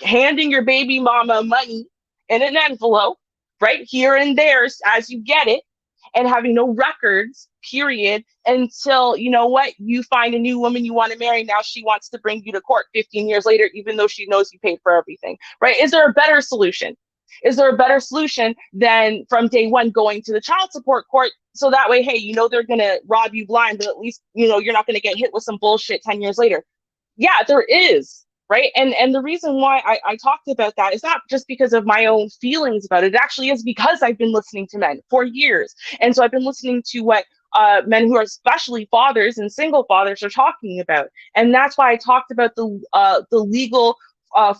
handing your baby mama money in an envelope, right here and there as you get it, and having no records, period, until you find a new woman you want to marry? Now she wants to bring you to court 15 years later, even though she knows you paid for everything, right? Is there a better solution? Is there a better solution than from day one going to the child support court? So that way, hey, they're going to rob you blind, but at least, you're not going to get hit with some bullshit 10 years later. Yeah, there is. Right. And the reason why I talked about that is not just because of my own feelings about it. It actually is because I've been listening to men for years. And so I've been listening to what men who are especially fathers and single fathers are talking about. And that's why I talked about the legal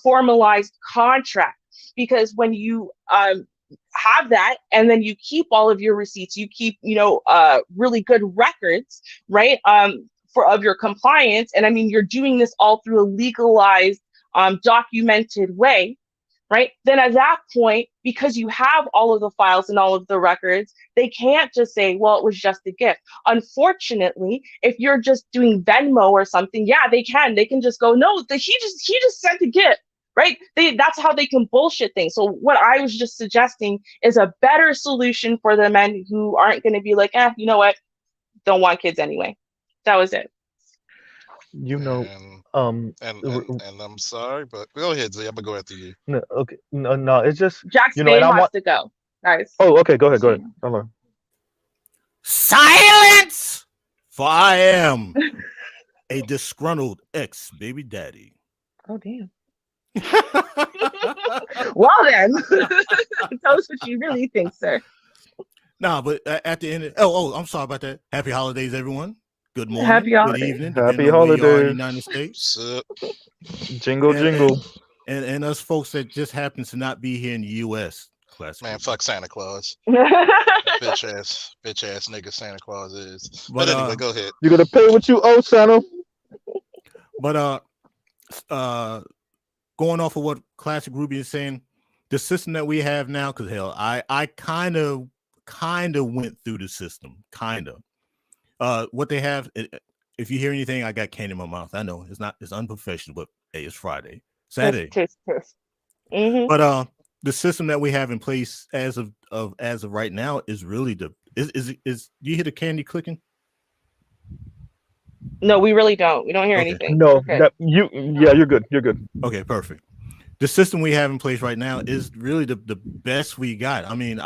formalized contract, because when you have that, and then you keep all of your receipts, you keep, really good records, right? Of your compliance. And I mean, you're doing this all through a legalized, documented way, right? Then at that point, because you have all of the files and all of the records, they can't just say, well, it was just a gift. Unfortunately, if you're just doing Venmo or something, yeah, they can just go, no, he just sent a gift. Right? That's how they can bullshit things. So what I was just suggesting is a better solution for the men who aren't going to be like, you know what? Don't want kids anyway. That was it. And Um, and I'm sorry, but go ahead, Z. I'm gonna go after you. no, okay, no, it's just Jack and Spade I has want. to go, guys. Oh, okay, go ahead. Hold on. Silence! For I am a disgruntled ex-baby daddy. Oh, damn. Well, then, tell us what you really think, sir. Nah, but at the end, I'm sorry about that. Happy holidays, everyone. Good morning. Happy good holidays. evening. Happy depending on where you are in the holidays. United States. Jingle, jingle. And us folks that just happen to not be here in the U.S. Classic. Man, fuck Santa Claus. bitch ass nigga Santa Claus is. But anyway, go ahead. You're gonna pay what you owe, Santa. But going off of what Classic Ruby is saying, the system that we have now, because hell, I kind of went through the system, kind of. What they have, if you hear anything, I got candy in my mouth. I know it's unprofessional, but hey, it's Friday, Saturday. Mm-hmm. But the system that we have in place as of right now is really is do you hear the candy clicking? No, we really don't. We don't hear anything. No, you're good. You're good. Okay, perfect. The system we have in place right now is really the best we got. I mean,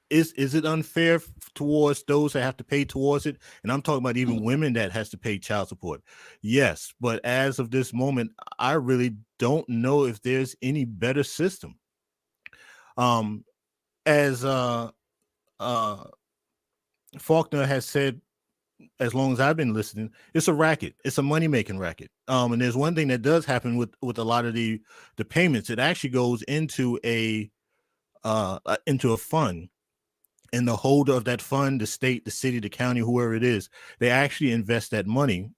is it unfair towards those that have to pay towards it? And I'm talking about even women that has to pay child support. Yes, but as of this moment, I really don't know if there's any better system. As Faulkner has said, as long as I've been listening, it's a racket. It's a money making racket. And there's one thing that does happen with a lot of the payments. It actually goes into a fund, and the holder of that fund, the state, the city, the county, whoever it is, they actually invest that money,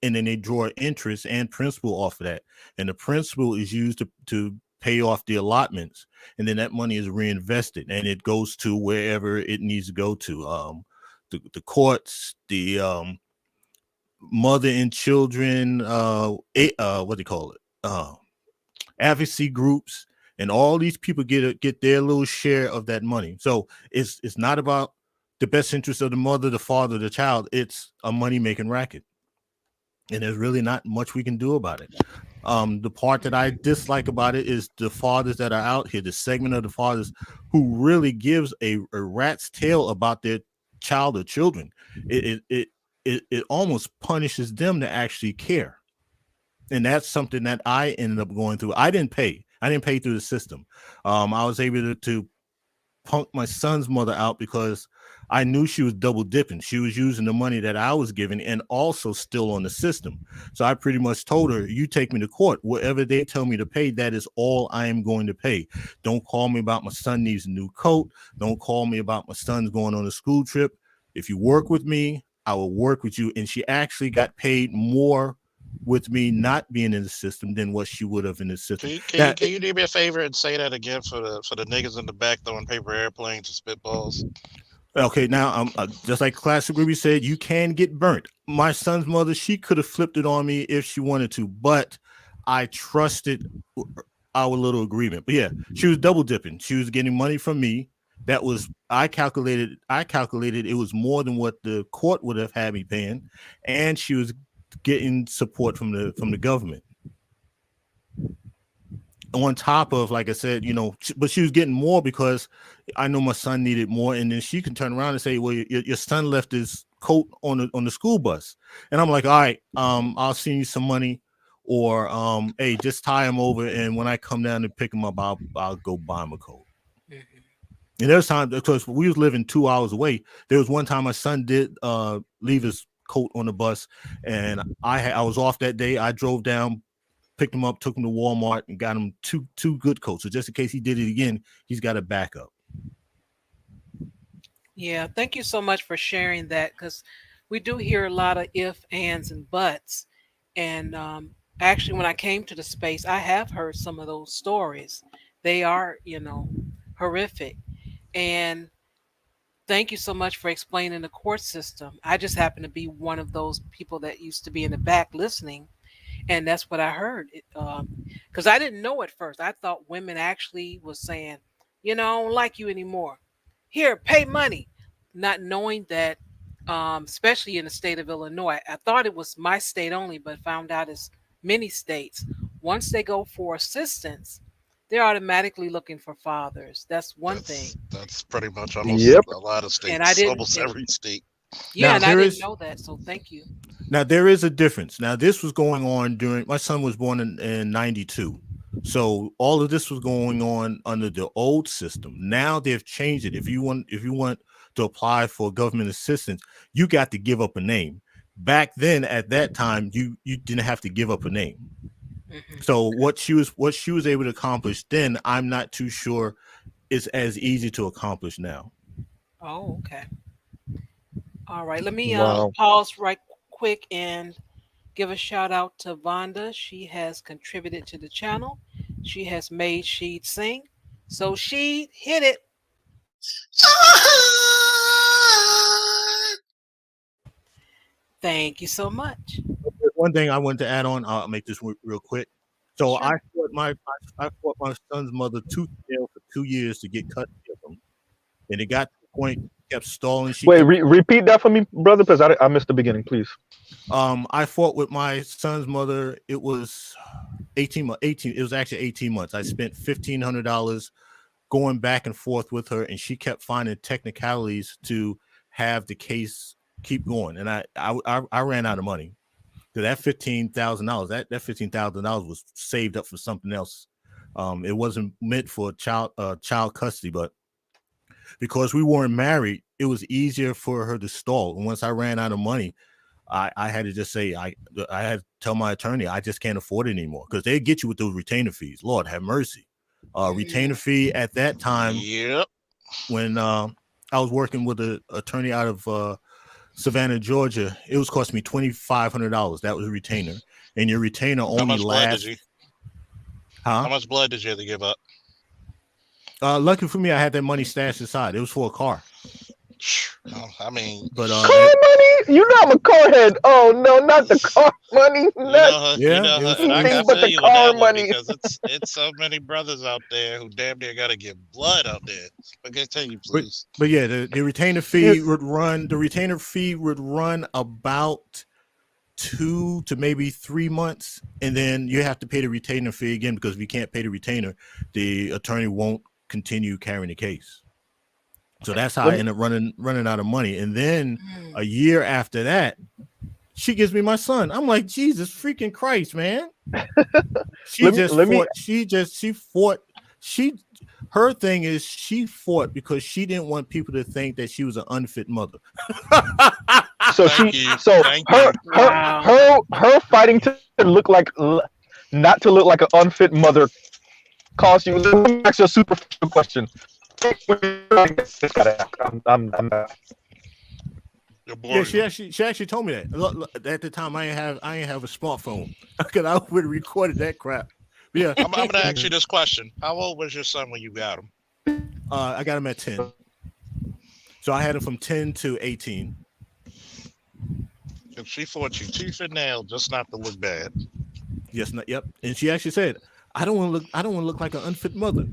and then they draw interest and principal off of that. And the principal is used to pay off the allotments, and then that money is reinvested, and it goes to wherever it needs to go to. The courts, the mother and children, what do you call it? Advocacy groups, and all these people get their little share of that money. So it's not about the best interest of the mother, the father, the child. It's a money making racket, and there's really not much we can do about it. The part that I dislike about it is the fathers that are out here, the segment of the fathers who really gives a rat's tail about their child or children. It almost punishes them to actually care. And that's something that I ended up going through. I didn't pay through the system. I was able to punk my son's mother out because I knew she was double dipping. She was using the money that I was giving and also still on the system. So I pretty much told her, you take me to court. Whatever they tell me to pay, that is all I am going to pay. Don't call me about my son needs a new coat. Don't call me about my son's going on a school trip. If you work with me, I will work with you. And she actually got paid more with me not being in the system than what she would have in the system. Can you do me a favor and say that again for the niggas in the back throwing paper airplanes and spitballs? Okay, now just like Classic Ruby said, you can get burnt. My son's mother, she could have flipped it on me if she wanted to, but I trusted our little agreement. But yeah, she was double dipping. She was getting money from me. That was I calculated it was more than what the court would have had me paying, and she was getting support from the government. On top of, like I said, but she was getting more because I know my son needed more, and then she can turn around and say, "Well, your son left his coat on the school bus," and I'm like, "All right, I'll send you some money, or hey, just tie him over, and when I come down to pick him up, I'll go buy him a coat." Mm-hmm. And there's time because we was living 2 hours away. There was one time my son did leave his coat on the bus, and I was off that day. I drove down, picked him up, took him to Walmart, and got him two good coats. So just in case he did it again, he's got a backup. Yeah, thank you so much for sharing that, because we do hear a lot of if, ands, and buts. And actually, when I came to the space, I have heard some of those stories. They are, horrific. And thank you so much for explaining the court system. I just happen to be one of those people that used to be in the back listening, and that's what I heard. Because I didn't know at first. I thought women actually was saying, I don't like you anymore. Here, pay money, not knowing that, especially in the state of Illinois. I thought it was my state only, but found out it's many states. Once they go for assistance, they're automatically looking for fathers. That's one thing. That's pretty much almost Yep. a lot of states. And I didn't. Almost every state. Yeah, Now, and I there didn't is- know that. So thank you. Now there is a difference. Now this was going on during my son was born in 92. So all of this was going on under the old system. Now they've changed it. If you want to apply for government assistance, you got to give up a name. Back then, at that time, you didn't have to give up a name. Mhm. So what she was able to accomplish then, I'm not too sure is as easy to accomplish now. Oh, okay. All right. Let me Wow. pause right quick and give a shout out to Vonda. She has contributed to the channel. She has made Sheed sing. So Sheed, hit it. Thank you so much. There's one thing I wanted to add on. I'll make this real quick. So Sure. I fought my son's mother tooth and nail for 2 years to get cut of him, and it got to the point she kept stalling. Wait, repeat that for me, brother, because I missed the beginning, please. I fought with my son's mother. It was 18. It was actually 18 months. I spent $1,500 going back and forth with her, and she kept finding technicalities to have the case keep going. And I ran out of money. Because that $15,000, that $15,000 was saved up for something else. It wasn't meant for child custody, but because we weren't married, it was easier for her to stall. And once I ran out of money, I had to just say I had to tell my attorney I just can't afford it anymore, because they get you with those retainer fees. Lord have mercy. Retainer fee at that time. Yep. When I was working with an attorney out of Savannah, Georgia, it was costing me $2,500. That was a retainer, and your retainer only How much blood lasts. did you? Huh? How much blood did you have to give up? Lucky for me, I had that money stashed aside. It was for a car. I mean, but car money? You know I'm a car head. Oh no, not the car money. I got but to the you on car that one, money. because it's so many brothers out there who damn near got to give blood out there. But continue, please. But yeah, the retainer fee would run. The retainer fee would run about 2 to maybe 3 months, and then you have to pay the retainer fee again, because if you can't pay the retainer, the attorney won't continue carrying the case. So that's how I ended up running out of money. And then a year after that, she gives me my son. I'm like, Jesus freaking Christ, man. Her thing is she fought because she didn't want people to think that she was an unfit mother. So her fighting to look like, not to look like an unfit mother, cost you. Let me ask you a superficial question. I'm Yeah, she actually told me that. At the time, I ain't have a smartphone, because I would have recorded that crap. But yeah, I'm gonna ask you this question: how old was your son when you got him? I got him at 10. So I had him from 10 to 18. And she fought you tooth and nail just not to look bad. Yes, yep. And she actually said, "I don't want to look like an unfit mother."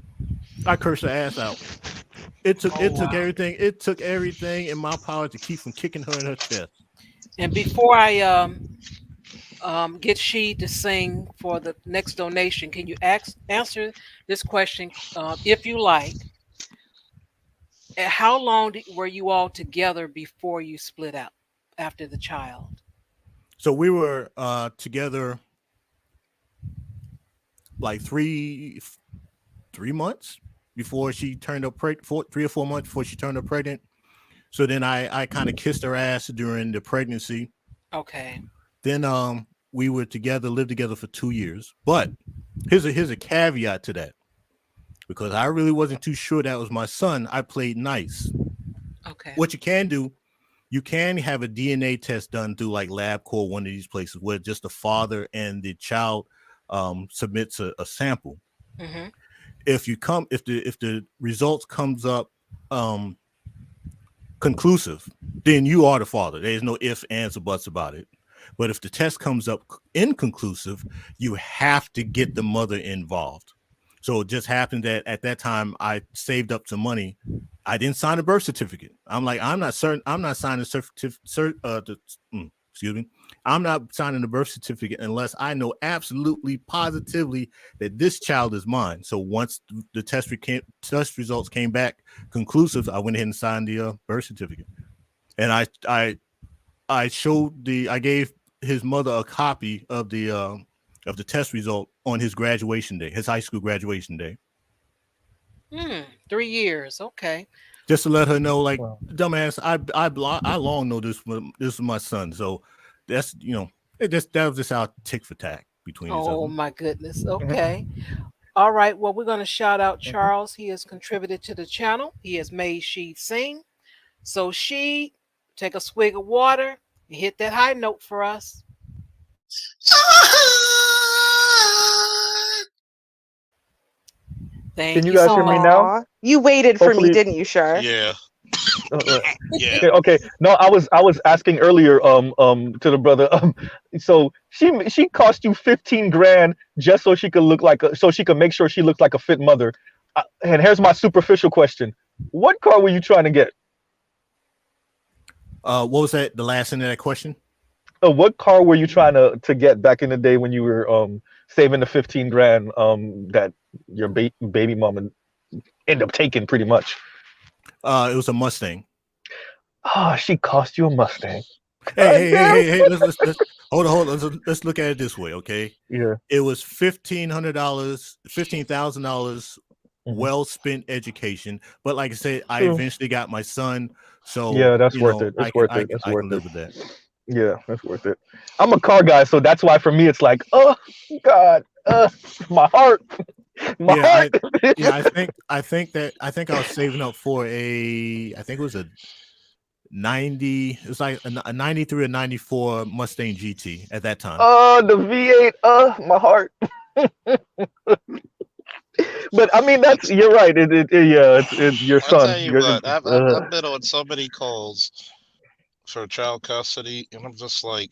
I cursed her ass out. It took everything. It took everything in my power to keep from kicking her in her chest. And before I get she to sing for the next donation, can you answer this question, if you like? How long were you all together before you split out after the child? So we were together like three months before she turned up pregnant. 3 or 4 months before she turned up pregnant. So then I kind of kissed her ass during the pregnancy. Okay. Then we were together, lived together for 2 years. But here's a caveat to that, because I really wasn't too sure that was my son. I played nice. Okay. What you can do, you can have a DNA test done through like LabCorp, one of these places, where just the father and the child submits a sample. Mm-hmm. If the results comes up conclusive, then you are the father. There's no ifs, ands, or buts about it. But if the test comes up inconclusive, you have to get the mother involved. So it just happened that at that time I saved up some money. I didn't sign a birth certificate. I'm like, I'm not signing I'm not signing the birth certificate unless I know absolutely positively that this child is mine. So once the test results came back conclusive, I went ahead and signed the birth certificate. And I gave his mother a copy of the test result on his graduation day, his high school graduation day. 3 years. Okay. Just to let her know, like, dumbass, I long know this is my son. So that's, that was just our tick for tack between each other. Oh my goodness. Okay. All right. Well, we're going to shout out Charles. He has contributed to the channel. He has made she sing. So she, take a swig of water and hit that high note for us. Can you guys hear me now? You waited for me, didn't you, Shar? Yeah. Yeah. Okay. No, I was asking earlier to the brother. So she cost you 15 grand just so she could so she could make sure she looks like a fit mother. And here's my superficial question: what car were you trying to get? What was that? The last end of that question? What car were you trying to get back in the day when you were saving the 15 grand that your baby mama end up taking pretty much? It was a Mustang. Oh, she cost you a Mustang. Hey! Let's hold on. Let's look at it this way, okay? Yeah. It was $15,000, well spent education. But like I said, I True. eventually got my son, so Yeah, that's worth it. It's worth it. That's I worth can it. live with that. Yeah, that's worth it. I'm a car guy, so that's why for me it's like, oh God, my heart, my heart. I think I was saving up for I think it was a 90. It was like a 93 or 94 Mustang GT at that time. Oh, the V8. My heart. But I mean, you're right. It's your I'll son. tell you what, I've been on so many calls for child custody, and I'm just like,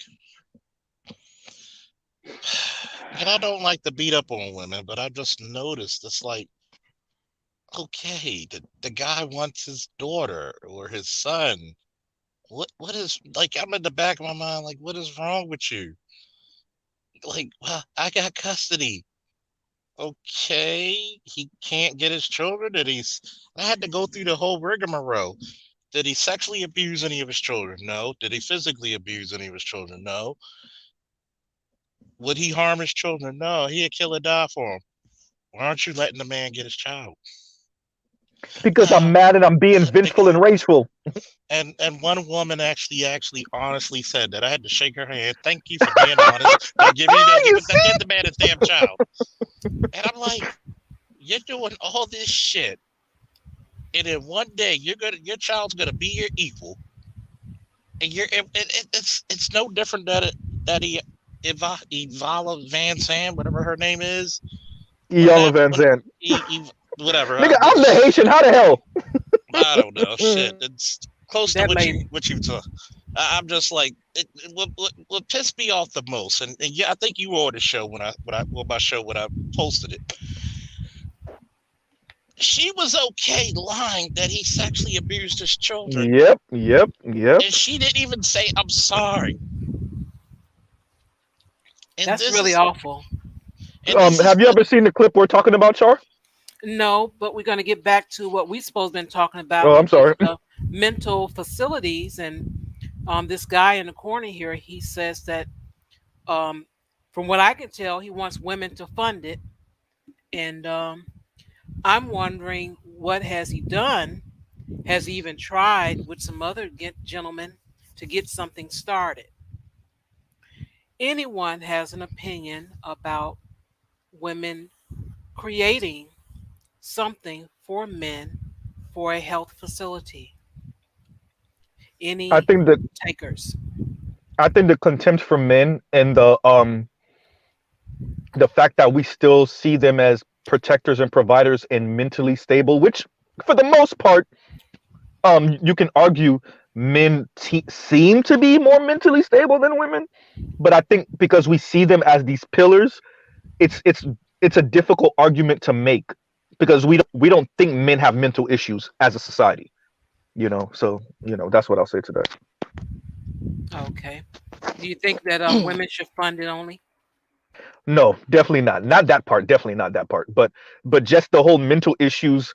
and I don't like to beat up on women, but I've just noticed it's like, okay, the guy wants his daughter or his son. What is, like, I'm in the back of my mind, like, what is wrong with you? Like, well, I got custody. Okay, he can't get his children, I had to go through the whole rigmarole. Did he sexually abuse any of his children? No. Did he physically abuse any of his children? No. Would he harm his children? No. He'd kill or die for him. Why aren't you letting the man get his child? Because I'm mad and I'm being vengeful and rageful. And one woman actually honestly said that. I had to shake her hand. Thank you for being honest. Give the man his damn child. And I'm like, you're doing all this shit, and then one day your child's gonna be your equal, and it's no different that Evala Van Zandt, whatever her name is, Evala Van Zandt. Whatever. Nigga, I'm the Haitian. How the hell? I don't know. Shit, it's close to what you took. I'm just like, what pissed me off the most, and yeah, I think you were on the show when I posted it. She was okay lying that he sexually abused his children. Yep. And she didn't even say, I'm sorry. And that's really awful. Have you ever seen the clip we're talking about, Char? No, but we're going to get back to what we're supposed to be talking about. Oh, I'm sorry. Mental facilities. And this guy in the corner here, he says that from what I can tell, he wants women to fund it. And I'm wondering, what has he done? Has he even tried with some other gentlemen to get something started? Anyone has an opinion about women creating something for men for a health facility? Any takers? I think the contempt for men and the fact that we still see them as protectors and providers and mentally stable, which for the most part, you can argue men seem to be more mentally stable than women, but I think because we see them as these pillars, it's a difficult argument to make because we don't think men have mental issues as a society, so that's what I'll say to that. Okay. Do you think that women should fund it only? No, definitely not that part, definitely not that part, but just the whole mental issues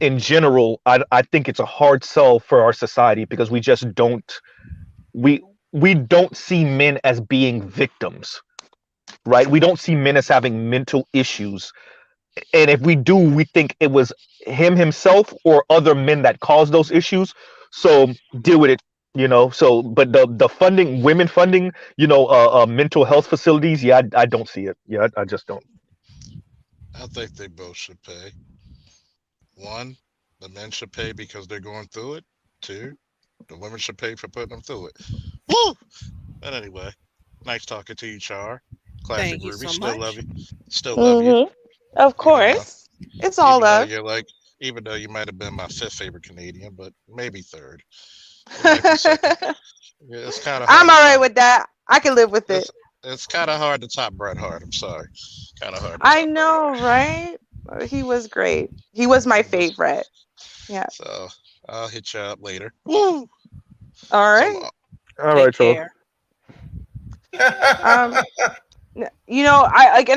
in general. I think it's a hard sell for our society because we just don't see men as being victims, right? We don't see men as having mental issues, and if we do, we think it was himself or other men that caused those issues, so deal with it. So but the funding, women funding, mental health facilities, yeah, I don't see it. Yeah, I just don't. I think they both should pay. One, the men should pay because they're going through it. Two, the women should pay for putting them through it. Woo! But anyway, nice talking to you, Char. Classic Thank you Ruby. so Still much. love you. Still love you. Of course. It's all love. Even though you might have been my fifth favorite Canadian, but maybe third. It's kind of. I'm all right with that. I can live with it. It's kind of hard to top Bret Hart. I'm sorry. Kind of hard. I know, right? He was great. He was my favorite. Yeah. So I'll hit you up later. Woo! All right. All right, Take care. And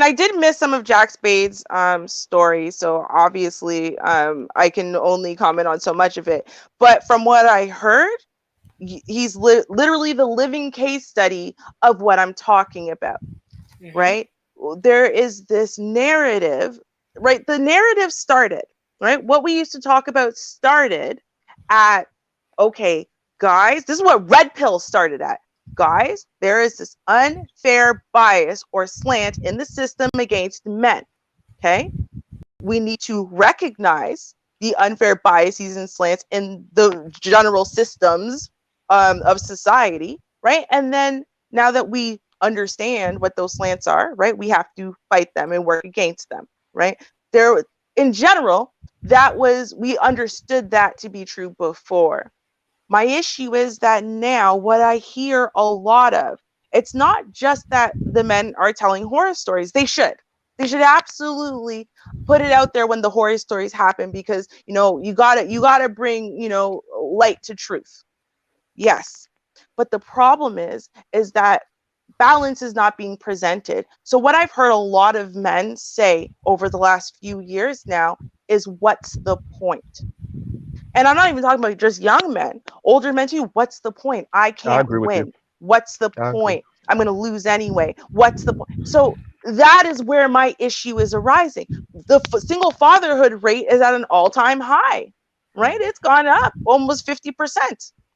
I did miss some of Jack Spade's story, so obviously I can only comment on so much of it. But from what I heard, he's literally the living case study of what I'm talking about, right? There is this narrative, right? The narrative started, right? What we used to talk about started at, okay, guys, this is what Red Pill started at. Guys, there is this unfair bias or slant in the system against men. Okay. We need to recognize the unfair biases and slants in the general systems of society, right? And then now that we understand what those slants are, right, we have to fight them and work against them, right? There, in general, we understood that to be true before. My issue is that now what I hear a lot of, it's not just that the men are telling horror stories. They should. They should absolutely put it out there when the horror stories happen, because you gotta bring light to truth. Yes. But the problem is that balance is not being presented. So what I've heard a lot of men say over the last few years now is, what's the point? And I'm not even talking about just young men, older men too. What's the point? I can't agree with you. win. What's the point? I'm going to lose anyway. What's the point? So that is where my issue is arising. The single fatherhood rate is at an all-time high, right? It's gone up almost 50%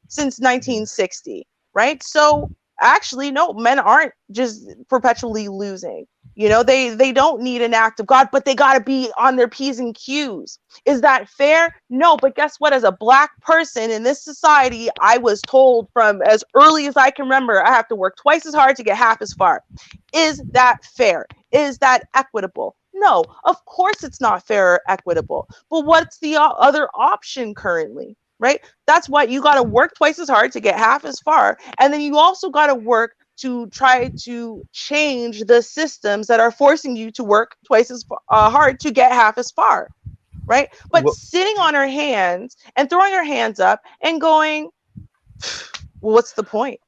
since 1960, right? So actually, no, men aren't just perpetually losing. They don't need an act of God, but they got to be on their P's and Q's. Is that fair? No, but guess what? As a Black person in this society, I was told from as early as I can remember, I have to work twice as hard to get half as far. Is that fair? Is that equitable? No, of course it's not fair or equitable. But what's the other option currently? Right? That's why you got to work twice as hard to get half as far. And then you also got to work to try to change the systems that are forcing you to work twice as hard to get half as far, right? But sitting on our hands and throwing our hands up and going, well, what's the point?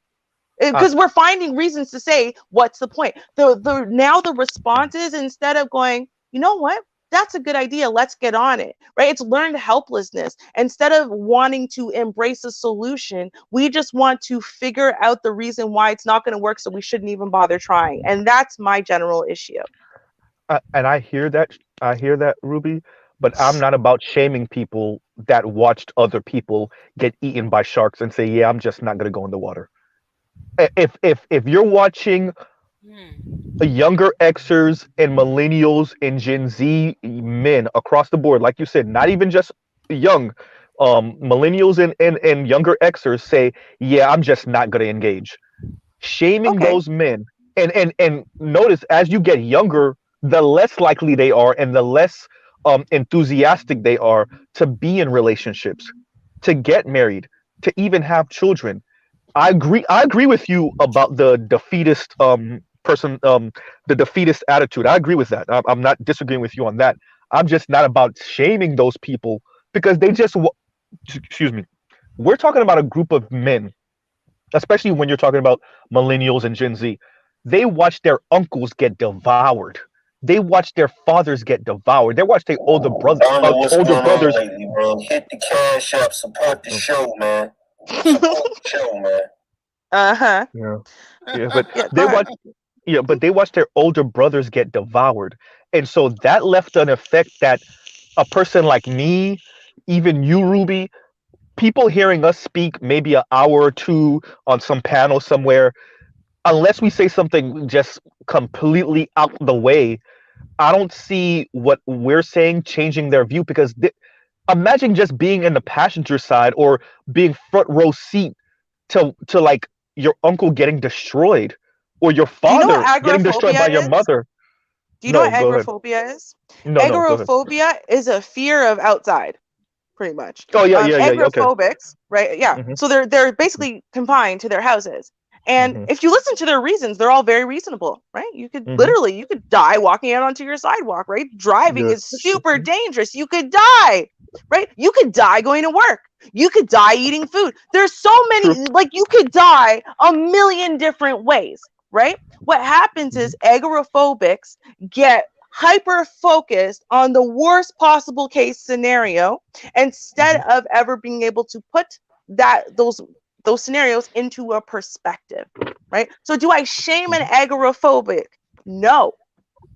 Because we're finding reasons to say, what's the point? Now the response is, instead of going, you know what? That's a good idea. Let's get on it, right? It's learned helplessness. Instead of wanting to embrace a solution, we just want to figure out the reason why it's not going to work, so we shouldn't even bother trying. And that's my general issue. And I hear that, Ruby, but I'm not about shaming people that watched other people get eaten by sharks and say, yeah, I'm just not going to go in the water. If you're watching younger Xers and millennials and Gen Z men across the board, like you said, not even just young millennials and younger Xers say, yeah, I'm just not going to engage. Shaming those men, and notice, as you get younger, the less likely they are and the less enthusiastic they are to be in relationships, to get married, to even have children. I agree with you about the defeatist the defeatist attitude. I agree with that. I'm not disagreeing with you on that. I'm just not about shaming those people because they just excuse me. We're talking about a group of men, especially when you're talking about millennials and Gen Z. They watch their uncles get devoured. They watch their fathers get devoured. They watch their older brothers. I don't know what's going on lately, man. Hit the cash app, support the show, man. Support the show, man. Uh-huh. Yeah, but they watch their older brothers get devoured. And so that left an effect that a person like me, even you, Ruby, people hearing us speak maybe an hour or two on some panel somewhere, unless we say something just completely out the way, I don't see what we're saying changing their view, because imagine just being in the passenger side or being front row seat to like your uncle getting destroyed or your father getting destroyed by your mother. Do you know what agoraphobia is? Agoraphobia is a fear of outside, pretty much. Oh yeah. Agoraphobics, right? Yeah. Mm-hmm. So they're basically confined to their houses. And if you listen to their reasons, they're all very reasonable, right? You could literally, you could die walking out onto your sidewalk, right? Driving is super dangerous. You could die, right? You could die going to work. You could die eating food. There's so many, like you could die a million different ways, right? What happens is agoraphobics get hyper focused on the worst possible case scenario instead of ever being able to put those scenarios into a perspective, right? So do I shame an agoraphobic? No.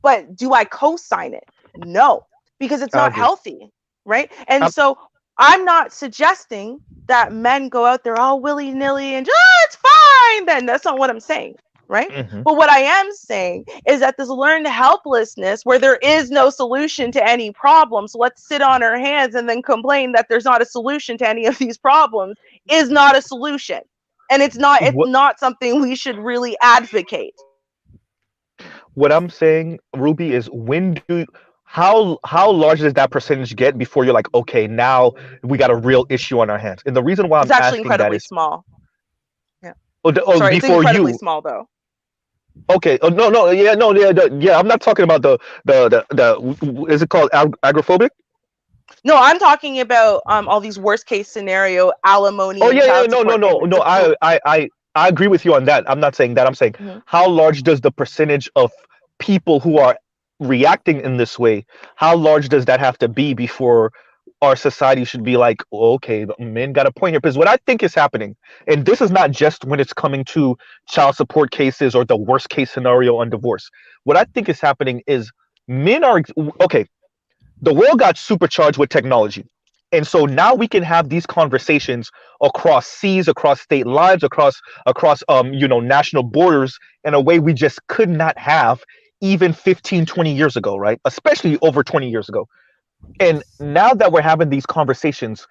But do I co-sign it? No, because it's I not agree. healthy, right? And Um, so I'm not suggesting that men go out there all willy-nilly and it's fine then. That's not what I'm saying, right? mhm. But what I am saying is that this learned helplessness where there is no solution to any problems, let's sit on our hands and then complain that there's not a solution to any of these problems is not a solution. And it's What not something we should really advocate. what I'm saying, Ruby, is how large does that percentage get before you're like, okay, now we got a real issue on our hands? And the reason why It's I'm actually asking that incredibly is, small. Yeah. Sorry, it's before incredibly you. small though. Okay. Oh, no, no, yeah, no, yeah, yeah. I'm not talking about the is it called agoraphobic? No, I'm talking about all these worst case scenario alimony Oh and yeah, yeah, child no, no, support no, payments. no. I agree with you on that. I'm not saying that. I'm saying Mhm. how large does the percentage of people who are reacting in this way, how large does that have to be before our society should be like, "Oh, okay, the men got a point here?" Because what I think is happening, and this is not just when it's coming to child support cases or the worst case scenario on divorce. What I think is happening is men are okay. The world got supercharged with technology. And so now we can have these conversations across seas, across state lines, across national borders in a way we just could not have even 15, 20 years ago, right? Especially over 20 years ago. And now that we're having these conversations,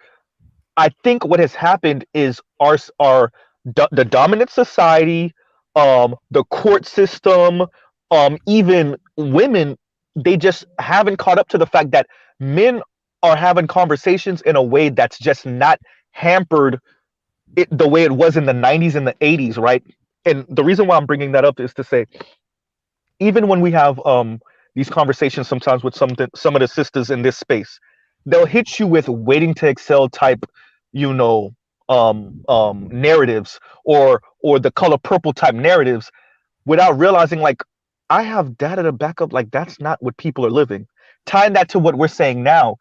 I think what has happened is the dominant society, the court system, even women, they just haven't caught up to the fact that men are having conversations in a way that's just not hampered the way it was in the 90s and the 80s, right? And the reason why I'm bringing that up is to say, even when we have these conversations sometimes with some of the sisters in this space, they'll hit you with waiting to excel type, you know, narratives or the color purple type narratives without realizing like I have data to back up like that's not what people are living. Tying that to what we're saying now,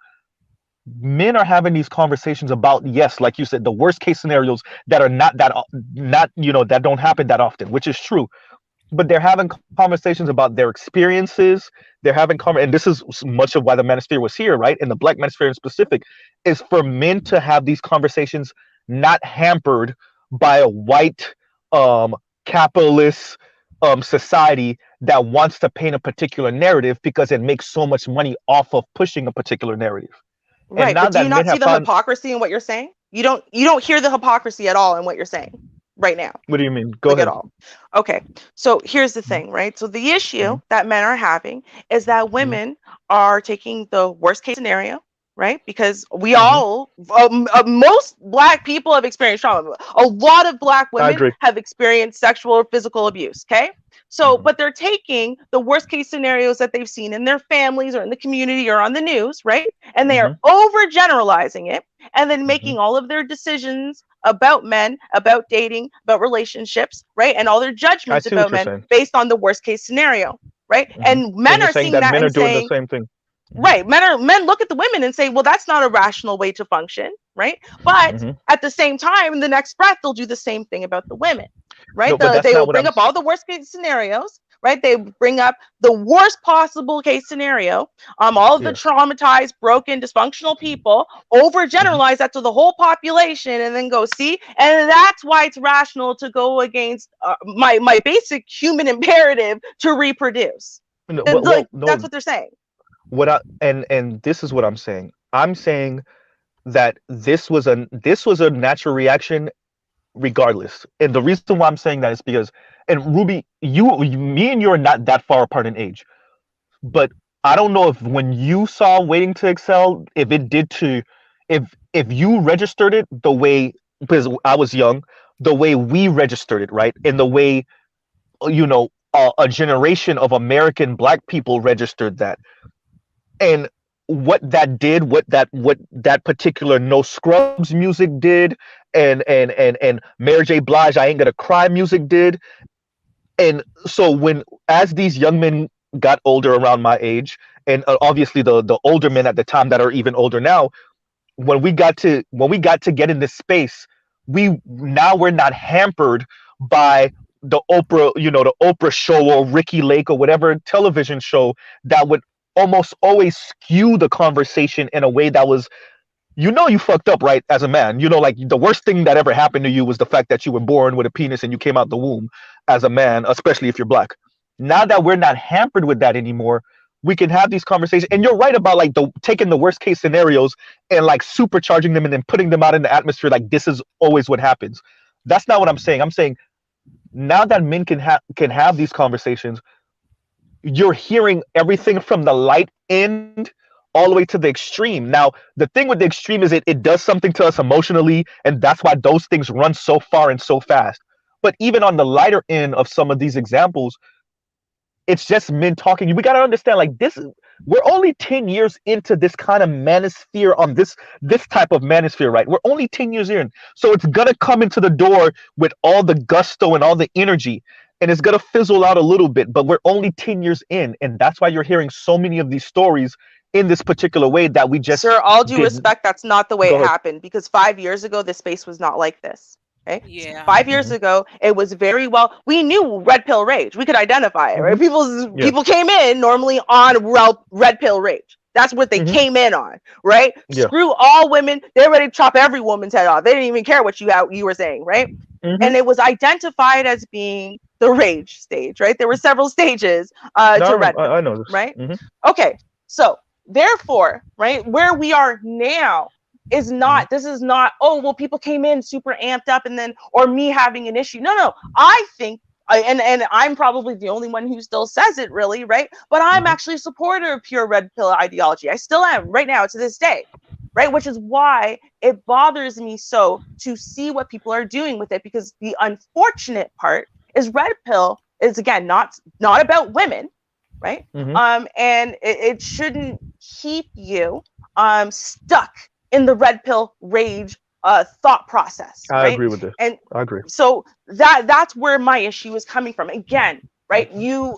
men are having these conversations about, yes, like you said, the worst case scenarios that are not that don't happen that often, which is true, but they're having conversations about their experiences. They're having and this is much of why the manosphere was here, right? And the Black manosphere in specific is for men to have these conversations not hampered by a white capitalist society that wants to paint a particular narrative because it makes so much money off of pushing a particular narrative. And Right, now but do that you men not see have the found, hypocrisy in what you're saying? You don't hear the hypocrisy at all in what you're saying right now. what do you mean? Go Like at ahead. all. Okay. So here's the thing, right? So the issue Mhm, that men are having is that mhm, women are taking the worst case scenario, right? Because we mhm. all, most Black people have experienced trauma. A lot of Black I women agree. have experienced sexual or physical abuse. Okay. So, Mhm, but they're taking the worst case scenarios that they've seen in their families or in the community or on the news, right? And they are mhm, overgeneralizing it and then mhm. making all of their decisions about men, about dating, about relationships, right? And all their I judgments see what about you're men saying. based on the worst case scenario, right? Mhm. And And men you're are saying seeing that that men are and doing the saying, same thing. Mhm, right, men look at the women and say, well, that's not a rational way to function, right? But mhm. at the same time, in the next breath, they'll do the same thing about the women, right? No, but that's They not will what bring up all the worst case scenarios, right? They bring up the worst possible case scenario, all of the Yes. traumatized, broken, dysfunctional people, Mhm. overgeneralize that to the whole population, and then go see, and that's why it's rational to go against my basic human imperative to reproduce. No, And well, like no. that's what they're saying. What I and this is what I'm saying. I'm saying that this was a natural reaction regardless. And the reason why I'm saying that is because, and Ruby, me and you are not that far apart in age, but I don't know if when you saw Waiting to Excel, if it did to, if you registered it the way, because I was young, the way we registered it, right, and the way a generation of American Black people registered that, and what that did, what that particular No Scrubs music did, and Mary J. Blige I Ain't Gonna Cry music did, And so as these young men got older around my age, and obviously the older men at the time that are even older now, when we got to get in this space, we're not hampered by the Oprah show or Ricky Lake or whatever television show that would almost always skew the conversation in a way that was, you fucked up, right? As a man, like the worst thing that ever happened to you was the fact that you were born with a penis and you came out the womb as a man, especially if you're black. Now that we're not hampered with that anymore, we can have these conversations. And you're right about like taking the worst case scenarios and like supercharging them and then putting them out in the atmosphere. Like this is always what happens. That's not what I'm saying. I'm saying now that men can have these conversations, you're hearing everything from the light end all the way to the extreme. Now, the thing with the extreme is it does something to us emotionally, and that's why those things run so far and so fast. But even on the lighter end of some of these examples, it's just men talking. We got to understand, like, we're only 10 years into this kind of manosphere, on this type of manosphere, right? We're only 10 years in. So it's going to come into the door with all the gusto and all the energy, and it's going to fizzle out a little bit, but we're only 10 years in. And that's why you're hearing so many of these stories in this particular way that we just... Sir, all due respect, that's not the way Go it ahead. happened, because 5 years ago, this space was not like this. Okay? Yeah. 5 years ago, it was very well. We knew red pill rage. We could identify it, right? People came in normally on red pill rage. That's what they came in on, right? Yeah. Screw all women. They're ready to chop every woman's head off. They didn't even care what you were saying, right? And it was identified as being the rage stage, right? There were several stages to red pill. I know this. Right? Okay, so therefore, right, where we are now is not, this is not, oh, well, people came in super amped up and then, or me having an issue. No, I think, and I'm probably the only one who still says it, really, right? But I'm actually a supporter of pure red pill ideology. I still am right now to this day, right? Which is why it bothers me so to see what people are doing with it, because the unfortunate part is red pill is, again, not about women, right? And it shouldn't keep you stuck in the red pill rage thought process. I right? agree with this. And I agree. so that's where my issue is coming from. Again, right? You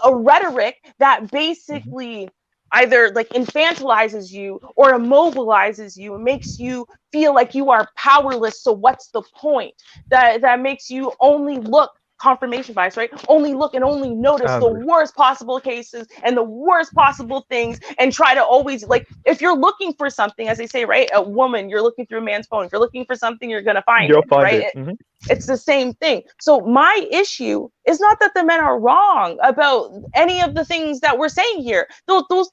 a rhetoric that basically either like infantilizes you or immobilizes you and makes you feel like you are powerless. So what's the point? That makes you only look, confirmation bias, right? Only look and only notice the worst possible cases and the worst possible things, and try to always, like, if you're looking for something, as they say, right? A woman, you're looking through a man's phone. If you're looking for something, you're gonna find it, right? It's the same thing. So my issue is not that the men are wrong about any of the things that we're saying here.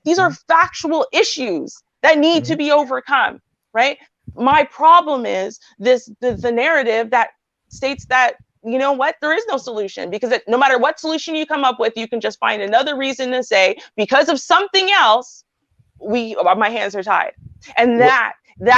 These are factual issues that need to be overcome, right? My problem is the narrative that states that, you know what, there is no solution, because no matter what solution you come up with, you can just find another reason to say, because of something else, my hands are tied. And that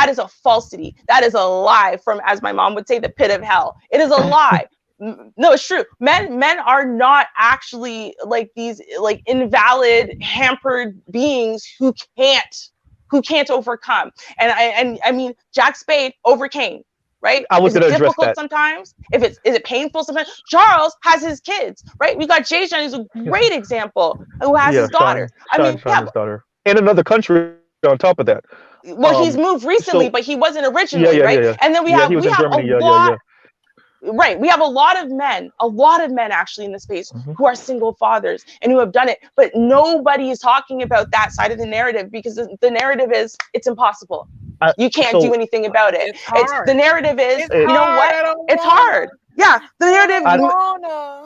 is a falsity. That is a lie from, as my mom would say, the pit of hell. It is a lie. No, it's true. Men are not actually like these like invalid, hampered beings who can't overcome. And I mean, Jack Spade overcame. Right? I was going to address that. Sometimes, is it painful sometimes? Charles has his kids, right? We got Jay Sean, who's a great example, who has his daughter. Sean, his daughter. In another country on top of that. Well, he's moved recently, but he wasn't originally, right? Yeah. And then we have a lot. Right. We have a lot of men actually in the space who are single fathers and who have done it, but nobody is talking about that side of the narrative, because the narrative is it's impossible. You can't do anything about it. The narrative is, you know what? It's hard. Yeah. The narrative.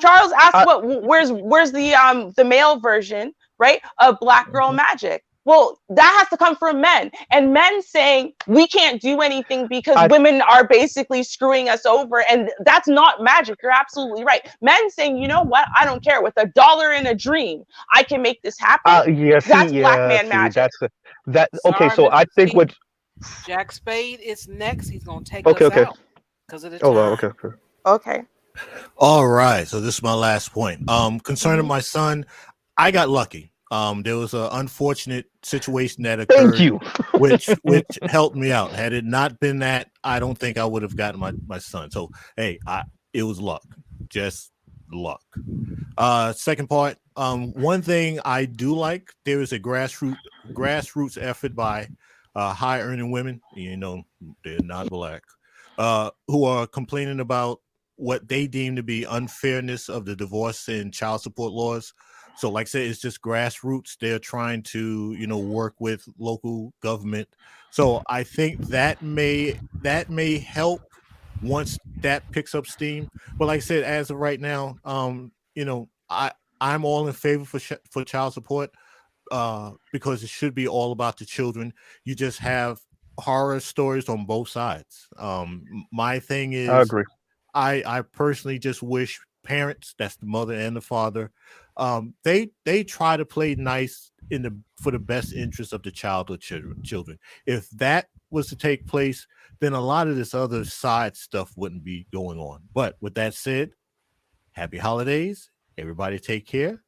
Charles asked, where's the male version, right, of Black Girl Magic? Well, that has to come from men, and men saying we can't do anything because women are basically screwing us over. And that's not magic. You're absolutely right. Men saying, you know what? I don't care. With $1 and a dream, I can make this happen. That's black man magic. Okay. So I think what Jack Spade is next. He's gonna take us out because of the time. Okay. All right. So this is my last point. Concerning my son, I got lucky. There was an unfortunate situation that occurred, thank you, which helped me out. Had it not been that, I don't think I would have gotten my son. So hey, it was luck, just luck. Second part, one thing I do like, there is a grassroots effort by high earning women, they're not black, who are complaining about what they deem to be unfairness of the divorce and child support laws. So like I said, it's just grassroots. They're trying to, work with local government. So I think that may help once that picks up steam. But like I said, as of right now, I'm all in favor for child support, because it should be all about the children. You just have horror stories on both sides. My thing I is, agree. I personally just wish parents, that's the mother and the father, they try to play nice for the best interest of the child or children. If that was to take place, then a lot of this other side stuff wouldn't be going on. But with that said, happy holidays. Everybody take care.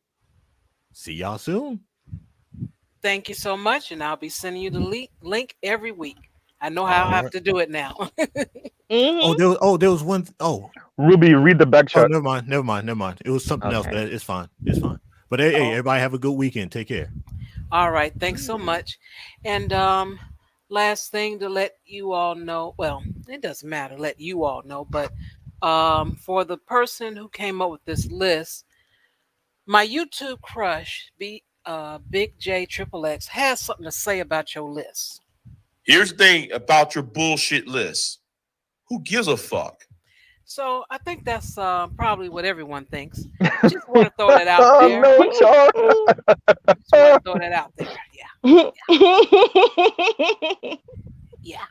See y'all soon. Thank you so much, and I'll be sending you the link every week. I know how I have to do it now. There was one. Ruby, read the back chat. Never mind. It was something else, but it's fine. But hey, everybody have a good weekend. Take care. All right, thanks so much. And last thing to let you all know, well, it doesn't matter, let you all know, but for the person who came up with this list, my YouTube crush, Big J Triple X, has something to say about your list. Here's the thing about your bullshit list. Who gives a fuck? So I think that's probably what everyone thinks. Just want to throw that out there. No, Char. Just want to throw that out there. Yeah.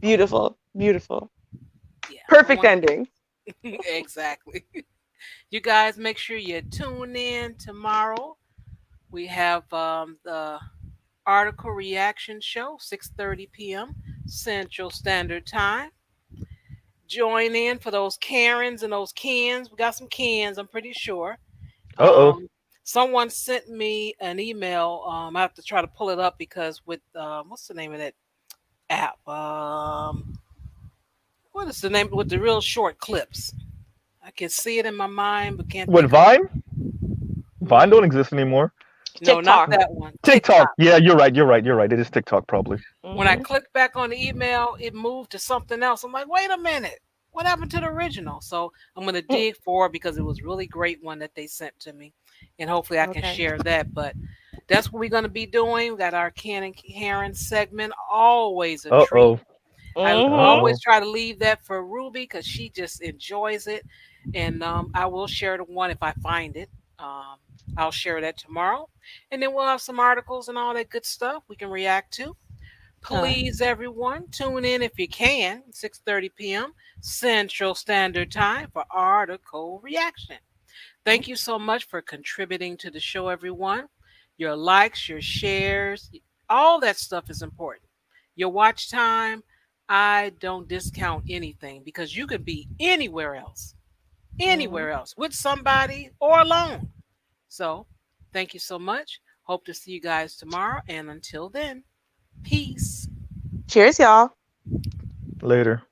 Beautiful. Yeah. Perfect ending. Exactly. You guys make sure you tune in tomorrow. We have the article reaction show, 6:30 p.m. Central Standard Time. Join in for those Karens and those Kens. We got some Kens, I'm pretty sure. Someone sent me an email. I have to try to pull it up because with what's the name of that app? What is the name with the real short clips? I can see it in my mind, but can't. What, Vine? Vine don't exist anymore. No, not that one. TikTok. Yeah, you're right. It is TikTok probably. When I clicked back on the email, it moved to something else. I'm like, wait a minute. What happened to the original? So I'm going to dig for it because it was a really great one that they sent to me. And hopefully I can share that. But that's what we're going to be doing. We got our Ken and Karen segment. Always a treat. I always try to leave that for Ruby because she just enjoys it. And I will share the one if I find it. I'll share that tomorrow. And then we'll have some articles and all that good stuff we can react to. Please, everyone, tune in if you can, 6:30 p.m. Central Standard Time for article reaction. Thank you so much for contributing to the show, everyone. Your likes, your shares, all that stuff is important. Your watch time, I don't discount anything because you could be anywhere else with somebody or alone. So thank you so much. Hope to see you guys tomorrow. And until then, peace. Cheers, y'all. Later.